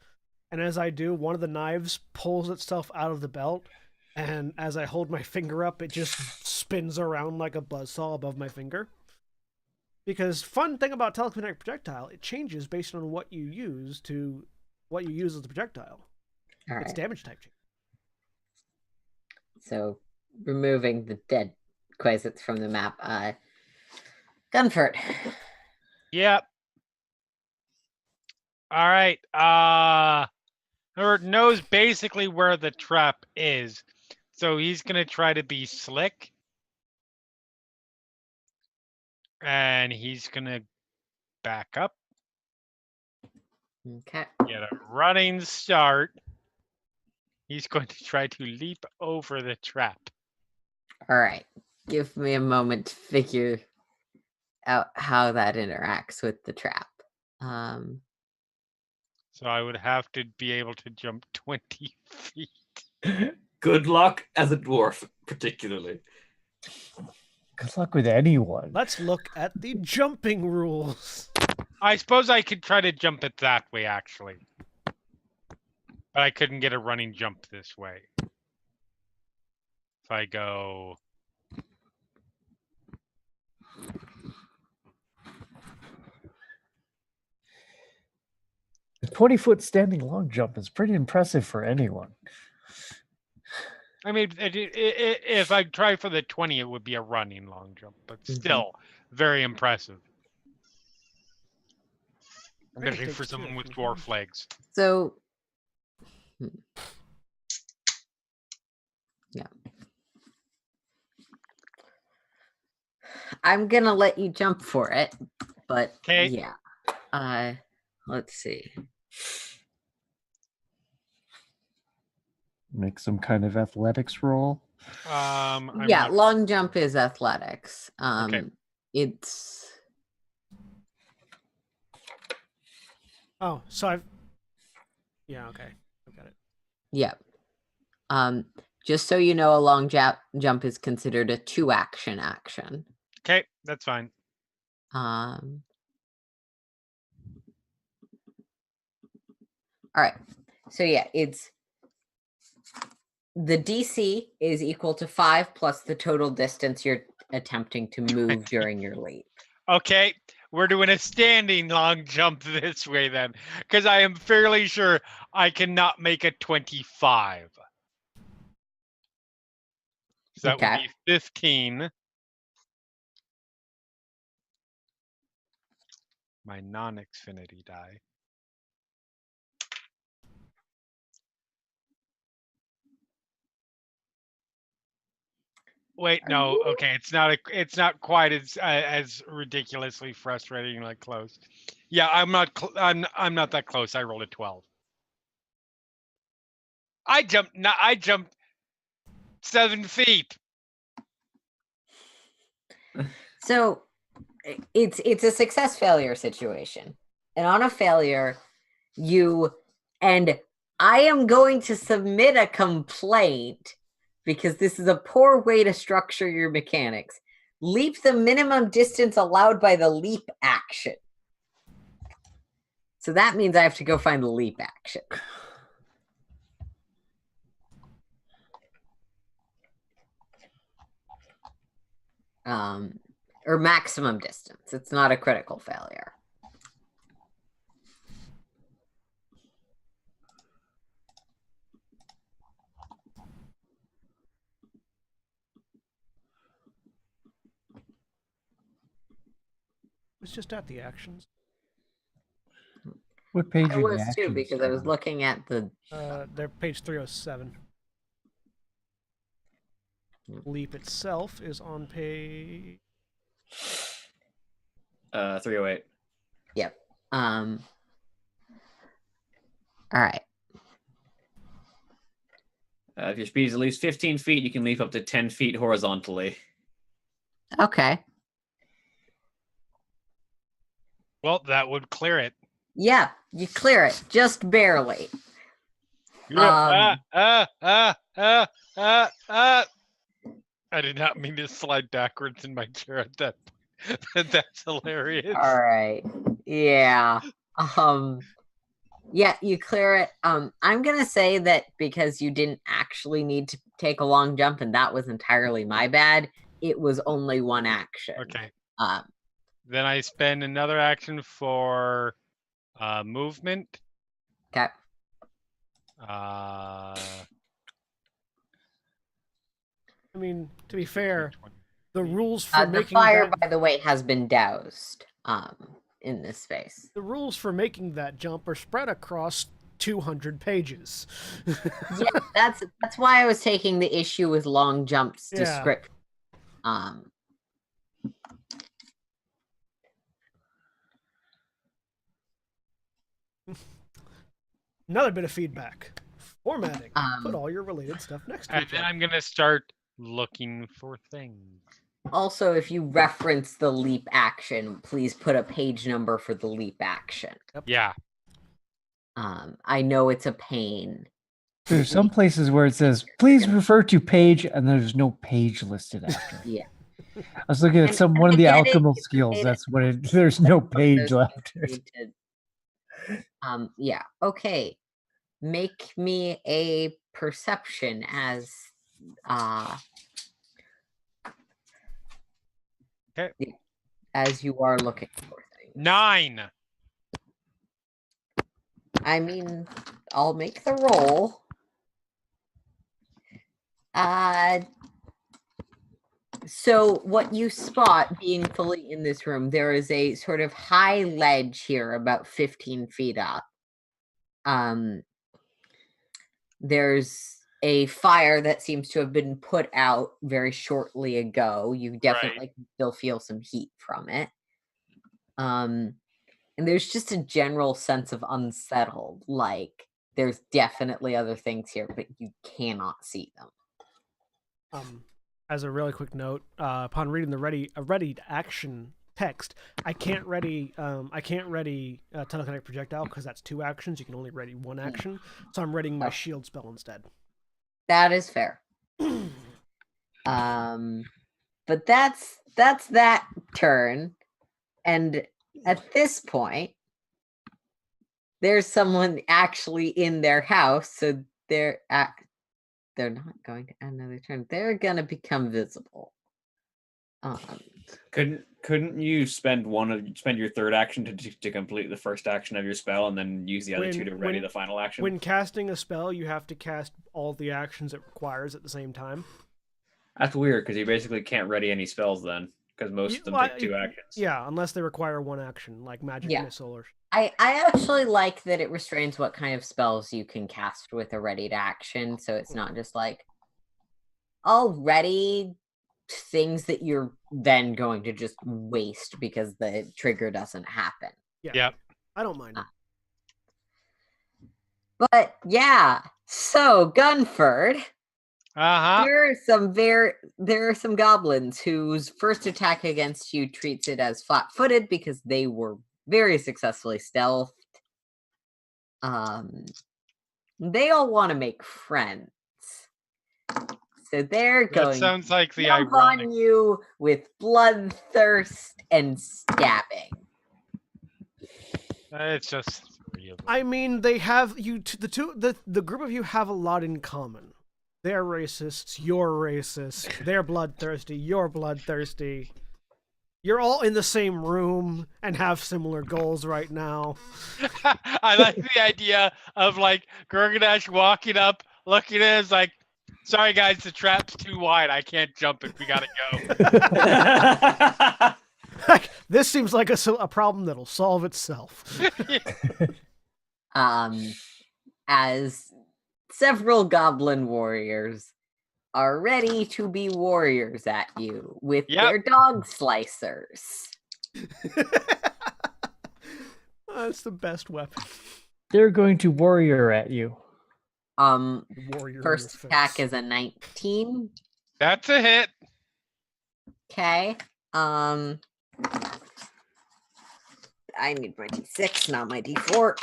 and as I do, one of the knives pulls itself out of the belt, and as I hold my finger up, it just spins around like a buzzsaw above my finger. Because fun thing about telekinetic projectile, it changes based on what you use as the projectile. All It's right. damage type change. So removing the dead Quasits from the map. Gunford. Yep. All right. Herbert knows basically where the trap is, so he's gonna try to be slick, and he's gonna back up, Okay. get a running start. He's going to try to leap over the trap. All right. Give me a moment to figure out how that interacts with the trap. So I would have to be able to jump 20 feet. Good luck as a dwarf, particularly. Good luck with anyone. Let's look at the jumping rules. I suppose I could try to jump it that way, actually. But I couldn't get a running jump this way. If I go... The 20-foot standing long jump is pretty impressive for anyone. I mean, if I try for the 20, it would be a running long jump, but still very impressive. Especially for someone with dwarf legs. So, yeah. I'm going to let you jump for it, but yeah. Let's see. Make some kind of athletics roll. Long jump is athletics. It's... Oh, so I've... Yeah, okay. I've got it. Yeah. Just so you know, a long jump is considered a 2-action action. Okay, that's fine. All right. So yeah, it's... The DC is equal to 5 plus the total distance you're attempting to move during your leap. Okay, we're doing a standing long jump this way then, because I am fairly sure I cannot make a 25. So that would be 15. My non-Xfinity die. Wait, no. Okay, it's not quite as ridiculously frustratingly close. Yeah, I'm not that close. I rolled a 12. I jumped 7 feet. So it's a success failure situation. And on a failure, I am going to submit a complaint because this is a poor way to structure your mechanics. Leap the minimum distance allowed by the leap action. So that means I have to go find the leap action. Or maximum distance. It's not a critical failure. was just at the actions. What page I are the was too actions because I was on? looking at the. They're page 307. Leap itself is on page. 308. Yep. All right. If your speed is at least 15 feet, you can leap up to 10 feet horizontally. Okay. Well, that would clear it. Yeah, you clear it just barely. I did not mean to slide backwards in my chair at that. That's hilarious. All right. Yeah. Yeah, you clear it. I'm gonna say that because you didn't actually need to take a long jump, and that was entirely my bad. It was only one action. Okay. Um, Then I spend another action for movement. okay. I mean, to be fair, the rules for The making fire, that, by the way, has been doused. In this space. the rules for making that jump are spread across 200 pages. Yeah, that's why I was taking the issue with long jumps Yeah. description. Another bit of feedback. Formatting. Put Um, all your related stuff next to And each then other. I'm gonna start looking for things. Also, if you reference the leap action, please put a page number for the leap action. Yeah. I know it's a pain. There's some places where it says, please refer to page, and there's no page listed after. Yeah. I was looking at And one of I the get it, alchemical you skills. made it. That's what it. There's no page Those left. things need to- yeah. Okay. Make me a perception as Okay. as you are looking for things. 9. I mean, I'll make the roll. So what you spot being fully in this room, there is a sort of high ledge here about 15 feet up. There's a fire that seems to have been put out very shortly ago. You definitely can still feel some heat from it. And there's just a general sense of unsettled, like there's definitely other things here, but you cannot see them. As a really quick note, upon reading the ready action text, I can't ready telekinetic projectile because that's 2 actions. You can only ready 1 action, so I'm readying my shield spell instead. That is fair. But that's that turn, and at this point, there's someone actually in their house, so they're not going to add another turn. They're gonna become visible. Couldn't you spend your third action to complete the first action of your spell, and then use the other 2 to ready the final action? When casting a spell, you have to cast all the actions it requires at the same time. That's weird because you basically can't ready any spells then, because most of them take 2 actions. Yeah, unless they require 1 action, like magic missile or. I actually like that it restrains what kind of spells you can cast with a ready to action, so it's not just like already things that you're then going to just waste because the trigger doesn't happen. Yeah. Yep. I don't mind it. But yeah, so Gunford, Uh-huh. there are some goblins whose first attack against you treats it as flat-footed because they were very successfully stealthed. They all want to make friends. So they're That going sounds like the jump ironic. on you with bloodthirst and stabbing. It's just 3 of them. I mean, they have the group of you have a lot in common. They're racists, you're racist. They're bloodthirsty, you're bloodthirsty. You're all in the same room and have similar goals right now. I like the idea of like Gorgonash walking up, looking at it, is like, sorry guys, the trap's too wide. I can't jump it. We gotta go. This seems like a problem that'll solve itself. As several goblin warriors are ready to be warriors at you with their dog slicers. That's the best weapon. They're going to warrior at you. Warrior First attack is a 19. That's a hit. Okay. I need my D6, not my D4.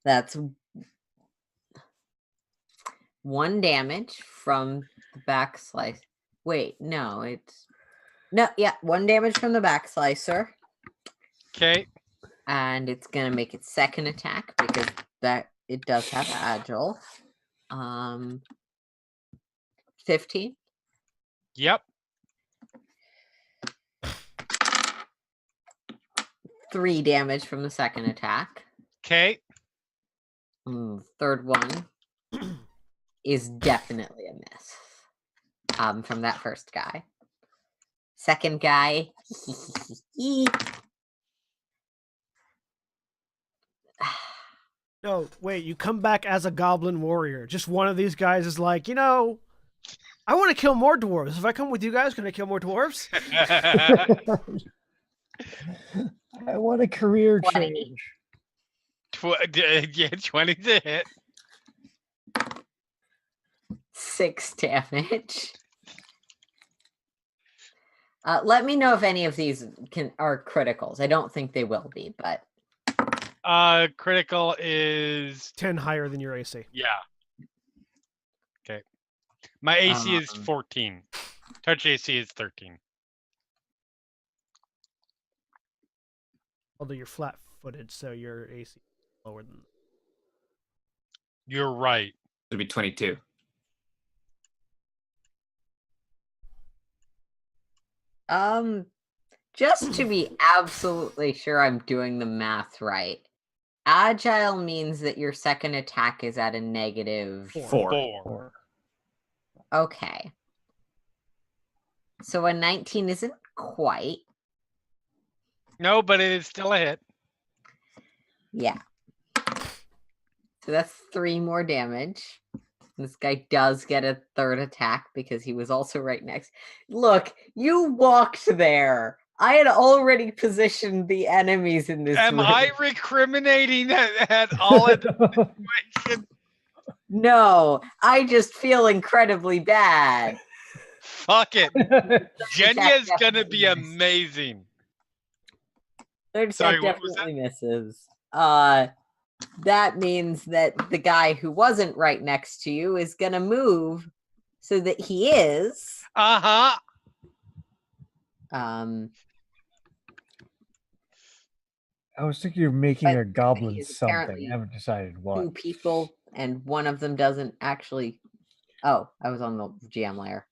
That's 1 damage from the back slice. Wait, no, it's 1 damage from the back slicer. Okay. And it's gonna make its second attack because that it does have agile. 15. Yep. 3 damage from the second attack. Okay. Third one is definitely a miss. From that first guy. Second guy. No, wait, you come back as a goblin warrior. Just one of these guys is like, I want to kill more dwarves. If I come with you guys, can I kill more dwarves? I want a career 20. change. 20 to hit. 6 damage. Let me know if any of these are criticals. I don't think they will be, but Critical is 10 higher than your AC. yeah. Okay. My AC is 14. Touch AC is 13. Although you're flat-footed, so your AC is lower than. You're right. It'll be 22. Just to be absolutely sure I'm doing the math right. Agile means that your second attack is at a negative 4. Okay. So a 19 isn't quite. No, but it is still a hit. Yeah. So that's 3 more damage. This guy does get a third attack because he was also right next. Look, you walked there. I had already positioned the enemies in this Am room. I recriminating at all at the situation? No, I just feel incredibly bad. Fuck it. Jenya's gonna be misses. amazing. Third Sorry, attack what was that? definitely misses. That means that the guy who wasn't right next to you is gonna move so that he is. Uh-huh. I was thinking of making But a goblin he's something. apparently I haven't decided what. 2 people, and one of them doesn't actually. Oh, I was on the GM layer.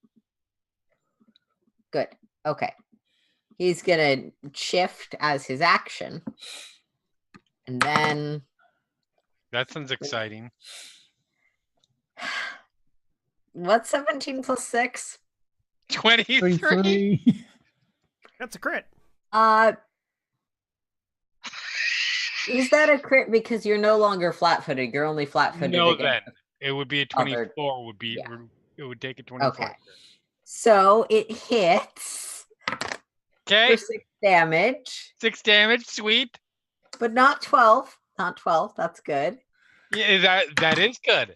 Good. Okay. He's gonna shift as his action, and then That sounds exciting. what's 17 plus 6? 23. 23. That's a crit. Is that a crit because you're no longer flat-footed? You're only flat-footed. No, against then. It would be a 24 would be yeah. it would take a 24. Okay. So it hits Okay. for 6 damage, 6 damage, sweet. but not 12. Not 12. That's good. Yeah, that is good.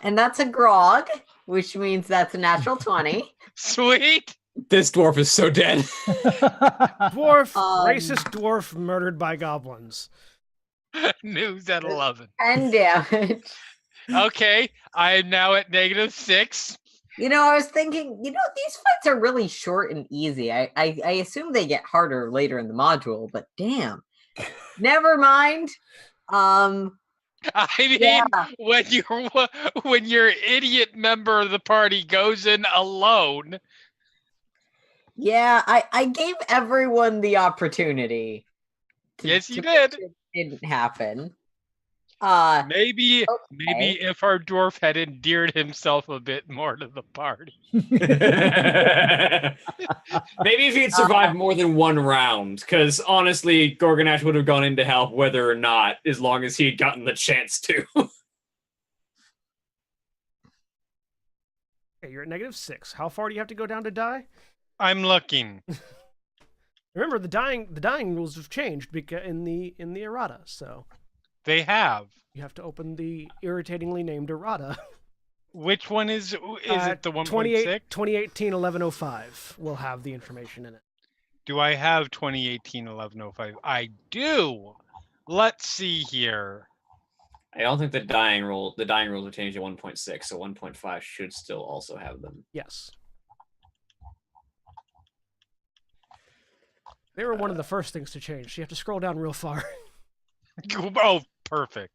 And that's a grog, which means that's a natural 20. Sweet. This dwarf is so dead. Dwarf, racist dwarf murdered by goblins. News at 11. 10 damage. Okay, I am now at -6. I was thinking, these fights are really short and easy. I assume they get harder later in the module, but damn. Never mind. I mean, Yeah. when your idiot member of the party goes in alone. Yeah, I gave everyone the opportunity. Yes, you did. It didn't happen. Maybe Okay. if our dwarf had endeared himself a bit more to the party. Maybe if he'd survived more than one round, because honestly, Gorgonash would have gone in to help whether or not, as long as he'd gotten the chance to. Okay, you're at -6. How far do you have to go down to die? I'm looking. Remember, the dying rules have changed in the errata, so They have. you have to open the irritatingly named errata. Which one is it the 1.6? 2018 1105 will have the information in it. Do I have 2018 1105? I do. Let's see here. I don't think the dying rules are changed to 1.6, so 1.5 should still also have them. Yes. They were one of the first things to change, so you have to scroll down real far. Oh, perfect.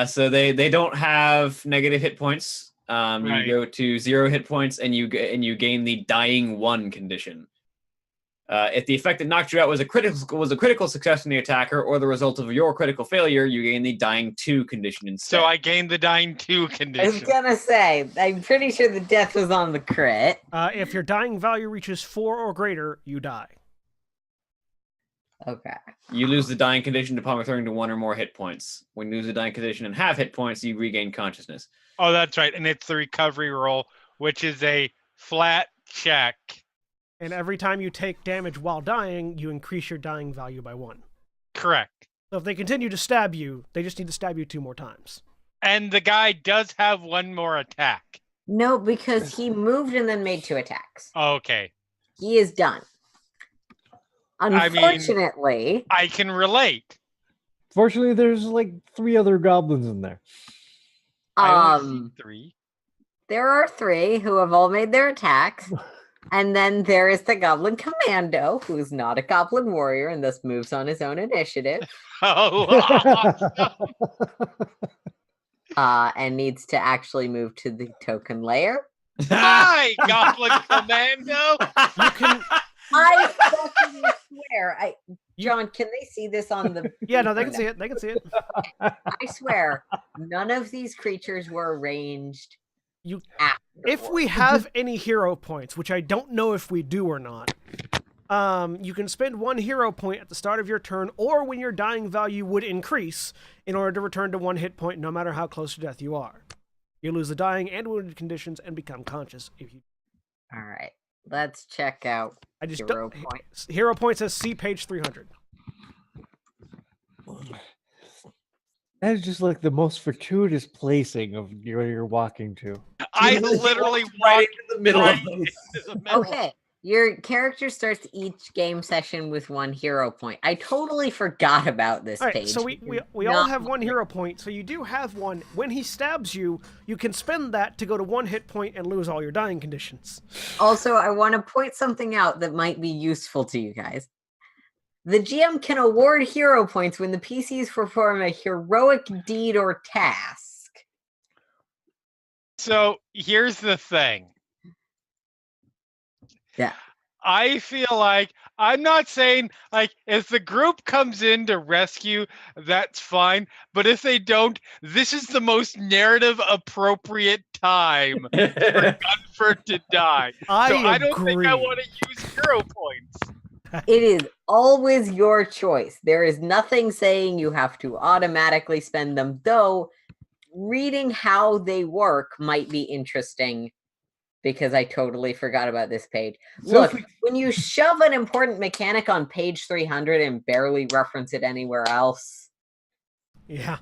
So they don't have negative hit points. Right. You go to 0 hit points, and you gain the dying 1 condition. If the effect that knocked you out was a critical success from the attacker, or the result of your critical failure, you gain the dying 2 condition instead. So I gained the dying 2 I was condition. gonna say, I'm pretty sure the death was on the crit. If your dying value reaches 4 or greater, you die. Okay. You lose the dying condition upon returning to 1 or more hit points. When you lose the dying condition and have hit points, you regain consciousness. Oh, that's right. And it's the recovery roll, which is a flat check. And every time you take damage while dying, you increase your dying value by 1. Correct. So if they continue to stab you, they just need to stab you 2 more times. And the guy does have 1 more attack. No, because he moved and then made 2 attacks. Okay. He is done. I mean- Unfortunately, I can relate. Fortunately, there's like 3 other goblins in there. I only see 3. there are 3 who have all made their attacks. And then there is the Goblin Commando, who's not a Goblin Warrior and thus moves on his own initiative. Oh, And needs to actually move to the token layer. hi, Goblin Commando. You can... I fucking swear. John, can they see this on the... Yeah, no, they can see it. They can see it. I swear, none of these creatures were arranged You... after. If we have any hero points, which I don't know if we do or not, you can spend 1 hero point at the start of your turn or when your dying value would increase in order to return to 1 hit point no matter how close to death you are. You lose the dying and wounded conditions and become conscious if you... All right, let's check out I just hero don't... points. Hero points says see page 300. That is just like the most fortuitous placing of where you're walking to. I literally right walked into the middle right of those. into the middle. Okay, your character starts each game session with 1 hero point. I totally forgot about this All right, page. so we all Not have 1 much. hero point, so you do have 1. When he stabs you, you can spend that to go to 1 hit point and lose all your dying conditions. Also, I want to point something out that might be useful to you guys. The GM can award hero points when the PCs perform a heroic deed or task. So here's the thing. Yeah. I feel like I'm not saying like if the group comes in to rescue, that's fine. But if they don't, this is the most narrative appropriate time for Gunford to die. So I don't think I agree. want to use hero points. It is always your choice. There is nothing saying you have to automatically spend them, though reading how they work might be interesting because I totally forgot about this page. So Look, when you shove an important mechanic on page 300 and barely reference it anywhere else, Yeah.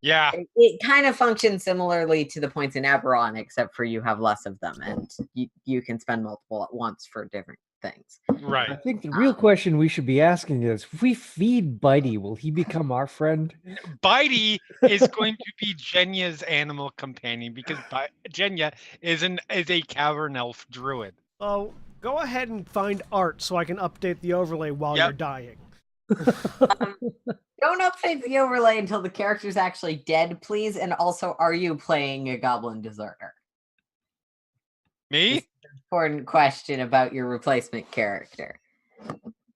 Yeah. it kind of functions similarly to the points in Eberron, except for you have less of them and you can spend multiple at once for different things. I Right. think the real question we should be asking is, if we feed Bitey, will he become our friend? Bitey is going to be Jenya's animal companion because Jenya is a cavern elf druid. Oh, go ahead and find art so I can update the overlay while Yep. you're dying. Don't update the overlay until the character's actually dead, please. And also, are you playing a goblin deserter? Me? Important question about your replacement character.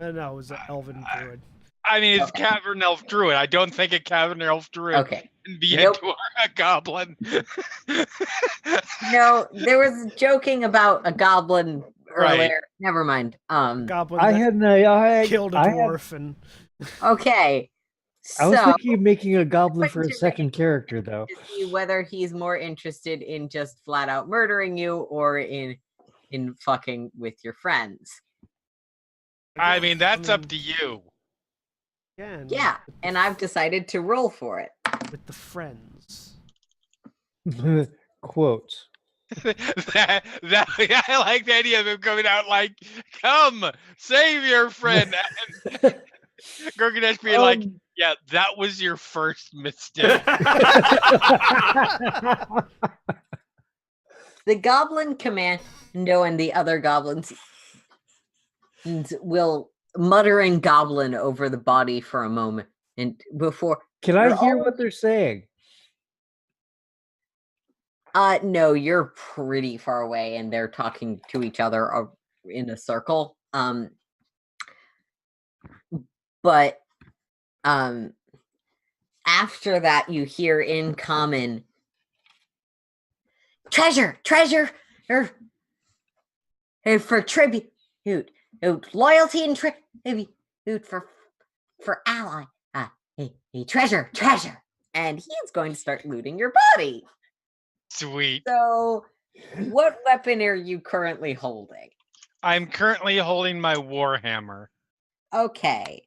No, it was an elven druid. I mean, it's Okay. Cavern Elf Druid. I don't think a Cavern Elf Druid Okay. can be Nope. a goblin. No, there was joking about a goblin Right. earlier. Never mind. Goblin I that had I killed a I had- dwarf and Okay. I was So thinking of making a goblin for a going to second make character, though. to see whether he's more interested in just flat out murdering you or in fucking with your friends. I mean, that's up mean, to you. again, Yeah, and I've decided to roll for it. with the friends. Quotes. I like the idea of him coming out like, "Come, save your friend," and Gurganesh being like, "Yeah, that was your first mistake." The goblin commando and the other goblins will mutter in goblin over the body for a moment, and before Can I They're hear all- what they're saying? no, you're pretty far away, and they're talking to each other in a circle. But after that, you hear in common, treasure, or for tribute, loyalty and tribute for ally. Hey, treasure, and he's going to start looting your body. Sweet. So, what weapon are you currently holding? I'm currently holding my warhammer. Okay.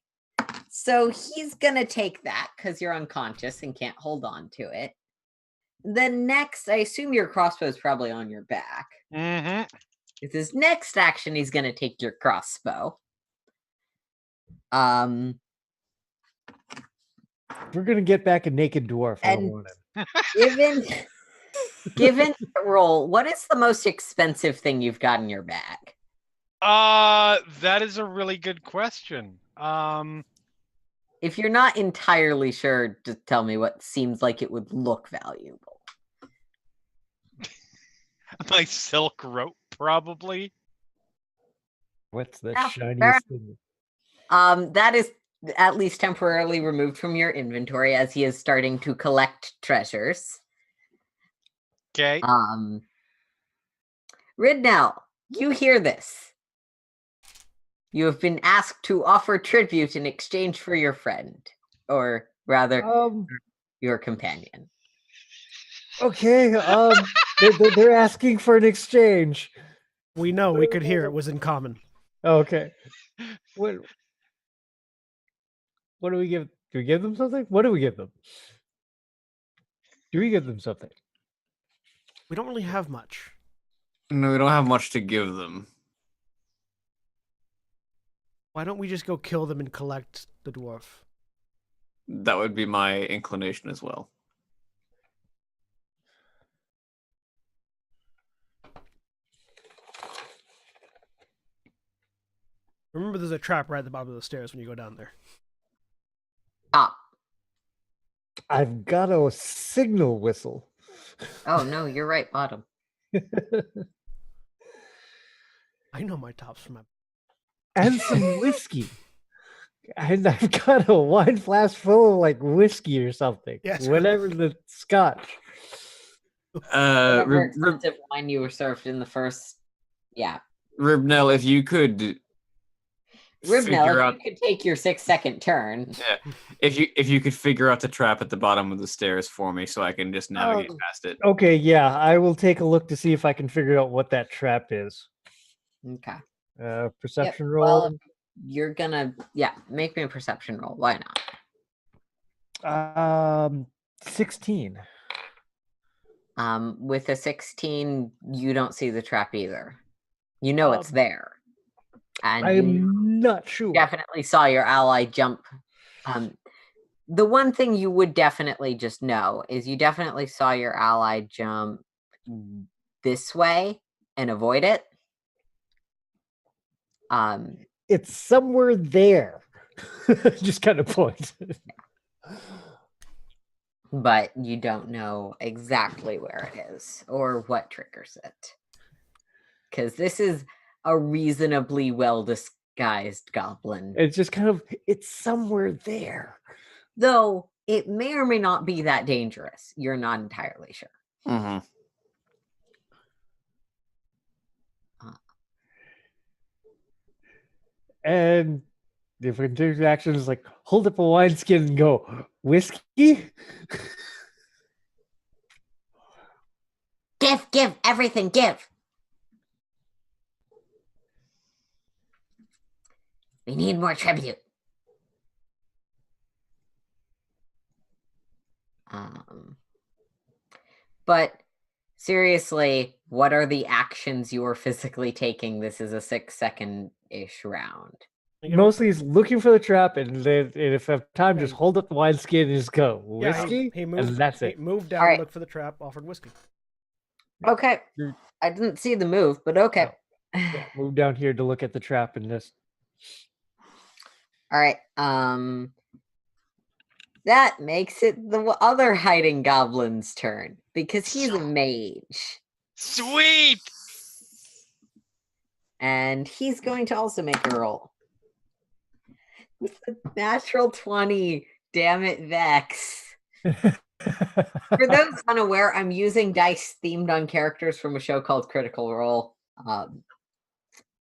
So he's gonna take that because you're unconscious and can't hold on to it. The next, I assume your crossbow is probably on your back. Mm-hmm. With his next action, he's gonna take your crossbow. We're gonna get back a naked dwarf. I don't And- want it. Given the roll, what is the most expensive thing you've got in your bag? That is a really good question. If you're not entirely sure, just tell me what seems like it would look valuable. My silk rope, probably. What's the Yeah, shiniest thing? That is at least temporarily removed from your inventory as he is starting to collect treasures. Okay. Ridnell, you hear this. You have been asked to offer tribute in exchange for your friend, or rather, your companion. Okay. They're asking for an exchange. We know, we could hear it was in common. Okay. What do we give? Do we give them something? What do we give them? Do we give them something? We don't really have much. No, we don't have much to give them. Why don't we just go kill them and collect the dwarf? That would be my inclination as well. Remember, there's a trap right at the bottom of the stairs when you go down there. I've got a signal whistle. Oh no, you're right, bottom. I know my tops from my. And some whiskey. And I've got a wine flask full of like whiskey or something. Yes. Whatever the scotch. Whatever expensive wine you were served in the first. Yeah. Ribnell, if you could figure Ribnell, out, if you could take your 6-second turn. yeah, if you could figure out the trap at the bottom of the stairs for me, so I can just navigate past it. Okay, yeah, I will take a look to see if I can figure out what that trap is. Okay. Perception Yep, roll. well, you're gonna, make me a perception roll. Why not? 16. With a 16, you don't see the trap either. You know it's there. And you I'm not sure. definitely saw your ally jump. The one thing you would definitely just know is you definitely saw your ally jump this way and avoid it. It's somewhere there. Just kind of point. But you don't know exactly where it is or what triggers it. Because this is a reasonably well disguised goblin. It's just kind of, it's somewhere there. Though it may or may not be that dangerous. You're not entirely sure. Mm-hmm. And the different action is like, hold up a wineskin and go, whiskey? Give, everything, give. We need more tribute. But seriously, what are the actions you are physically taking? This is a 6-second-ish round. Mostly he's looking for the trap, and then if I have time, just Yeah. hold up the wineskin and just go, Yeah, whiskey? he moved, and that's he it. moved down, Alright. looked for the trap, offered whiskey. Okay. I didn't see the move, but okay. Yeah, move down here to look at the trap and just... All right. That makes it the other hiding goblin's turn because he's a mage. Sweet. And he's going to also make a roll. With a natural 20. Damn it, Vex. For those unaware, I'm using dice themed on characters from a show called Critical Role,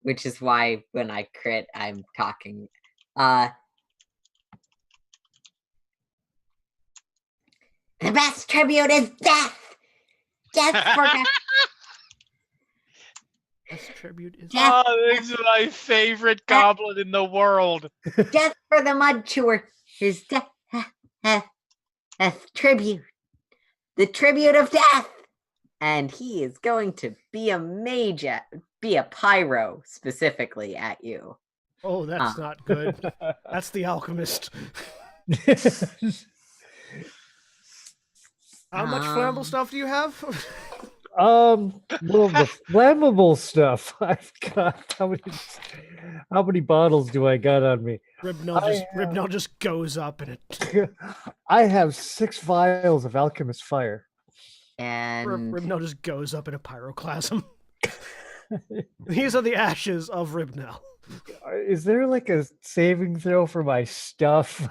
which is why when I crit, I'm talking. The best tribute is death. Death for Best tribute is Death. Oh, this is my favorite goblin in the world. death for the mud chewer. His death tribute. The tribute of death. And he is going to be a mage be a pyro specifically at you. Oh, that's not good. That's the alchemist. How much flammable stuff do you have? Well, the flammable stuff I've got. How many bottles do I got on me? Ribnell just goes up in it. I have 6 vials of alchemist fire. And Ribnell just goes up in a pyroclasm. These are the ashes of Ribnell. Is there like a saving throw for my stuff?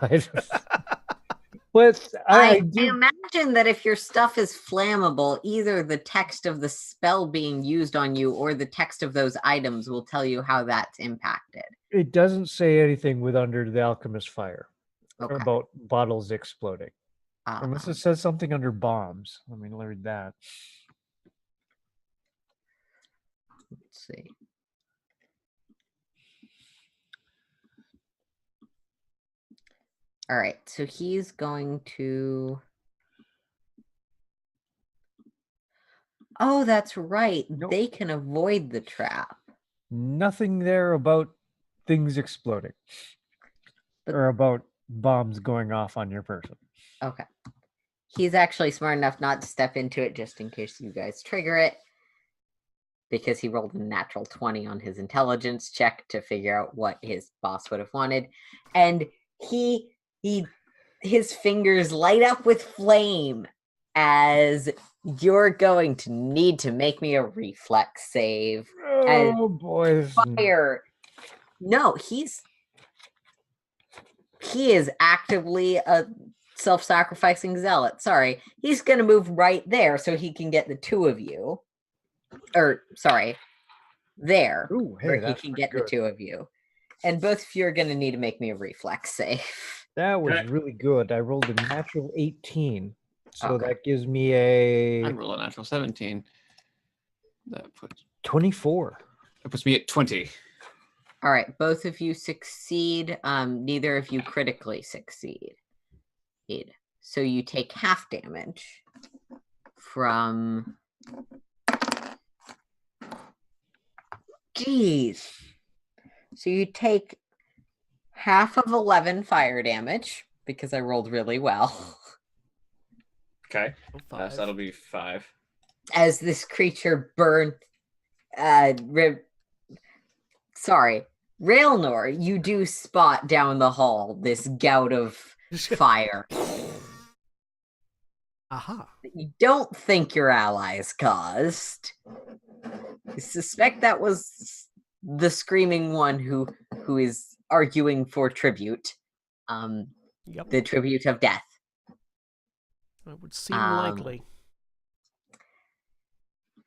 But I imagine that if your stuff is flammable, either the text of the spell being used on you or the text of those items will tell you how that's impacted. It doesn't say anything with under the alchemist fire Okay. about bottles exploding. Unless it says something under bombs. Let me read that. Let's see. All right, so he's going to... Oh, that's right. Nope. They can avoid the trap. Nothing there about things exploding. Or about bombs going off on your person. Okay. He's actually smart enough not to step into it just in case you guys trigger it. Because he rolled a natural 20 on his intelligence check to figure out what his boss would have wanted. And his fingers light up with flame as you're going to need to make me a reflex save. Oh boy. Fire. No, he is actively a self-sacrificing zealot. Sorry. He's going to move right there so he can get the two of you. Or, sorry, there. Ooh, hey, where he that's can pretty get good. the two of you. And both of you are going to need to make me a reflex save. That was really good. I rolled a natural 18. So Okay. that gives me a I roll a natural 17. That puts 24. me at 20. All right, both of you succeed. Neither of you critically succeed. So you take half damage from... Jeez. So you take half of 11 fire damage because I rolled really well. Okay. Oh, So that'll be 5. As this creature burned... Railnor, you do spot down the hall this gout of fire. Aha. That you don't think your allies caused. You suspect that was the screaming one who is arguing for tribute. Yep. The tribute of death. That would seem likely.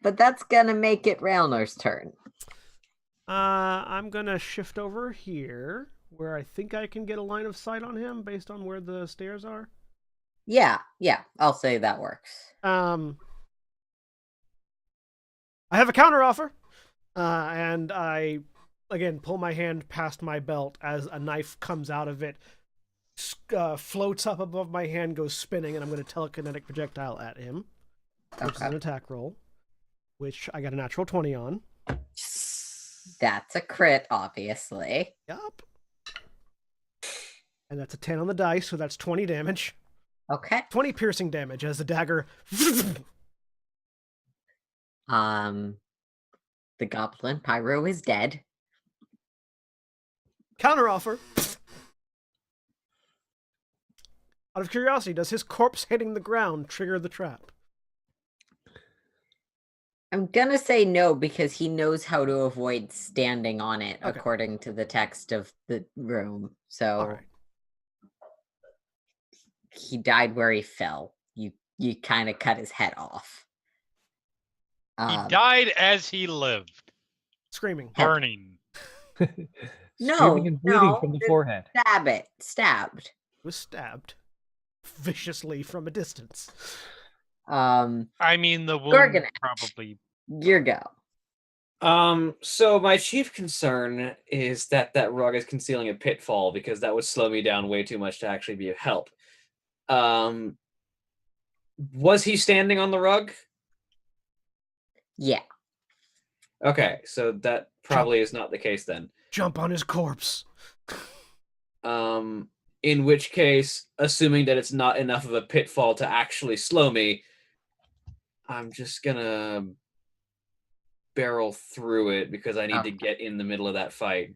But that's gonna make it Railner's turn. I'm gonna shift over here where I think I can get a line of sight on him based on where the stairs are. Yeah, I'll say that works. I have a counter offer, and I again pull my hand past my belt as a knife comes out of it, floats up above my hand, goes spinning, and I'm going to telekinetic projectile at him, which is an attack roll, which I got a natural 20 on. That's a crit, obviously. Yup. And that's a 10 on the dice, so that's 20 damage. Okay. 20 piercing damage as the dagger. The goblin Pyro is dead. Counter offer. Out of curiosity, does his corpse hitting the ground trigger the trap? I'm gonna say no because he knows how to avoid standing on it according to the text of the room. So he died where he fell. You kind of cut his head off. He died as he lived. Screaming. Burning. Screaming and bleeding from the forehead. Stabbed. Was stabbed viciously from a distance. I mean, the wound Gorgonash. probably. Your go. So my chief concern is that rug is concealing a pitfall because that would slow me down way too much to actually be of help. Was he standing on the rug? Yeah. Okay, so that probably is not the case then. Jump on his corpse. In which case, assuming that it's not enough of a pitfall to actually slow me, I'm just gonna barrel through it because I need to get in the middle of that fight.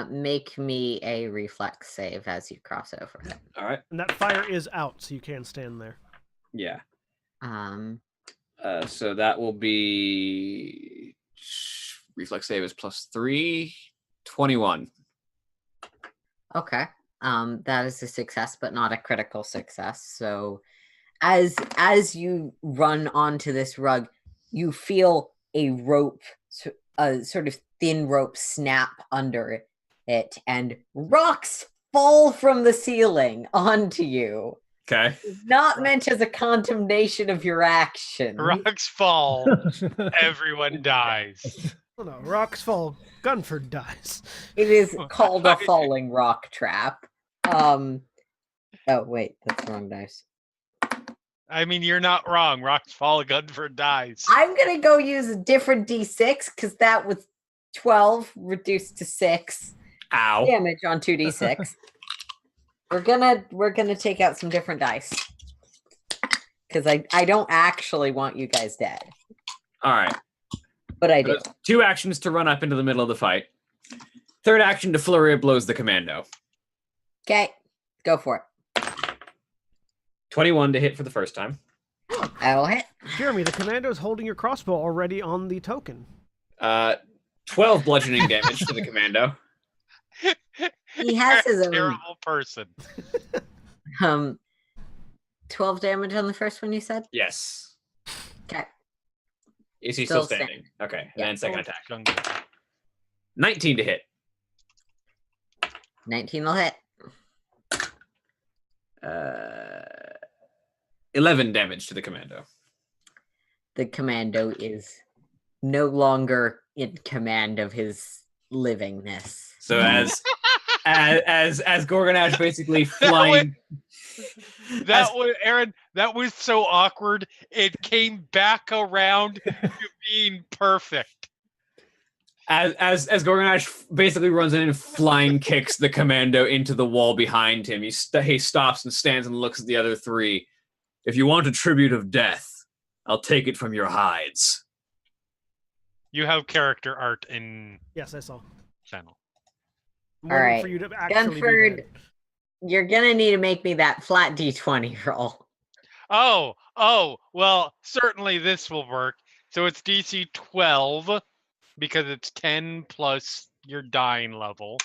Make me a reflex save as you cross over. All right. And that fire is out, so you can stand there. Yeah. So that will be reflex save is +3, 21. Okay. That is a success, but not a critical success. So as you run onto this rug, you feel a rope, a sort of thin rope snap under it, and rocks fall from the ceiling onto you. Okay. Not meant as a condemnation of your action. Rocks fall, everyone dies. Oh no, rocks fall, Gunford dies. It is called a falling rock trap. Oh wait, that's the wrong dice. I mean, you're not wrong. Rocks fall, Gunford dies. I'm gonna go use a different D6 because that was 12 reduced to 6 Ow. damage on 2d6. We're gonna take out some different dice because I don't actually want you guys dead, All right. but I do. 2 actions to run up into the middle of the fight. 3rd action to flurry of blows the commando. Okay, go for it. 21 to hit for the first time. That'll hit. Jeremy, the commando's holding your crossbow already on the token. 12 bludgeoning damage to the commando. He has his own. Terrible person. 12 damage on the first one, you said? Yes. Okay. Is he still Still standing? Okay. Yeah. And then second attack. Jungle. 19 to hit. 19 will hit. 11 damage to the commando. The commando is no longer in command of his livingness. So as Gorgonash basically flying. That was Aaron. That was so awkward. It came back around to being perfect. As Gorgonash basically runs in and flying kicks the commando into the wall behind him, he stops and stands and looks at the other 3. If you want a tribute of death, I'll take it from your hides. You have character art in Yes, I saw. channel. I'm waiting right. for you to actually be Gunford, dead. you're gonna need to make me that flat d20 roll. Oh, well, certainly this will work. So it's DC 12. because it's 10 plus your dying level.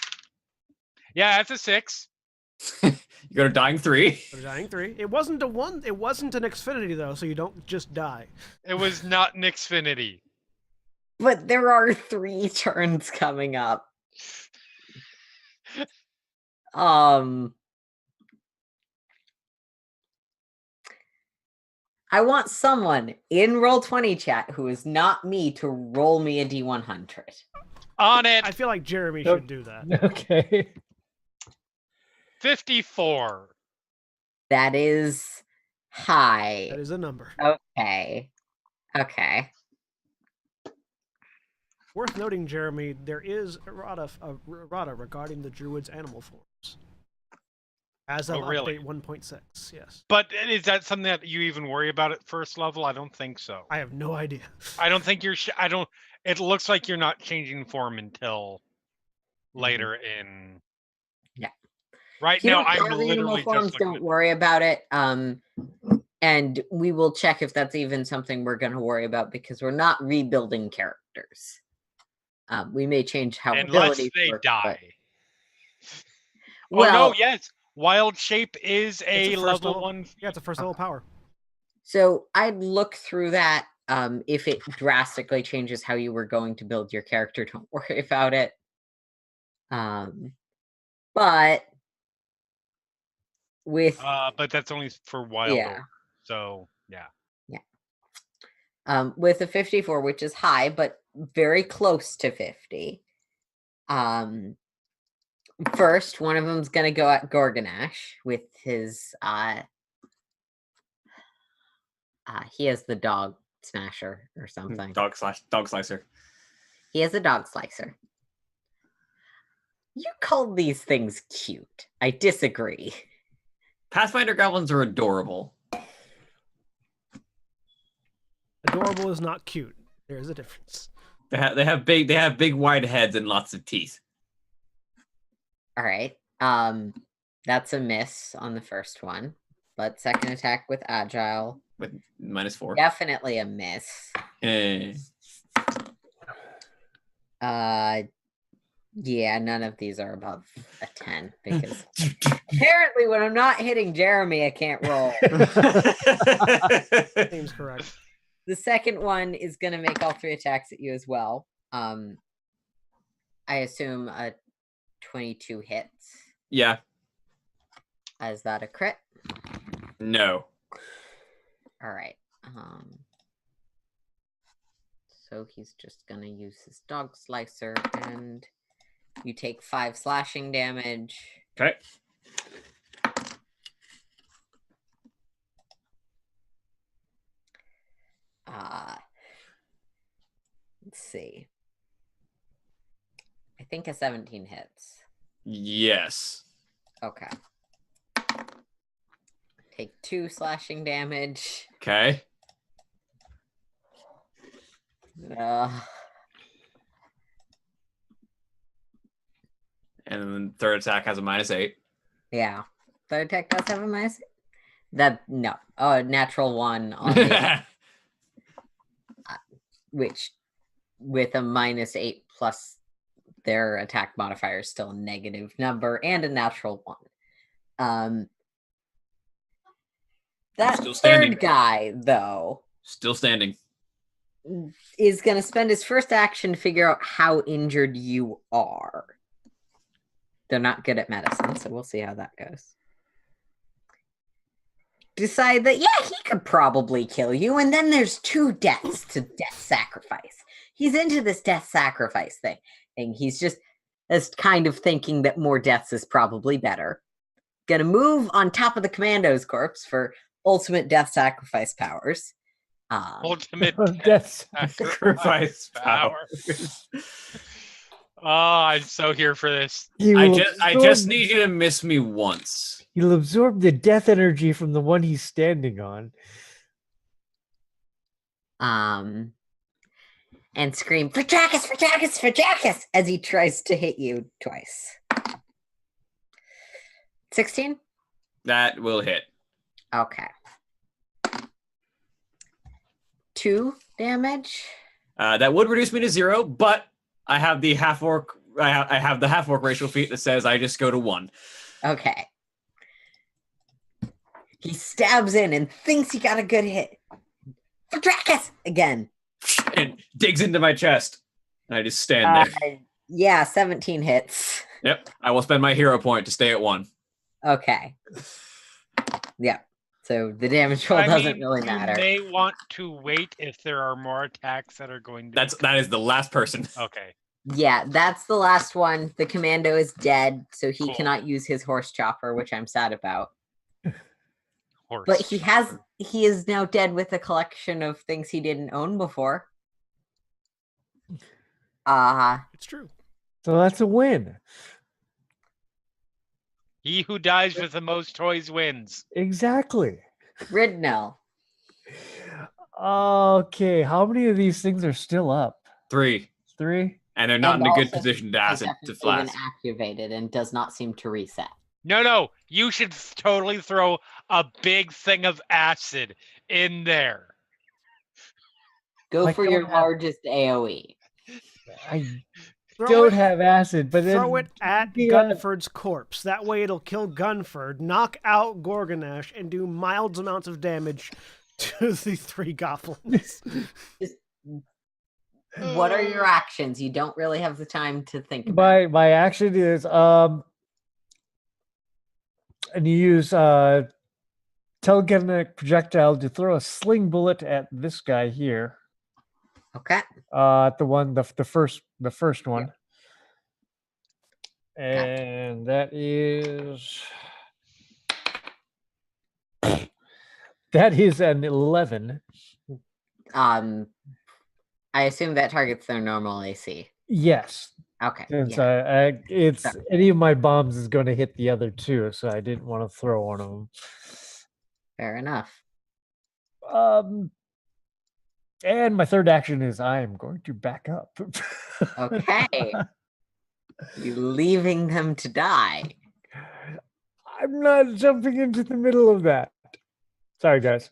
Yeah, that's a 6. You go to dying 3. For dying 3. It wasn't a 1. It wasn't an Xfinity, though, so you don't just die. It was not an Xfinity. But there are 3 turns coming up. I want someone in Roll20 chat who is not me to roll me a D100. On it. I feel like Jeremy should do that. Okay. 54. That is high. That is a number. Okay. Worth noting, Jeremy, there is errata regarding the Druid's animal forms. As of really? update 1.6, yes. But is that something that you even worry about at first level? I don't think so. I have no idea. I don't think you're. It looks like you're not changing form until later in. Yeah. Right You now, don't I'm have animal literally forms, just. don't worry about it. And we will check if that's even something we're going to worry about because we're not rebuilding characters. We may change how Unless abilities they work, die. Well, oh no! Yes, Wild Shape is a It's a first level 1. Yeah, it's a first level power. So I'd look through that. If it drastically changes how you were going to build your character, don't worry about it. But with But that's only for Wild Yeah. Orc. So yeah. with a 54, which is high, but very close to 50. First, one of them's gonna go at Gorgonash with his he has the dog smasher or something. Dog slicer. He has a dog slicer. You called these things cute. I disagree. Pathfinder goblins are adorable. Adorable is not cute. There's a difference. They have big wide heads and lots of teeth. All right. That's a miss on the first one, but second attack with agile, With -4. definitely a miss. Yeah, none of these are above a 10 because apparently when I'm not hitting Jeremy, I can't roll. Seems correct. The second one is going to make all 3 attacks at you as well. I assume a 22 hits. Yeah. Is that a crit? No. All right. So he's just going to use his dog slicer and you take 5 slashing damage. Okay. Let's see. I think a 17 hits. Yes. Okay. Take 2 slashing damage. Okay. And then third attack has a -8. Yeah. Third attack does have a minus. No. Oh, natural 1 on the, which with a -8 plus their attack modifier is still a negative number and a natural 1. That Still standing. third guy, though, Still standing. is going to spend his first action to figure out how injured you are. They're not good at medicine, so we'll see how that goes. Decide that, yeah, he could probably kill you, and then there's 2 deaths to death sacrifice. He's into this death sacrifice thing, and he's just kind of thinking that more deaths is probably better. Gonna move on top of the commando's corpse for ultimate death sacrifice powers. Ultimate Death sacrifice power. Oh, I'm so here for this. I just need you to miss me once. He'll absorb the death energy from the one he's standing on. And scream, Fratracus, Fratracus, Fratracus, as he tries to hit you twice. 16? That will hit. Okay. 2 damage. That would reduce me to 0, but I have the half orc. I have the half orc racial feat that says I just go to 1. Okay. He stabs in and thinks he got a good hit. For Dracus again. And digs into my chest. And I just stand there. Yeah, 17 hits. Yep. I will spend my hero point to stay at 1. Okay. Yeah. So the damage roll doesn't really matter. You may want to wait if there are more attacks that are going to. That is the last person. Okay. Yeah, that's the last one. The commando is dead, so he Cool. cannot use his horse chopper, which I'm sad about. Horse. But he is now dead with a collection of things he didn't own before. It's true. So that's a win. He who dies with the most toys wins. Exactly. Ridnell. Okay, how many of these things are still up? 3. 3? And they're not And in a good also position to has acid to definitely been flash. activated and does not seem to reset. No. You should totally throw a big thing of acid in there. Go Like, for don't your have- largest AoE. I Throw don't it, have acid, but then throw it at Yeah. Gunford's corpse. That way it'll kill Gunford, knock out Gorgonash, and do mild amounts of damage to the 3 goblins. What are your actions? You don't really have the time to think about. my action is and you use telekinetic projectile to throw a sling bullet at this guy here. Okay. The first one. And that is an 11. I assume that targets their normal AC. Yes. Okay. Since Yeah. it's any of my bombs is going to hit the other 2, so I didn't want to throw one of them. Fair enough. And my third action is I am going to back up. Okay. You leaving them to die. I'm not jumping into the middle of that. Sorry, guys.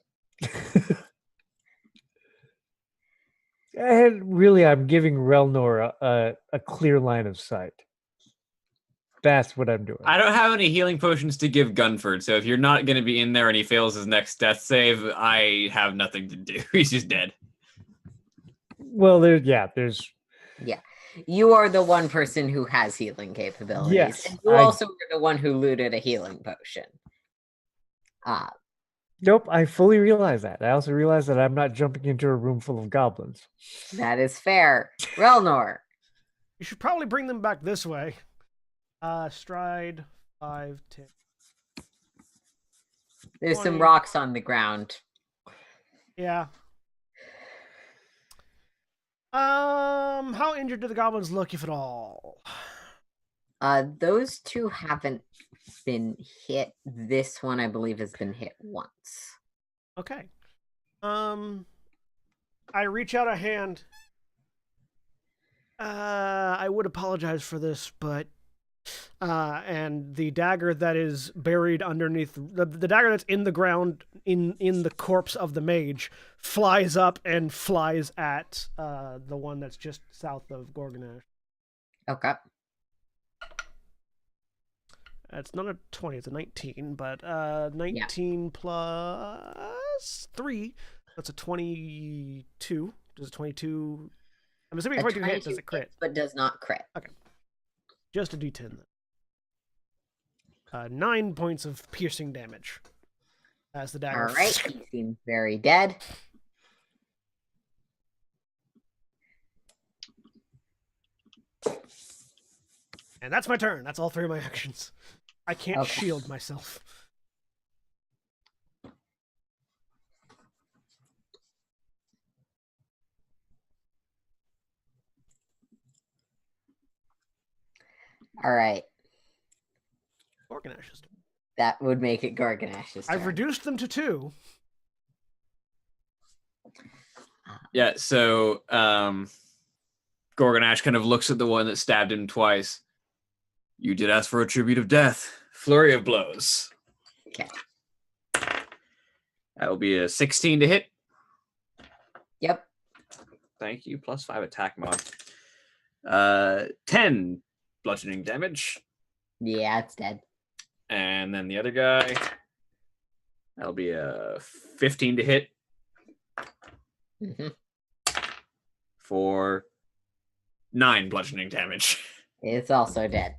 And really, I'm giving Relnor a clear line of sight. That's what I'm doing. I don't have any healing potions to give Gunford, so if you're not going to be in there and he fails his next death save, I have nothing to do. He's just dead. Well, there's. Yeah. You are the one person who has healing capabilities. Yes, And you also were the one who looted a healing potion. Nope, I fully realize that. I also realize that I'm not jumping into a room full of goblins. That is fair. Relnor. You should probably bring them back this way. Stride 5, 10. There's some 20. rocks on the ground. Yeah. How injured do the goblins look, if at all? Those 2 haven't been hit. This one, I believe, has been hit once. Okay. I reach out a hand. I would apologize for this, but and the dagger that is buried underneath the dagger that's in the ground in the corpse of the mage flies up and flies at the one that's just south of Gorgonash. Okay. It's not a 20, it's a 19, but 19 plus 3, that's a 22. Does a 22... I'm assuming a 22 hit, does it crit? Hits, but does not crit. Okay. Just a d10 then. 9 points of piercing damage. As the dagger... All right, he seems very dead. And that's my turn. That's all 3 of my actions. I can't Okay. shield myself. All right. Gorgonash's turn. That would make it Gorgonash's turn. I've reduced them to 2. Yeah, so Gorgonash kind of looks at the one that stabbed him twice. You did ask for a tribute of death. Flurry of blows. Okay. That will be a 16 to hit. Yep. Thank you. +5 attack mod. 10 bludgeoning damage. Yeah, it's dead. And then the other guy, that'll be a 15 to hit hmm for 9 bludgeoning damage. It's also dead.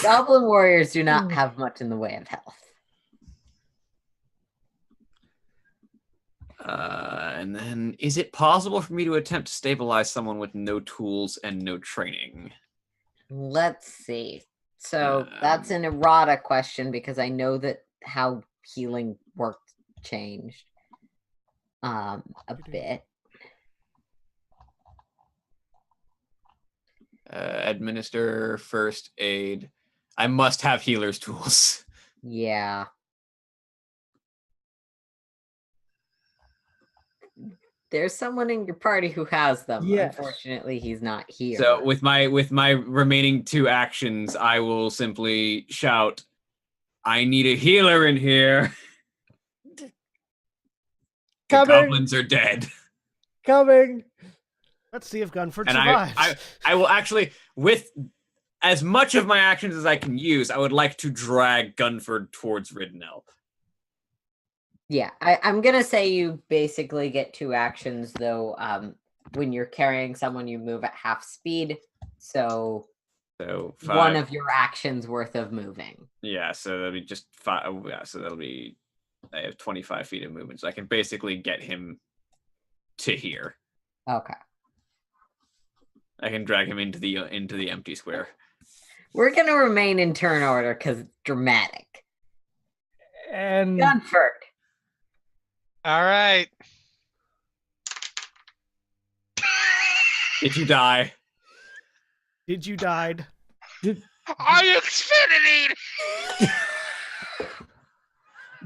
Goblin warriors do not have much in the way of health. And then, is it possible for me to attempt to stabilize someone with no tools and no training? Let's see. So that's an errata question because I know that how healing worked changed a bit. Administer first aid. I must have healer's tools. Yeah. There's someone in your party who has them. Yes. Unfortunately, he's not here. So with my remaining 2 actions, I will simply shout, "I need a healer in here." The Coming. goblins are dead. Coming. Let's see if Gunford And survives. I will actually, with as much of my actions as I can use, I would like to drag Gunford towards Ridnell. Yeah, I'm gonna say you basically get 2 actions though. When you're carrying someone, you move at half speed. So 5. one of your actions worth of moving. Yeah, so that'll be just 5. Yeah, so that'll be, I have 25 feet of movement, so I can basically get him to here. Okay. I can drag him into the empty square. We're gonna remain in turn order because it's dramatic. And Gunford. All right. Did you die? Did you died? I Xfinity!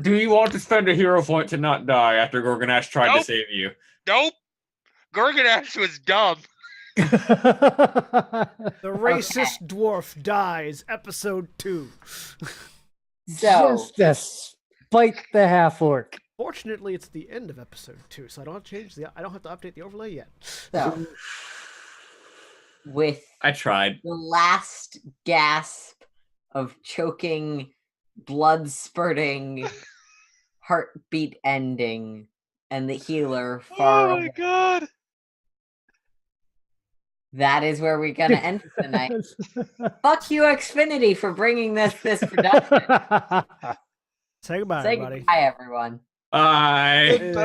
Do you want to spend a hero point to not die after Gorgonash tried to Nope. save you? Nope. Gorgonash was dumb. The racist dwarf dies. Episode 2. So just to spite the half orc. Fortunately, it's the end of episode 2, so I don't have to change I don't have to update the overlay yet. so with I tried. the last gasp of choking, blood spurting, heartbeat ending, and the healer far Oh my away. god. That is where we're gonna end for tonight. Fuck you, Xfinity, for bringing this production. Say goodbye, Say everybody. goodbye, everyone. Bye. Goodbye.